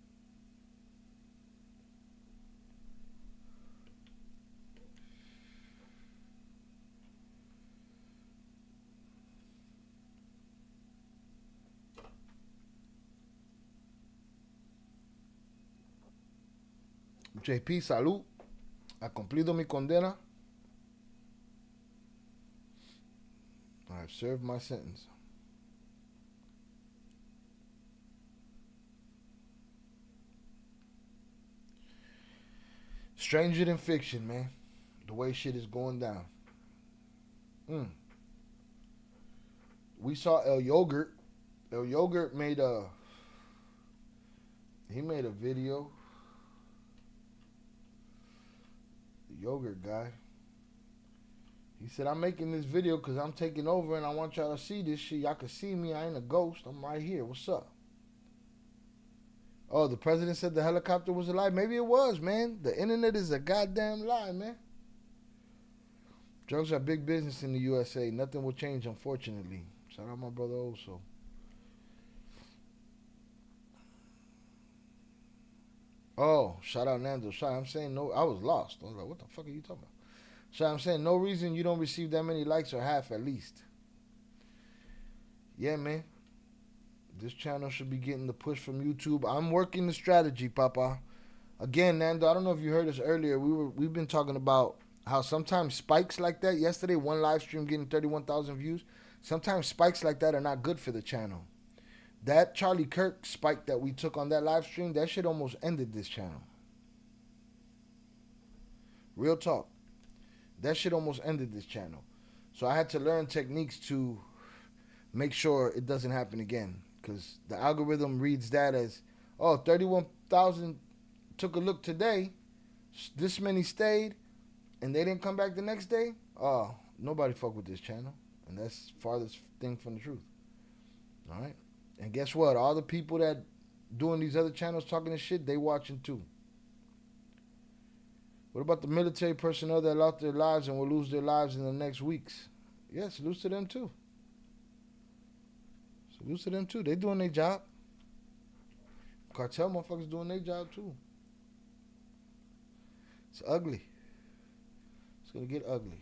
JP, salud. Ha cumplido mi condena. I have served my sentence. Stranger than fiction, man. The way shit is going down. We saw El Yogurt. El Yogurt made a video. The yogurt guy. He said, I'm making this video because I'm taking over and I want y'all to see this shit. Y'all can see me. I ain't a ghost. I'm right here. What's up? Oh, the president said the helicopter was a lie. Maybe it was, man. The internet is a goddamn lie, man. Drugs are big business in the USA. Nothing will change, unfortunately. Shout out my brother also. Oh, shout out Nando. I'm saying no. I was lost. I was like, what the fuck are you talking about? I'm saying no reason you don't receive that many likes or half at least. Yeah, man. This channel should be getting the push from YouTube. I'm working the strategy, Papa. Again, Nando, I don't know if you heard us earlier. We've been talking about how sometimes spikes like that. Yesterday, one live stream getting 31,000 views. Sometimes spikes like that are not good for the channel. That Charlie Kirk spike that we took on that live stream, that shit almost ended this channel. Real talk. That shit almost ended this channel. So I had to learn techniques to make sure it doesn't happen again. Because the algorithm reads that as, oh, 31,000 took a look today. This many stayed. And they didn't come back the next day. Oh, nobody fuck with this channel. And that's farthest thing from the truth. All right? And guess what? All the people that doing these other channels talking this shit, they watching too. What about the military personnel that lost their lives and will lose their lives in the next weeks? Yes, salute to them too. Salute to them too. They doing their job. Cartel motherfuckers doing their job too. It's ugly. It's gonna get ugly.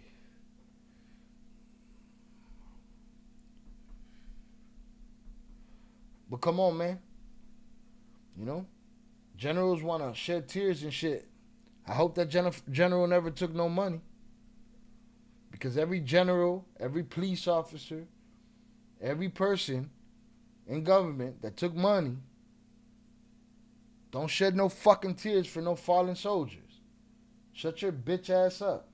But come on, man. You know? Generals want to shed tears and shit. I hope that general never took no money. Because every general, every police officer, every person in government that took money don't shed no fucking tears for no fallen soldiers. Shut your bitch ass up.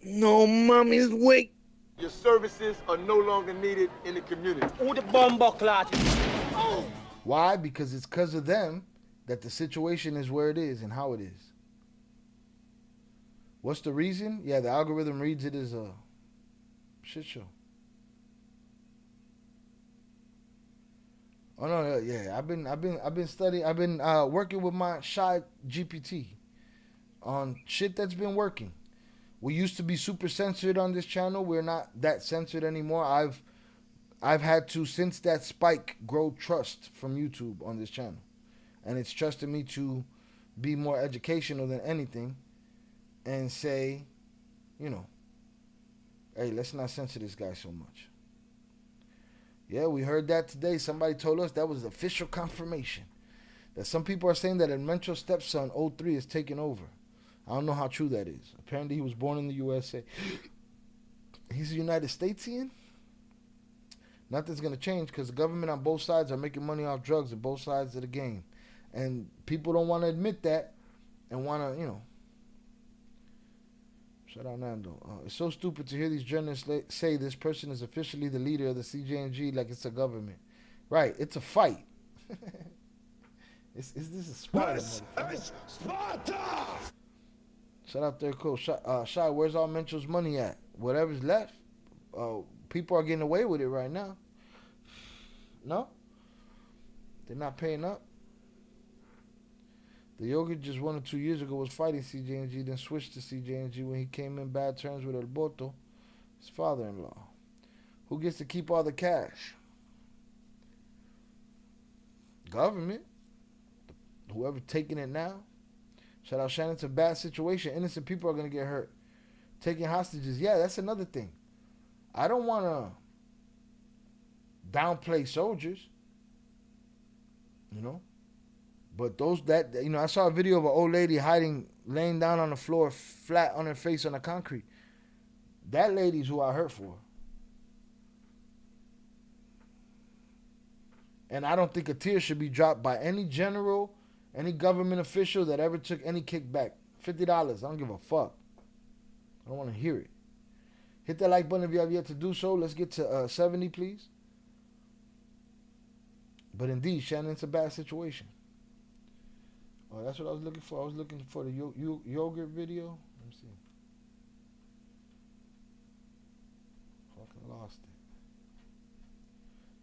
No mommy's wake. Your services are no longer needed in the community. Why? Because it's because of them that the situation is where it is and how it is. What's the reason? Yeah, the algorithm reads it as a shit show. Oh no, yeah. I've been studying. I've been working with my Shy GPT on shit that's been working. We used to be super censored on this channel. We're not that censored anymore. I've had to, since that spike, grow trust from YouTube on this channel, and it's trusted me to be more educational than anything, and say, you know, hey, let's not censor this guy so much. Yeah, we heard that today. Somebody told us that was official confirmation. That some people are saying that a Mencho stepson, 03, is taking over. I don't know how true that is. Apparently he was born in the USA. He's a United Statesian? Nothing's going to change because the government on both sides are making money off drugs on both sides of the game. And people don't want to admit that and want to, you know. Shout out Nando. It's so stupid to hear these journalists say this person is officially the leader of the CJNG like it's a government. Right, it's a fight. Is this a Sparta? Sparta! Shout out there, cool. Shy, where's all Mencho's money at? Whatever's left. People are getting away with it right now. No? They're not paying up. The Yogi just 1 or 2 years ago was fighting CJNG, then switched to CJNG when he came in bad terms with El Boto, his father-in-law. Who gets to keep all the cash? Government. Whoever taking it now. Shout out Shannon, it's a bad situation. Innocent people are going to get hurt. Taking hostages, yeah, that's another thing. I don't want to downplay soldiers, you know. But I saw a video of an old lady laying down on the floor, flat on her face on the concrete. That lady's who I hurt for. And I don't think a tear should be dropped by any general, any government official that ever took any kickback. $50, I don't give a fuck. I don't want to hear it. Hit that like button if you have yet to do so. Let's get to 70, please. But indeed, Shannon, it's a bad situation. Oh, that's what I was looking for. I was looking for the yogurt video. Let me see. Fucking lost it.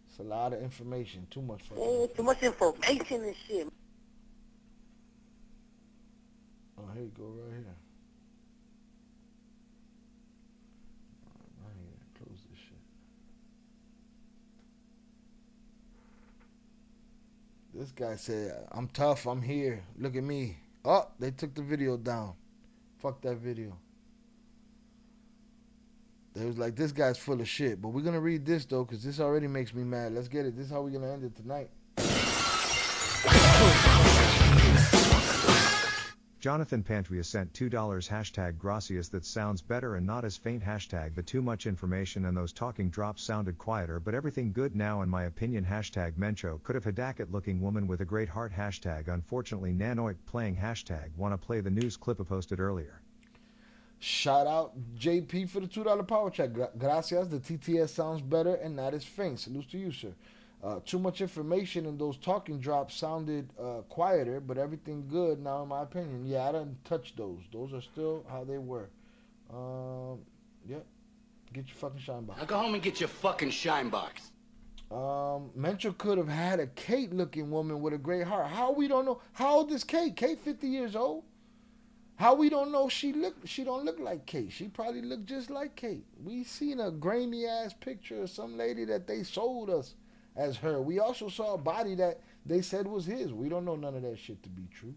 It's a lot of information. Too much fucking information. Too much information and shit. Oh, here you go, right here. Right here. Close this shit. This guy said, I'm tough, I'm here. Look at me. Oh, they took the video down. Fuck that video. They was like, this guy's full of shit. But we're going to read this, though, because this already makes me mad. Let's get it. This is how we're going to end it tonight. Jonathan Pantria sent $2 hashtag gracias. That sounds better and not as faint hashtag but too much information and those talking drops sounded quieter but everything good now in my opinion hashtag Mencho could have Hadakat looking woman with a great heart hashtag unfortunately Nanoit playing hashtag wanna play the news clip I posted earlier. Shout out JP for the $2 power check. Gracias. The TTS sounds better and not as faint. Salute to you, sir. Too much information and those talking drops sounded quieter, but everything good now in my opinion. Yeah, I didn't touch those. Those are still how they were. Yep. Get your fucking shine box. Now go home and get your fucking shine box. Mencho could have had a Kate looking woman with a great heart. How we don't know? How old is Kate? Kate 50 years old? How we don't know she don't look like Kate. She probably look just like Kate. We seen a grainy ass picture of some lady that they sold us as her. We also saw a body that they said was his. We don't know none of that shit to be true.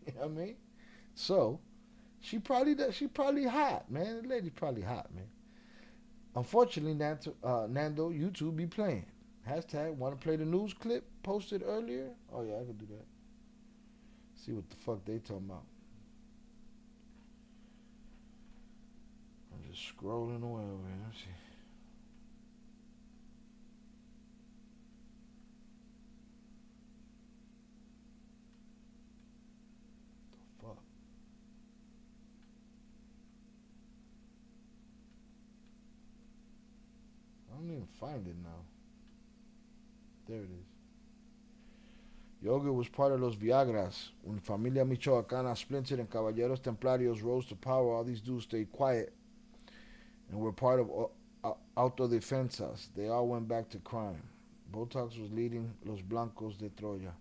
You know what I mean? So, she probably hot, man. The lady's probably hot, man. Unfortunately, Nando, YouTube be playing. Hashtag want to play the news clip posted earlier? Oh yeah, I can do that. See what the fuck they talking about. I'm just scrolling away over here. Let's see. The fuck? I don't even find it now. There it is. Yoga was part of los Viagras. When Familia Michoacana splintered and Caballeros Templarios rose to power, all these dudes stayed quiet and were part of autodefensas. They all went back to crime. Botox was leading Los Blancos de Troya.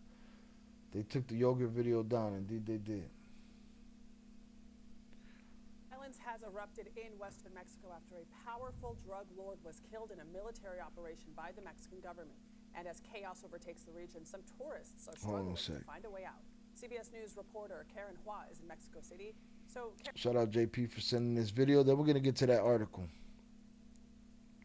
They took the yoga video down, indeed they did. Violence has erupted in western Mexico after a powerful drug lord was killed in a military operation by the Mexican government. And as chaos overtakes the region, some tourists are struggling to find a way out. CBS News reporter Karen Hua is in Mexico City. Shout out JP for sending this video. Then we're going to get to that article.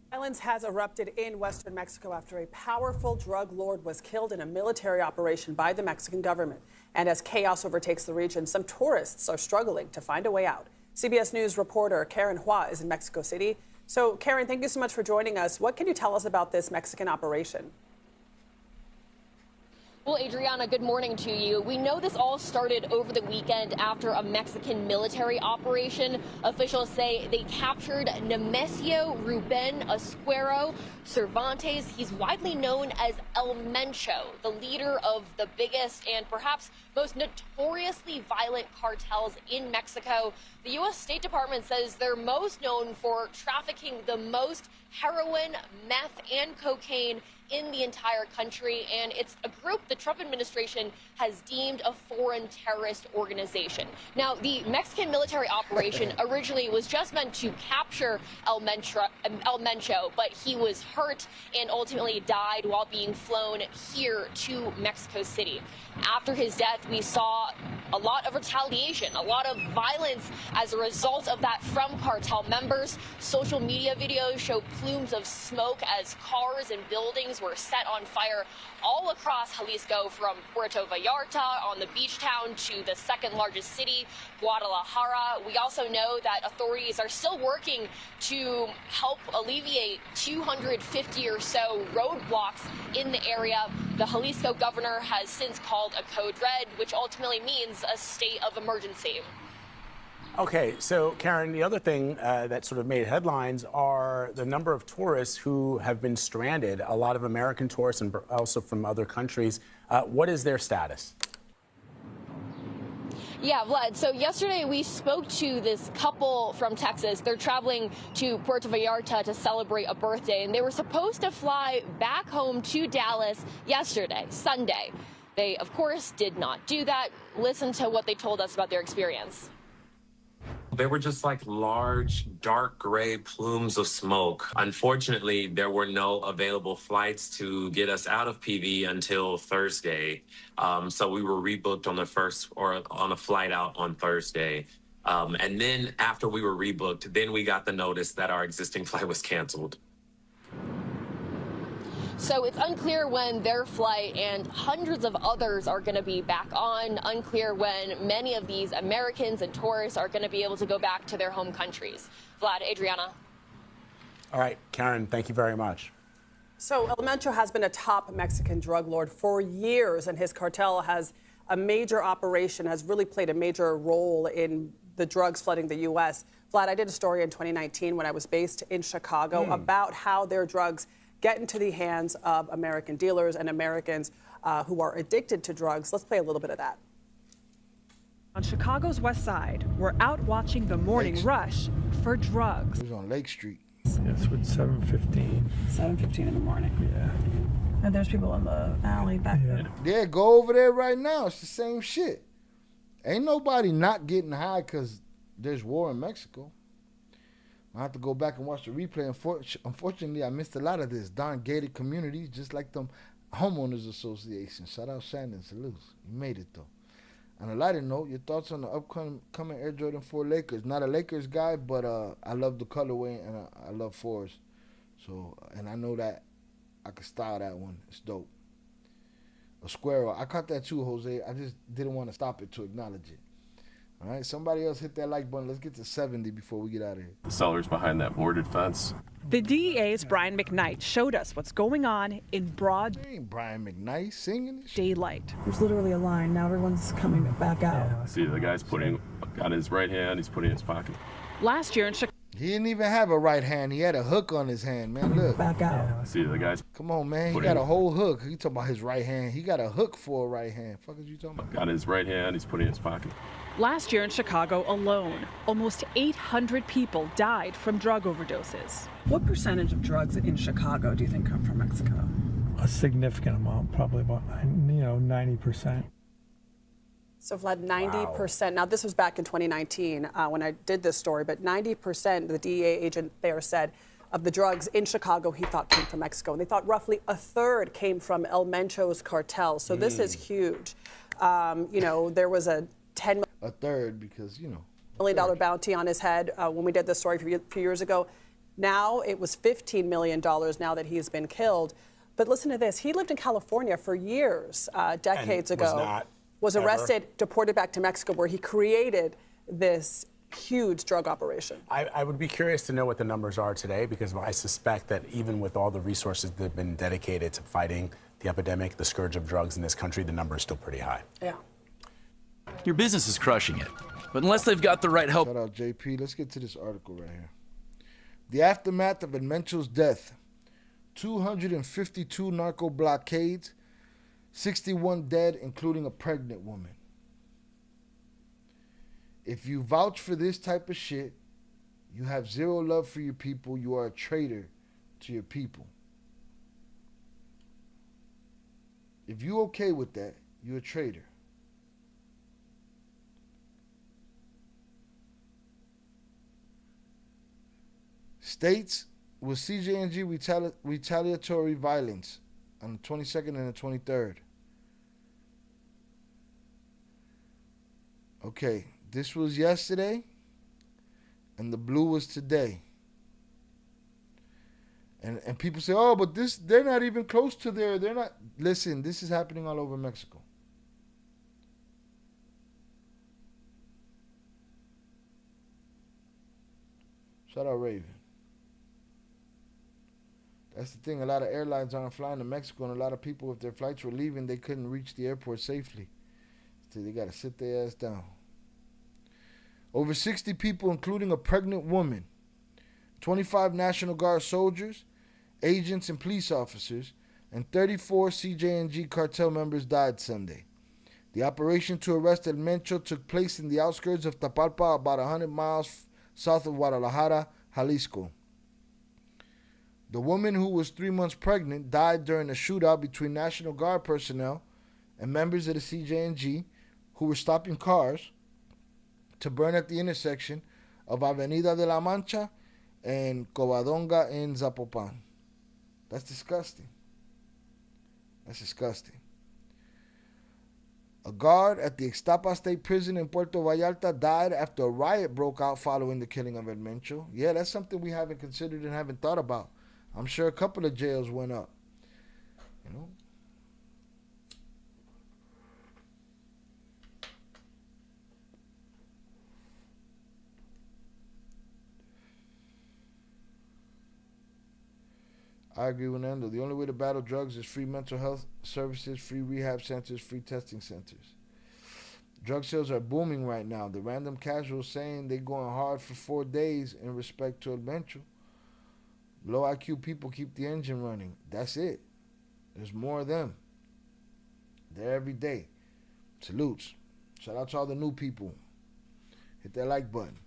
Violence has erupted in western Mexico after a powerful drug lord was killed in a military operation by the Mexican government. And as chaos overtakes the region, some tourists are struggling to find a way out. CBS News reporter Karen Hua is in Mexico City. So, Karen, thank you so much for joining us. What can you tell us about this Mexican operation? Well, Adriana, good morning to you. We know this all started over the weekend after a Mexican military operation. Officials say they captured Nemesio Ruben Esquero Cervantes. He's widely known as El Mencho, the leader of the biggest and perhaps most notoriously violent cartels in Mexico. The U.S. State Department says they're most known for trafficking the most heroin, meth, and cocaine in the entire country, and it's a group the Trump administration has deemed a foreign terrorist organization. Now, the Mexican military operation originally was just meant to capture El Mencho, but he was hurt and ultimately died while being flown here to Mexico City. After his death, we saw a lot of retaliation, a lot of violence as a result of that from cartel members. Social media videos show plumes of smoke as cars and buildings were set on fire all across Jalisco, from Puerto Vallarta on the beach town to the second largest city, Guadalajara. We also know that authorities are still working to help alleviate 250 or so roadblocks in the area. The Jalisco governor has since called a code red, which ultimately means a state of emergency. Okay, so Karen, the other thing that sort of made headlines are the number of tourists who have been stranded, a lot of American tourists and also from other countries. What is their status? Yeah, Vlad, so yesterday we spoke to this couple from Texas. They're traveling to Puerto Vallarta to celebrate a birthday, and they were supposed to fly back home to Dallas yesterday, Sunday. They, of course, did not do that. Listen to what they told us about their experience. They were just like large, dark gray plumes of smoke. Unfortunately, there were no available flights to get us out of PV until Thursday. So we were rebooked on a flight out on Thursday. And then after we were rebooked, then we got the notice that our existing flight was canceled. So it's unclear when their flight and hundreds of others are going to be back on. Unclear when many of these Americans and tourists are going to be able to go back to their home countries. Vlad, Adriana. All right, Karen, thank you very much. So El Mencho has been a top Mexican drug lord for years, and his cartel has a major operation, has really played a major role in the drugs flooding the U.S. Vlad, I did a story in 2019 when I was based in Chicago about how their drugs get into the hands of American dealers and Americans who are addicted to drugs. Let's play a little bit of that. On Chicago's west side, we're out watching the morning rush for drugs. It was on Lake Street. Yes, with 7:15. 7:15 in the morning. Yeah. And there's people in the alley back there. Yeah, go over there right now. It's the same shit. Ain't nobody not getting high because there's war in Mexico. I have to go back and watch the replay. Unfortunately, I missed a lot of this. Darn gated communities, just like them homeowners association. Shout out Shannon, salutes. You made it though. On a lighter note, your thoughts on the upcoming Air Jordan 4 Lakers? Not a Lakers guy, but I love the colorway and I love 4s. So, and I know that I could style that one. It's dope. A squirrel. I caught that too, Jose. I just didn't want to stop it to acknowledge it. All right, somebody else hit that like button. Let's get to 70 before we get out of here. The sellers behind that boarded fence. The DEA's Brian McKnight showed us what's going on in broad ain't Brian McKnight singing this daylight. There's literally a line. Now everyone's coming back out. See, the guy's putting on his right hand, he's putting in his pocket. Last year in Chicago. He didn't even have a right hand. He had a hook on his hand, man. Look. Back out. See, the guy's. Come on, man. He got a whole hook. He talking about his right hand. He got a hook for a right hand. Fuck is you talking about? Got his right hand, he's putting in his pocket. Last year in Chicago alone, almost 800 people died from drug overdoses. What percentage of drugs in Chicago do you think come from Mexico? A significant amount, probably about 90%. So Vlad, 90%. Wow. Now, this was back in 2019 when I did this story, but 90%, the DEA agent there said, of the drugs in Chicago he thought came from Mexico. And they thought roughly a third came from El Mencho's cartel. So this is huge. There was a a third because, $1 million bounty on his head when we did this story a few years ago. Now it was $15 million now that he's been killed. But listen to this. He lived in California for years, decades ago. Was arrested, deported back to Mexico, where he created this huge drug operation. I would be curious to know what the numbers are today, because I suspect that even with all the resources that have been dedicated to fighting the epidemic, the scourge of drugs in this country, the number is still pretty high. Yeah. Your business is crushing it, but unless they've got the right help. Shout out JP. Let's get to this article right here. The aftermath of Mencho's death: 252 narco blockades, 61 dead, including a pregnant woman. If you vouch for this type of shit, you have zero love for your people. You are a traitor to your people. If you okay with that, you're a traitor. States with CJNG retaliatory violence on the 22nd and the 23rd. Okay, this was yesterday, and the blue was today. And people say, oh, but they're not even close to they're not. Listen, this is happening all over Mexico. Shout out Raven. That's the thing. A lot of airlines aren't flying to Mexico, and a lot of people, if their flights were leaving, they couldn't reach the airport safely. So they got to sit their ass down. Over 60 people, including a pregnant woman, 25 National Guard soldiers, agents, and police officers, and 34 CJNG cartel members died Sunday. The operation to arrest El Mencho took place in the outskirts of Tapalpa, about 100 miles south of Guadalajara, Jalisco. The woman, who was 3 months pregnant, died during a shootout between National Guard personnel and members of the CJNG who were stopping cars to burn at the intersection of Avenida de la Mancha and Covadonga in Zapopan. That's disgusting. That's disgusting. A guard at the Ixtapa State Prison in Puerto Vallarta died after a riot broke out following the killing of El Mencho. Yeah, that's something we haven't considered and haven't thought about. I'm sure a couple of jails went up. I agree with Nando. The only way to battle drugs is free mental health services, free rehab centers, free testing centers. Drug sales are booming right now. The random casuals saying they're going hard for 4 days in respect to El Mencho. Low IQ people keep the engine running. That's it. There's more of them. They're every day. Salutes. Shout out to all the new people. Hit that like button.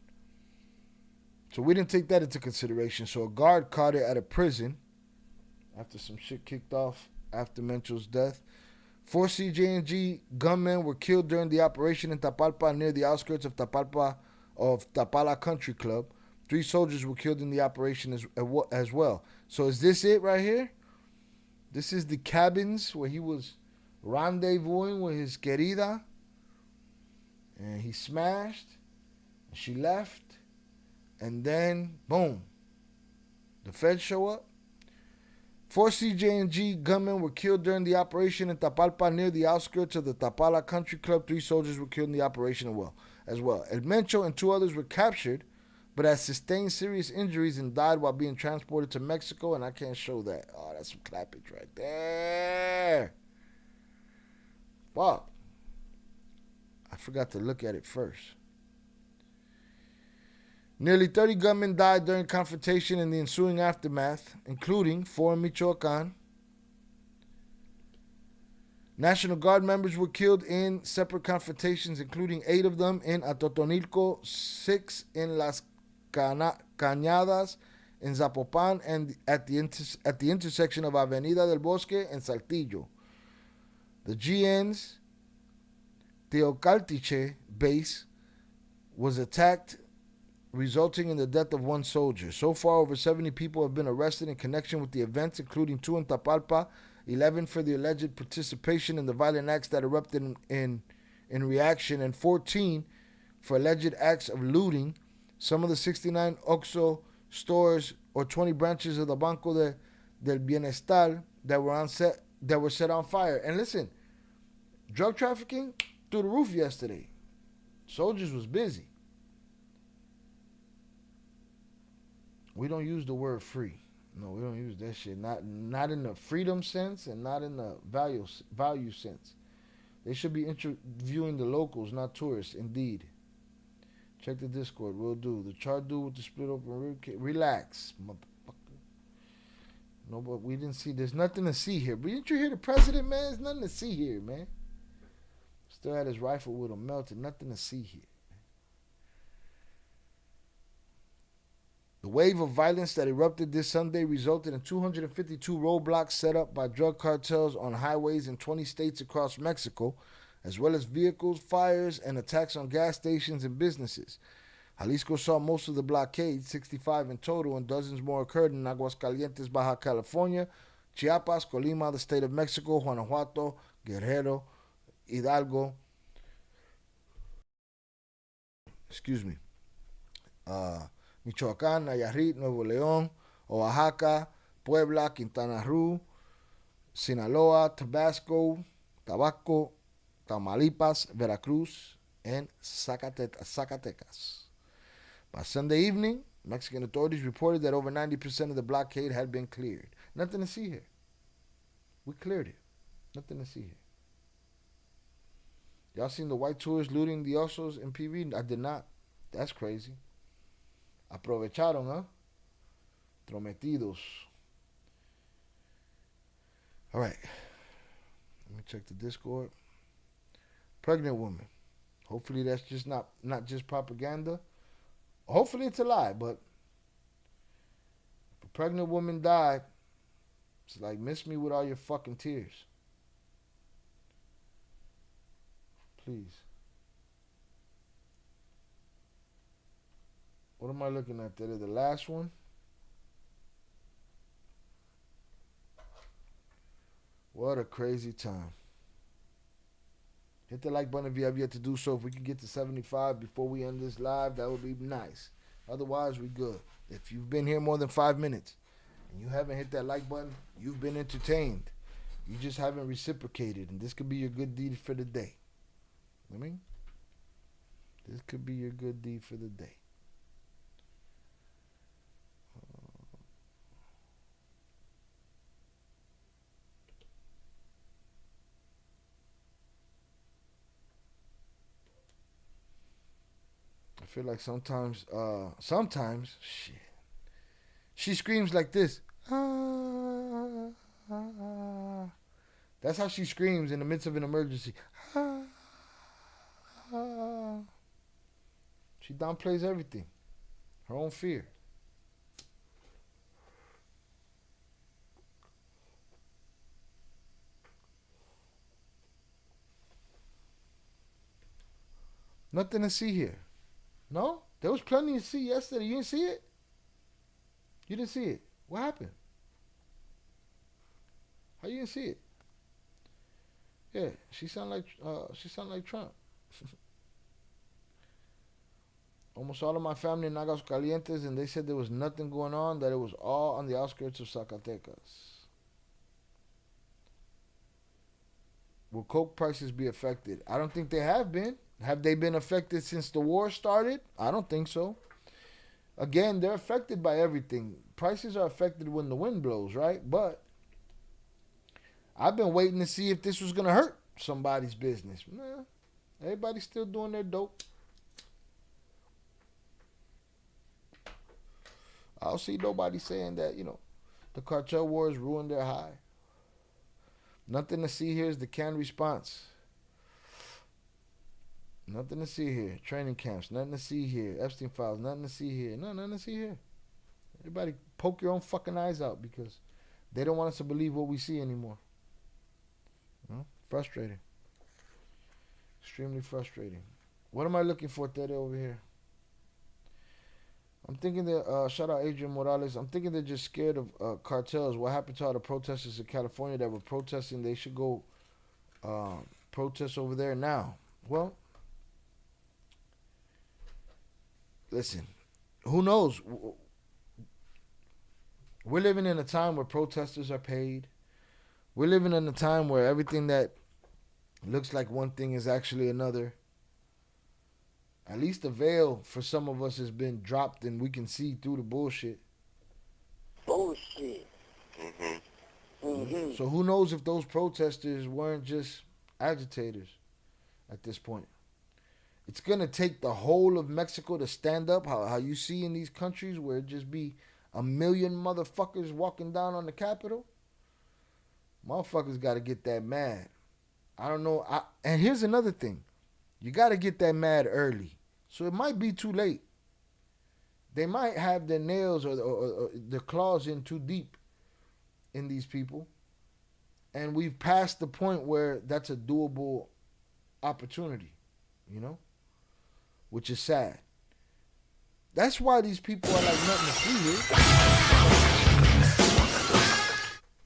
So we didn't take that into consideration. So a guard caught it at a prison after some shit kicked off after Mencho's death. 4 CJ&G gunmen were killed during the operation in Tapalpa near the outskirts of Tapala Country Club. 3 soldiers were killed in the operation as well. So is this it right here? This is the cabins where he was rendezvousing with his querida. And he smashed. And she left. And then, boom. The feds show up. 4 CJ&G gunmen were killed during the operation in Tapalpa near the outskirts of the Tapala Country Club. 3 soldiers were killed in the operation as well. El Mencho and 2 others were captured, but had sustained serious injuries and died while being transported to Mexico, and I can't show that. Oh, that's some clappage right there. Fuck. I forgot to look at it first. Nearly 30 gunmen died during confrontation in the ensuing aftermath, including 4 in Michoacan. National Guard members were killed in separate confrontations, including 8 of them in Atotonilco, 6 in Las Cañadas, in Zapopan, and at the intersection of Avenida del Bosque and Saltillo. The GN's Teocaltiche base was attacked, resulting in the death of 1 soldier. So far, over 70 people have been arrested in connection with the events, including 2 in Tapalpa, 11 for the alleged participation in the violent acts that erupted in reaction, and 14 for alleged acts of looting. Some of the 69 OXXO stores or 20 branches of the Banco del Bienestar that were set on fire. And listen, drug trafficking through the roof yesterday. Soldiers was busy. We don't use the word free. No, we don't use that shit. Not in the freedom sense and not in the value sense. They should be interviewing the locals, not tourists, indeed. Check the Discord. Will do. The chart dude with the split open rib cage. Relax, motherfucker. No, but we didn't see. There's nothing to see here. But didn't you hear the president, man? There's nothing to see here, man. Still had his rifle with him melted. Nothing to see here. The wave of violence that erupted this Sunday resulted in 252 roadblocks set up by drug cartels on highways in 20 states across Mexico, as well as vehicles, fires, and attacks on gas stations and businesses. Jalisco saw most of the blockade, 65 in total, and dozens more occurred in Aguascalientes, Baja California, Chiapas, Colima, the state of Mexico, Guanajuato, Guerrero, Hidalgo, Michoacán, Nayarit, Nuevo León, Oaxaca, Puebla, Quintana Roo, Sinaloa, Tabasco, Tamaulipas, Veracruz, and Zacatecas. By Sunday evening, Mexican authorities reported that over 90% of the blockade had been cleared. Nothing to see here. We cleared it. Nothing to see here. Y'all seen the white tourists looting the Osos in PV? I did not. That's crazy. Aprovecharon, huh? Trometidos. All right. Let me check the Discord. Pregnant woman. Hopefully that's just not just propaganda. Hopefully it's a lie, but if a pregnant woman died, it's like, miss me with all your fucking tears. Please. What am I looking at there? The last one? What a crazy time. Hit the like button if you have yet to do so. If we can get to 75 before we end this live, that would be nice. Otherwise, we good. If you've been here more than 5 minutes and you haven't hit that like button, you've been entertained. You just haven't reciprocated, and this could be your good deed for the day. I mean, this could be your good deed for the day. I feel like sometimes, shit. She screams like this. Ah, ah, ah. That's how she screams in the midst of an emergency. Ah, ah. She downplays everything. Her own fear. Nothing to see here. No? There was plenty to see yesterday. You didn't see it? You didn't see it. What happened? How you didn't see it? Yeah, she sound like Trump. Almost all of my family in Aguascalientes, and they said there was nothing going on, that it was all on the outskirts of Zacatecas. Will coke prices be affected? I don't think they have been. Have they been affected since the war started? I don't think so. Again, they're affected by everything. Prices are affected when the wind blows, right? But I've been waiting to see if this was going to hurt somebody's business. Nah, everybody's still doing their dope. I don't see nobody saying that, the cartel wars ruined their high. Nothing to see here is the canned response. Nothing to see here. Training camps, nothing to see here. Epstein files, nothing to see here. No, nothing to see here. Everybody poke your own fucking eyes out because they don't want us to believe what we see anymore. Frustrating. Extremely frustrating. What am I looking for, Teddy, over here? I'm thinking that, shout out Adrian Morales, I'm thinking they're just scared of cartels. What happened to all the protesters in California that were protesting? They should go protest over there now. Well, listen, who knows? We're living in a time where protesters are paid. We're living in a time where everything that looks like one thing is actually another. At least the veil for some of us has been dropped and we can see through the bullshit. Bullshit. So who knows if those protesters weren't just agitators at this point. It's going to take the whole of Mexico to stand up, how you see in these countries where it just be a million motherfuckers walking down on the Capitol. Motherfuckers got to get that mad. I don't know. And here's another thing. You got to get that mad early. So it might be too late. They might have their nails or their claws in too deep in these people. And we've passed the point where that's a doable opportunity, which is sad. That's why these people are like nothing to see here.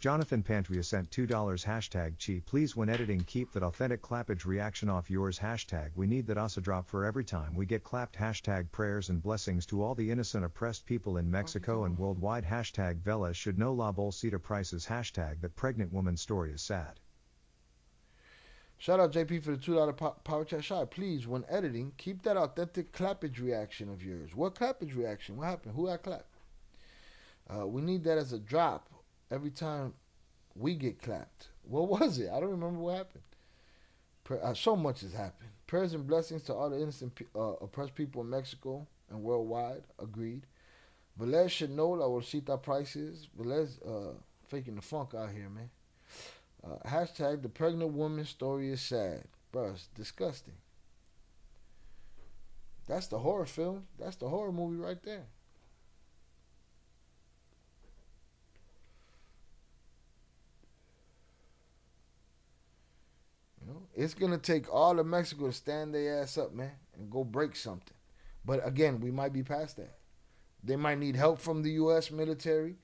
Jonathan Pantria sent $2 hashtag chi. Please, when editing, keep that authentic clappage reaction off yours hashtag. We need that asa drop for every time we get clapped hashtag prayers and blessings to all the innocent oppressed people in Mexico and worldwide hashtag Vela should know la bolsita prices hashtag that pregnant woman's story is sad. Shout out JP for the $2 power chat shot. Please, when editing, keep that authentic clappage reaction of yours. What clappage reaction? What happened? Who got clapped? We need that as a drop every time we get clapped. What was it? I don't remember what happened. So much has happened. Prayers and blessings to all the innocent oppressed people in Mexico and worldwide. Agreed. Velez should know la bolsita prices. Velez faking the funk out here, man. Hashtag the pregnant woman's story is sad. Bruh, it's disgusting. That's the horror film. That's the horror movie right there. It's going to take all of Mexico to stand their ass up, man, and go break something. But again, we might be past that. They might need help from the U.S. military.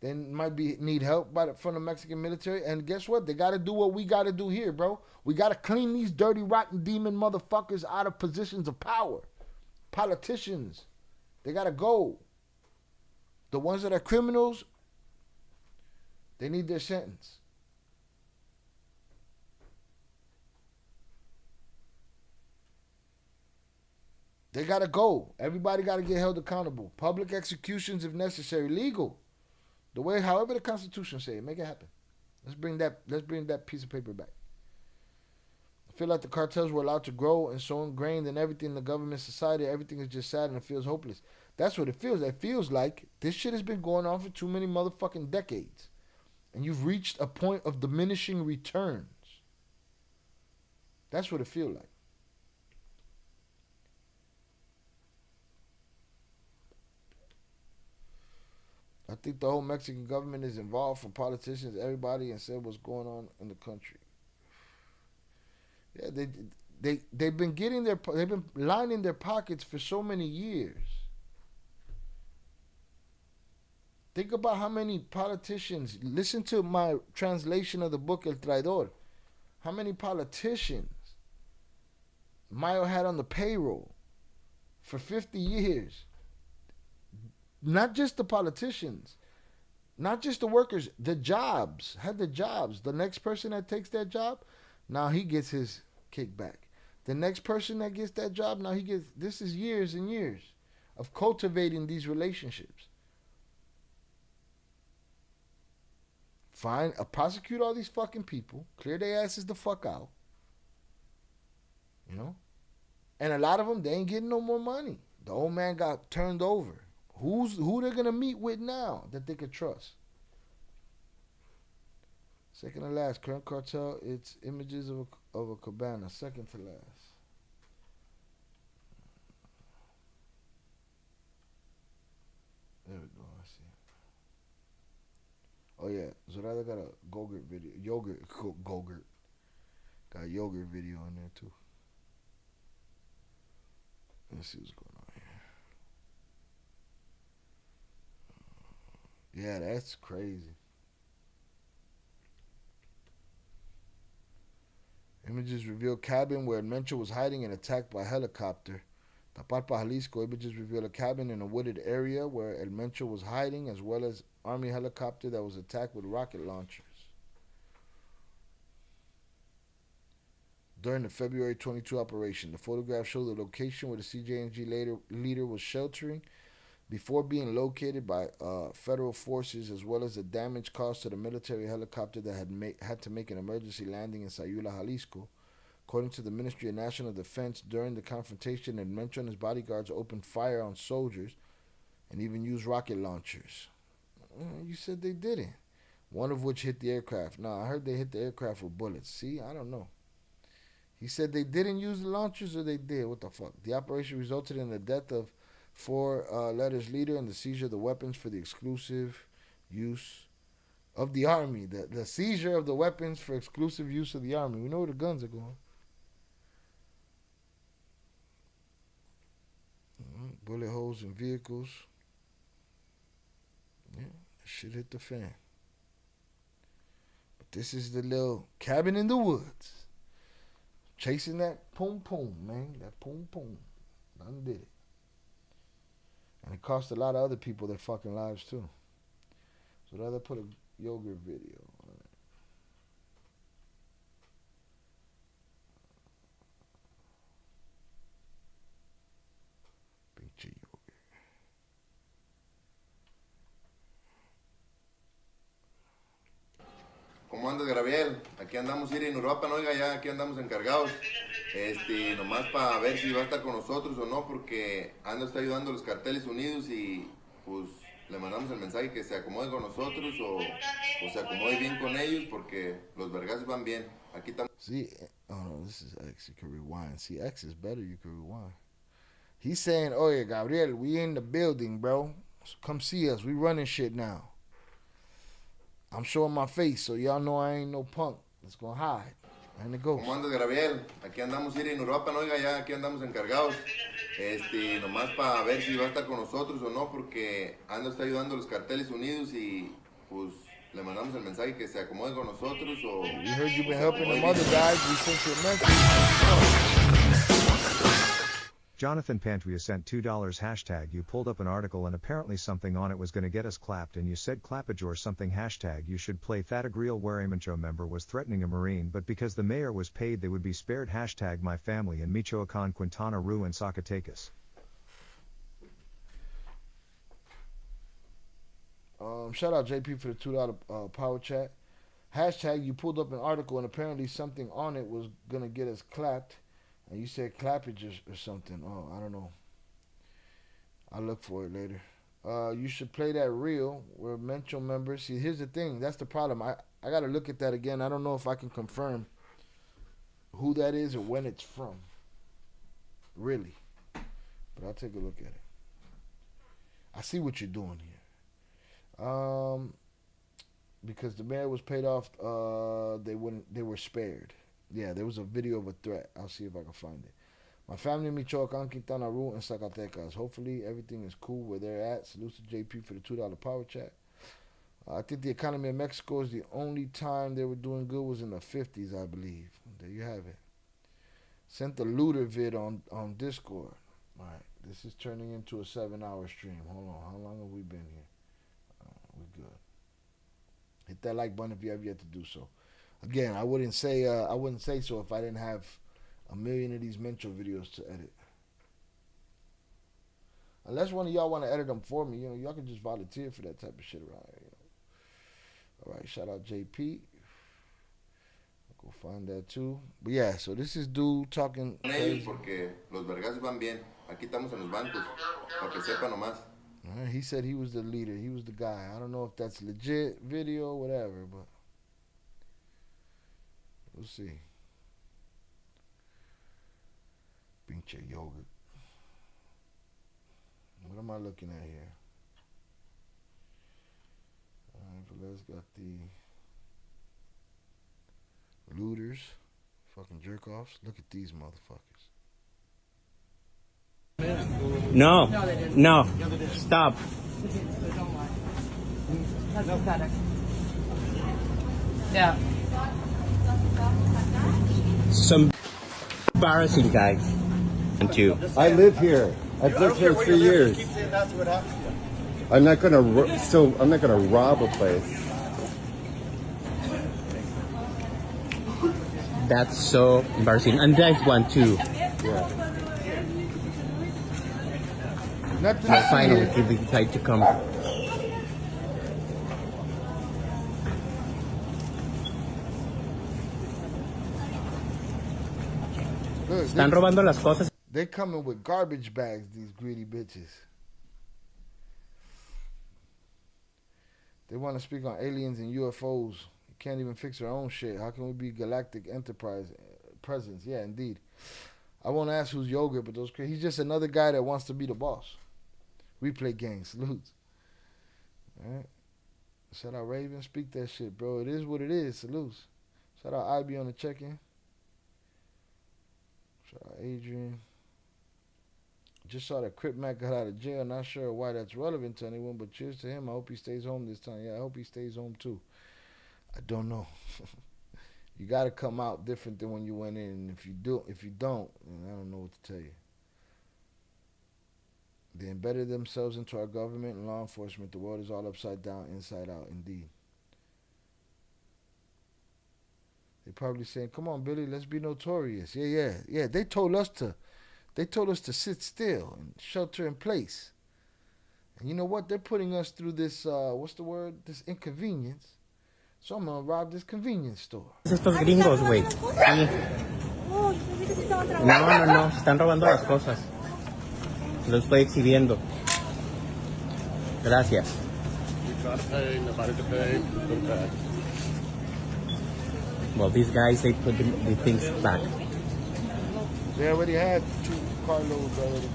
They might need help from the Mexican military. And guess what? They got to do what we got to do here, bro. We got to clean these dirty, rotten demon motherfuckers out of positions of power. Politicians. They got to go. The ones that are criminals, they need their sentence. They got to go. Everybody got to get held accountable. Public executions if necessary. Legal. The way, however the Constitution say it. Make it happen. Let's bring that piece of paper back. I feel like the cartels were allowed to grow and so ingrained in everything in the government society. Everything is just sad and it feels hopeless. That's what it feels. It feels like this shit has been going on for too many motherfucking decades. And you've reached a point of diminishing returns. That's what it feels like. I think the whole Mexican government is involved, from politicians, everybody, and said what's going on in the country. Yeah, they've been lining their pockets for so many years. Think about how many politicians, listen to my translation of the book El Traidor, how many politicians Mayo had on the payroll for 50 years. Not just the politicians, not just the workers, the jobs, had the jobs. The next person that takes that job, now he gets his kickback. The next person that gets that job, now he gets, this is years and years of cultivating these relationships. Fine, prosecute all these fucking people, clear their asses the fuck out. You know? And a lot of them, they ain't getting no more money. The old man got turned over. Who they're gonna meet with now that they could trust? Second to last, current cartel, it's images of a cabana. Second to last. There we go, I see. Oh yeah, Zorada got a Gov't video. Gov't. Got a yogurt video in there too. Let's see what's going on here. Yeah, that's crazy. Images reveal cabin where Mencho was hiding and attacked by helicopter. Tapalpa, Jalisco, images reveal a cabin in a wooded area where El Mencho was hiding, as well as Army helicopter that was attacked with rocket launchers. During the February 22 operation, the photographs show the location where the CJNG leader was sheltering before being located by federal forces, as well as the damage caused to the military helicopter that had to make an emergency landing in Sayula, Jalisco. According to the Ministry of National Defense, during the confrontation, El Mencho and his bodyguards opened fire on soldiers and even used rocket launchers. You said they didn't. One of which hit the aircraft. No, I heard they hit the aircraft with bullets. See, I don't know. He said they didn't use the launchers or they did. What the fuck? The operation resulted in the death of 4 letters leader and the seizure of the weapons for the exclusive use of the Army. The seizure of the weapons for exclusive use of the Army. We know where the guns are going. Bullet holes in vehicles. Yeah, shit hit the fan. But this is the little cabin in the woods. Chasing that poom poom, man. That poom poom. None did it. And it cost a lot of other people their fucking lives too. So rather put a yogurt video on it. Pinche yogurt. ¿Cómo andas, Gabriel? Aquí andamos ir en Europa, ¿no? Oiga, ya aquí andamos encargados. Nomás para ver si va a estar con nosotros o no, porque está ayudando a los carteles unidos y pues le mandamos el mensaje que se acomode con nosotros o se acomode bien con ellos porque los vergazos van bien. Aquí estamos. See, oh no, this is X. You can rewind. See, X is better. You can rewind. He's saying, "Oh yeah, Gabriel, we in the building, bro. So come see us. We running shit now. I'm showing my face, so y'all know I ain't no punk that's gonna hide." And it goes. ¿Cómo andas, Gabriel? Aquí andamos ir en Europa, ¿no? Oiga, ya aquí andamos encargados. Nomás para ver si va a estar con nosotros o no, porque está ayudando a los carteles unidos y pues le mandamos el mensaje que se acomode con nosotros o. We heard you been helping them other guys. We sent you a message. Jonathan Pantria sent $2 hashtag you pulled up an article and apparently something on it was gonna get us clapped and you said clappage or something hashtag you should play Thatagreal where a Mencho member was threatening a Marine but because the mayor was paid they would be spared hashtag my family in Michoacan Quintana Roo and Zacatecas. Shout out JP for the $2 power chat. Hashtag you pulled up an article and apparently something on it was gonna get us clapped. And you said clappage or something. Oh, I don't know. I'll look for it later. You should play that reel where Mencho members. See, here's the thing. That's the problem. I got to look at that again. I don't know if I can confirm who that is or when it's from. Really. But I'll take a look at it. I see what you're doing here. Because the mayor was paid off, they were spared. Yeah, there was a video of a threat. I'll see if I can find it. My family in Michoacán, Quintana Roo, and Zacatecas. Hopefully everything is cool where they're at. Salute to JP for the $2 power chat. I think the economy of Mexico is the only time they were doing good was in the 50s, I believe. There you have it. Sent the looter vid on Discord. All right, this is turning into a 7-hour stream. Hold on, how long have we been here? We're good. Hit that like button if you have yet to do so. Again, I wouldn't say so if I didn't have a million of these Mencho videos to edit. Unless one of y'all want to edit them for me, y'all can just volunteer for that type of shit around here. All right, shout out JP. I'll go find that too. But yeah, so this is dude talking. Porque los vergazos van bien. Aquí estamos en los bancos. Para que sepa nomás. He said he was the leader. He was the guy. I don't know if that's legit video or whatever, but we'll see. Pinche yogurt. What am I looking at here? Alright, Velez got the looters. Fucking jerk-offs. Look at these motherfuckers. No, no, stop. That's pathetic. Yeah. Some embarrassing guys. And you. I live here. I've lived here 3 years. I'm not gonna rob a place. That's so embarrassing. And that one too. Yeah. I finally tried to come. Están robando las cosas. They coming with garbage bags, these greedy bitches. They want to speak on aliens and UFOs. You can't even fix our own shit. How can we be galactic enterprise presence? Yeah, indeed. I won't ask who's Yogurt, but those he's just another guy that wants to be the boss. Replay gang, salutes. Alright. Shout out Raven, speak that shit, bro. It is what it is, salutes. Shout out IB on the check-in. Shout out Adrian. Just saw that Crip Mac got out of jail. Not sure why that's relevant to anyone, but cheers to him. I hope he stays home this time. Yeah, I hope he stays home too. I don't know. You got to come out different than when you went in. And if you don't, then I don't know what to tell you. They embedded themselves into our government and law enforcement. The world is all upside down, inside out, indeed. They probably saying, "Come on, Billy, let's be notorious." Yeah. They told us to sit still and shelter in place. And you know what? They're putting us through this, what's the word? This inconvenience. So I'm gonna rob this convenience store. Estos gringos, güey. Sí. No. Están robando las cosas. Lo estoy exhibiendo. Gracias. Well, these guys, they put the things back. They already had 2 carloads already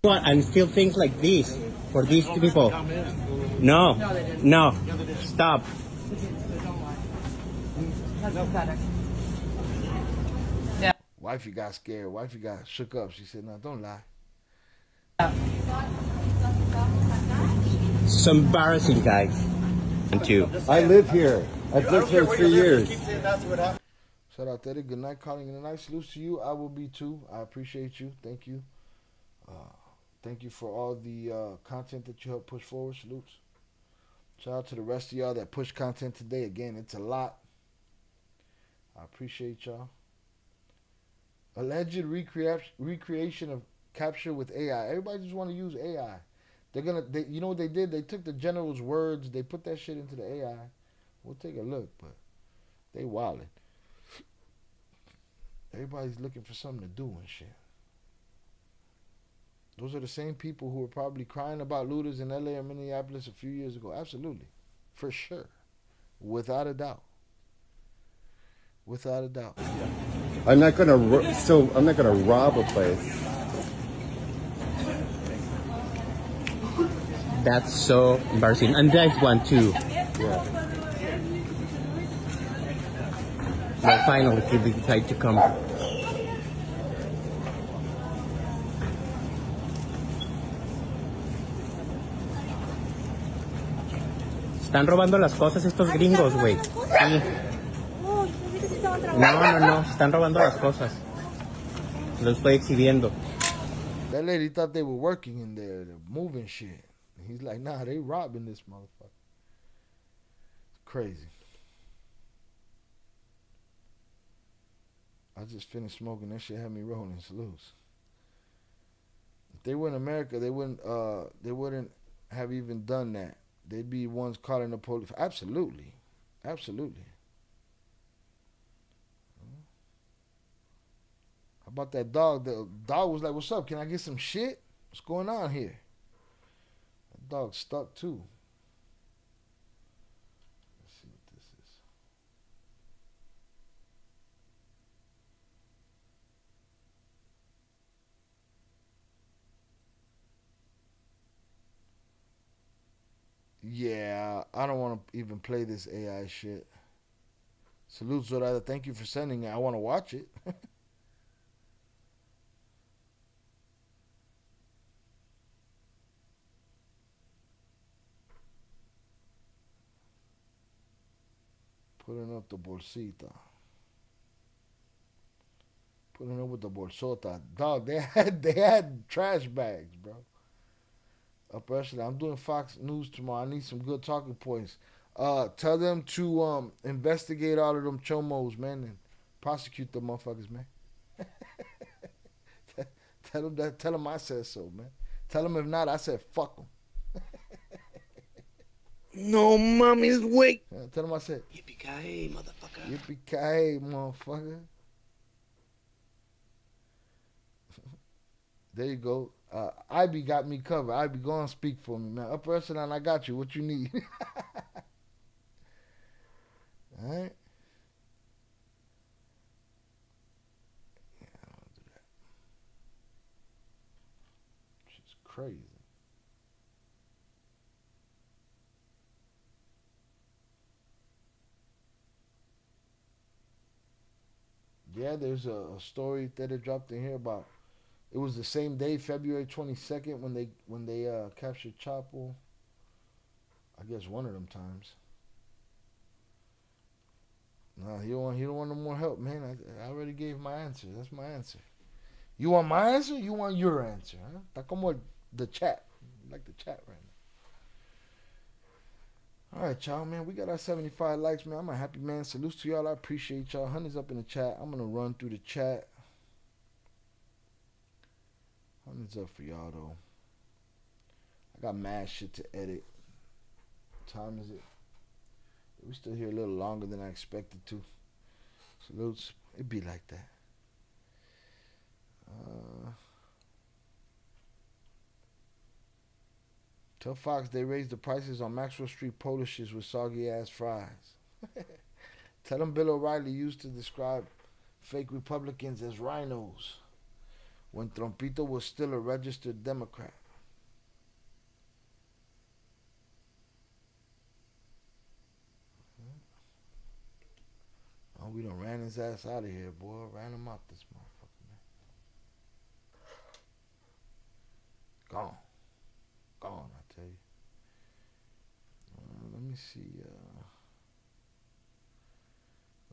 gone. And still things like this for these people. No, stop. That's pathetic. Yeah. Wifey got scared. Wifey got shook up. She said, "No, don't lie." Some embarrassing guys. And you. I live here. I've lived here 3 years. Shout out Teddy. Good night, calling in the night. Salutes to you. I will be too. I appreciate you. Thank you. Thank you for all the content that you help push forward. Salutes. Shout out to the rest of y'all that push content today. Again, it's a lot. I appreciate y'all. Alleged recreation of capture with AI. Everybody just want to use AI. You know what they did? They took the general's words. They put that shit into the AI. We'll take a look, but they wildin'. Everybody's looking for something to do and shit. Those are the same people who were probably crying about looters in LA or Minneapolis a few years ago. Absolutely. For sure. Without a doubt. Without a doubt. I'm not gonna rob a place. That's so embarrassing. And that one too. Yeah. But finally, he decided to come. Están robando las cosas estos gringos, güey. Sí. No, están robando las cosas. Lo estoy exhibiendo. That lady thought they were working in there, they're moving shit. And he's like, nah, they robbing this motherfucker. It's crazy. I just finished smoking. That shit had me rolling. Salutes. If they were in America, they wouldn't have even done that. They'd be ones calling the police. Absolutely. Absolutely. How about that dog? The dog was like, what's up? Can I get some shit? What's going on here? That dog stuck too. Let's see what this is. Yeah, I don't want to even play this AI shit. Salute, Zorada. Thank you for sending it. I want to watch it. Putting up the bolsita. Putting up with the bolsota. Dog, they had trash bags, bro. Upper echelon. I'm doing Fox News tomorrow. I need some good talking points. Tell them to investigate all of them chomos, man, and prosecute the motherfuckers, man. Tell them I said so, man. Tell them if not, I said fuck them. No mommy's wake. Yeah, tell them I said Yippee-ki-yay, motherfucker. Yippee-ki-yay, motherfucker. There you go. Ivy got me covered. Ivy, go and speak for me, man. Upper echelon, I got you. What you need? All right. Yeah, I'll do that. She's crazy. Yeah, there's a story that they dropped in here about. It was the same day, February 22nd, when they captured Chapo. I guess one of them times. No, he don't want no more help, man. I already gave my answer. That's my answer. You want my answer? You want your answer? Huh? Está como the chat. I like the chat right now. All right, y'all, man. We got our 75 likes, man. I'm a happy man. Salutes to y'all. I appreciate y'all. Honey's up in the chat. I'm gonna run through the chat. Hundreds up for y'all though. I got mad shit to edit. What time is it? We still here a little longer than I expected to. Salutes. It be like that. Tell Fox they raised the prices on Maxwell Street Polishes with soggy ass fries. Tell them Bill O'Reilly used to describe fake Republicans as rhinos when Trompito was still a registered Democrat. Oh, we done ran his ass out of here, boy. Ran him out this motherfucker, man. Gone. Gone, I tell you. Let me see.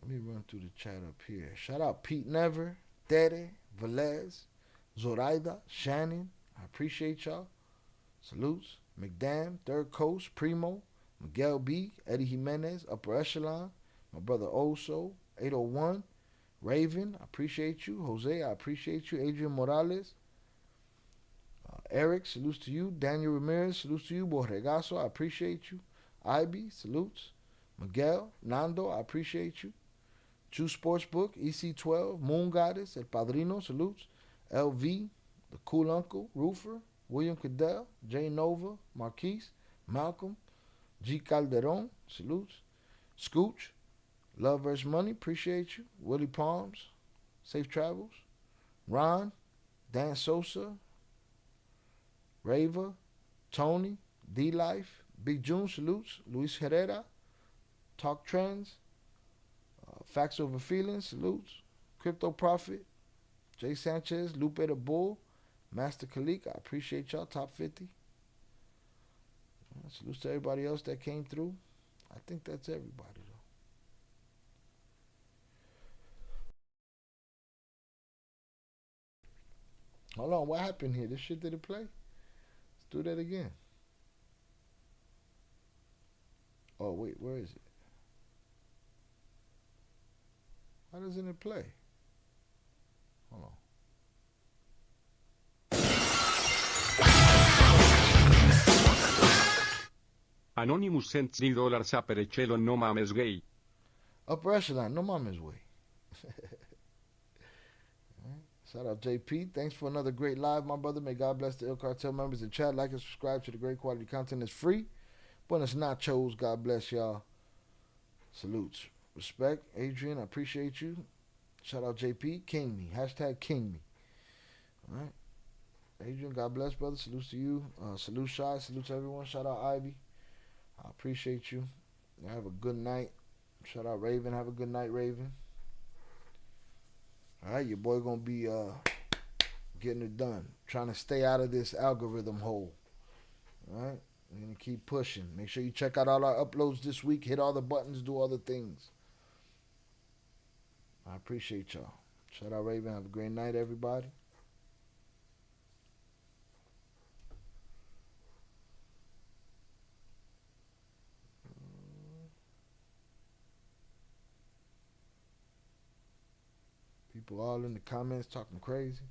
Let me run through the chat up here. Shout out Pete Never, Tere, Velez, Zoraida, Shannon. I appreciate y'all. Salutes. McDam, Third Coast, Primo, Miguel B, Eddie Jimenez, Upper Echelon, my brother Oso, 801, Raven, I appreciate you. Jose, I appreciate you. Adrian Morales, Eric, salutes to you. Daniel Ramirez, salutes to you. Borregazo, I appreciate you. Ivy, salutes. Miguel, Nando, I appreciate you. Chu Sportsbook, EC12, Moon Goddess, El Padrino, salutes. LV, the Cool Uncle, Roofer, William Cadell, Jay Nova, Marquise, Malcolm, G. Calderon, salutes. Scooch, Love vs. Money, appreciate you. Willie Palms, Safe Travels. Ron, Dan Sosa, Rava, Tony, D-Life, Big June, salutes. Luis Herrera, Talk Trends, Facts Over Feelings, salutes. Crypto Prophet, Jay Sanchez, Lupe the Bull, Master Khalik, I appreciate y'all. Top 50. Salutes to everybody else that came through. I think that's everybody, though. Hold on, what happened here? This shit didn't play? Let's do that again. Oh, wait, where is it? Why doesn't it play? Hold on. Anonymous sent $3 Upper Echelon No Mames Gay. Upper Echelon, no mama's way. Shout out JP. Thanks for another great live, my brother. May God bless the ILL Cartel members in chat. Like and subscribe to the great quality content. It's free. Buenos nachos. God bless y'all. Salutes. Respect. Adrian, I appreciate you. Shout out JP. King me. Hashtag King me. All right. Adrian, God bless, brother. Salutes to you. Salute Shy. Salute to everyone. Shout out Ivy. I appreciate you. You have a good night. Shout out Raven. Have a good night, Raven. All right, your boy gonna be getting it done. Trying to stay out of this algorithm hole. All right, we're gonna keep pushing. Make sure you check out all our uploads this week. Hit all the buttons. Do all the things. I appreciate y'all. Shout out Raven. Have a great night, everybody. People all in the comments talking crazy.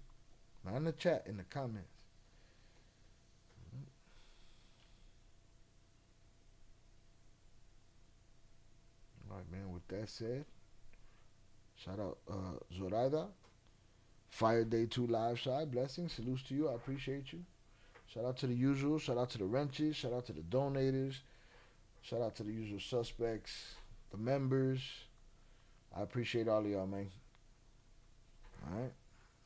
Not in the chat, in the comments. All right, man. With that said, shout out Zoraida. Fire Day 2 Live Shy. Blessings. Salutes to you. I appreciate you. Shout out to the usual. Shout out to the wrenches. Shout out to the donators. Shout out to the usual suspects. The members. I appreciate all of y'all, man. Alright,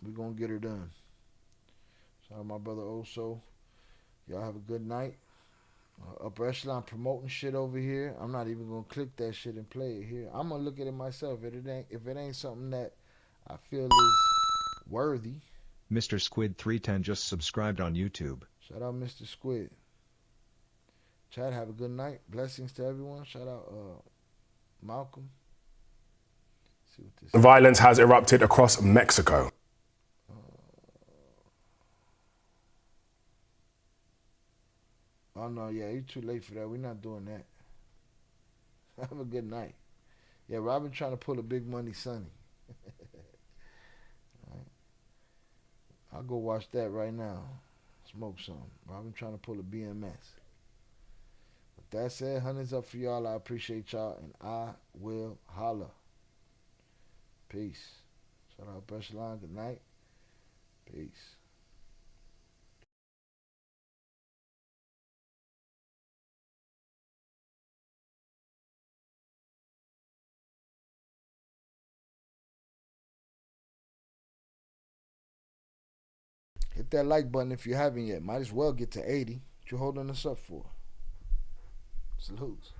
we're gonna get her done. Shout out my brother Oso. Y'all have a good night. Upper Echelon promoting shit over here. I'm not even gonna click that shit and play it here. I'm gonna look at it myself. If it ain't something that I feel is worthy. Mr. Squid 310 just subscribed on YouTube. Shout out Mr. Squid. Chad, have a good night. Blessings to everyone. Shout out Malcolm. See what this Violence has erupted across Mexico. Oh no, yeah, you're too late for that. We're not doing that. Have a good night. Yeah, Robin trying to pull a Big Money Sonny. Right. I'll go watch that right now. Smoke some. Robin trying to pull a BMS. With that said, hundreds up for y'all. I appreciate y'all, and I will holla. Peace. Shout out Pressure Line. Good night. Peace. Hit that like button if you haven't yet. Might as well get to 80. What you holding us up for? Salutes.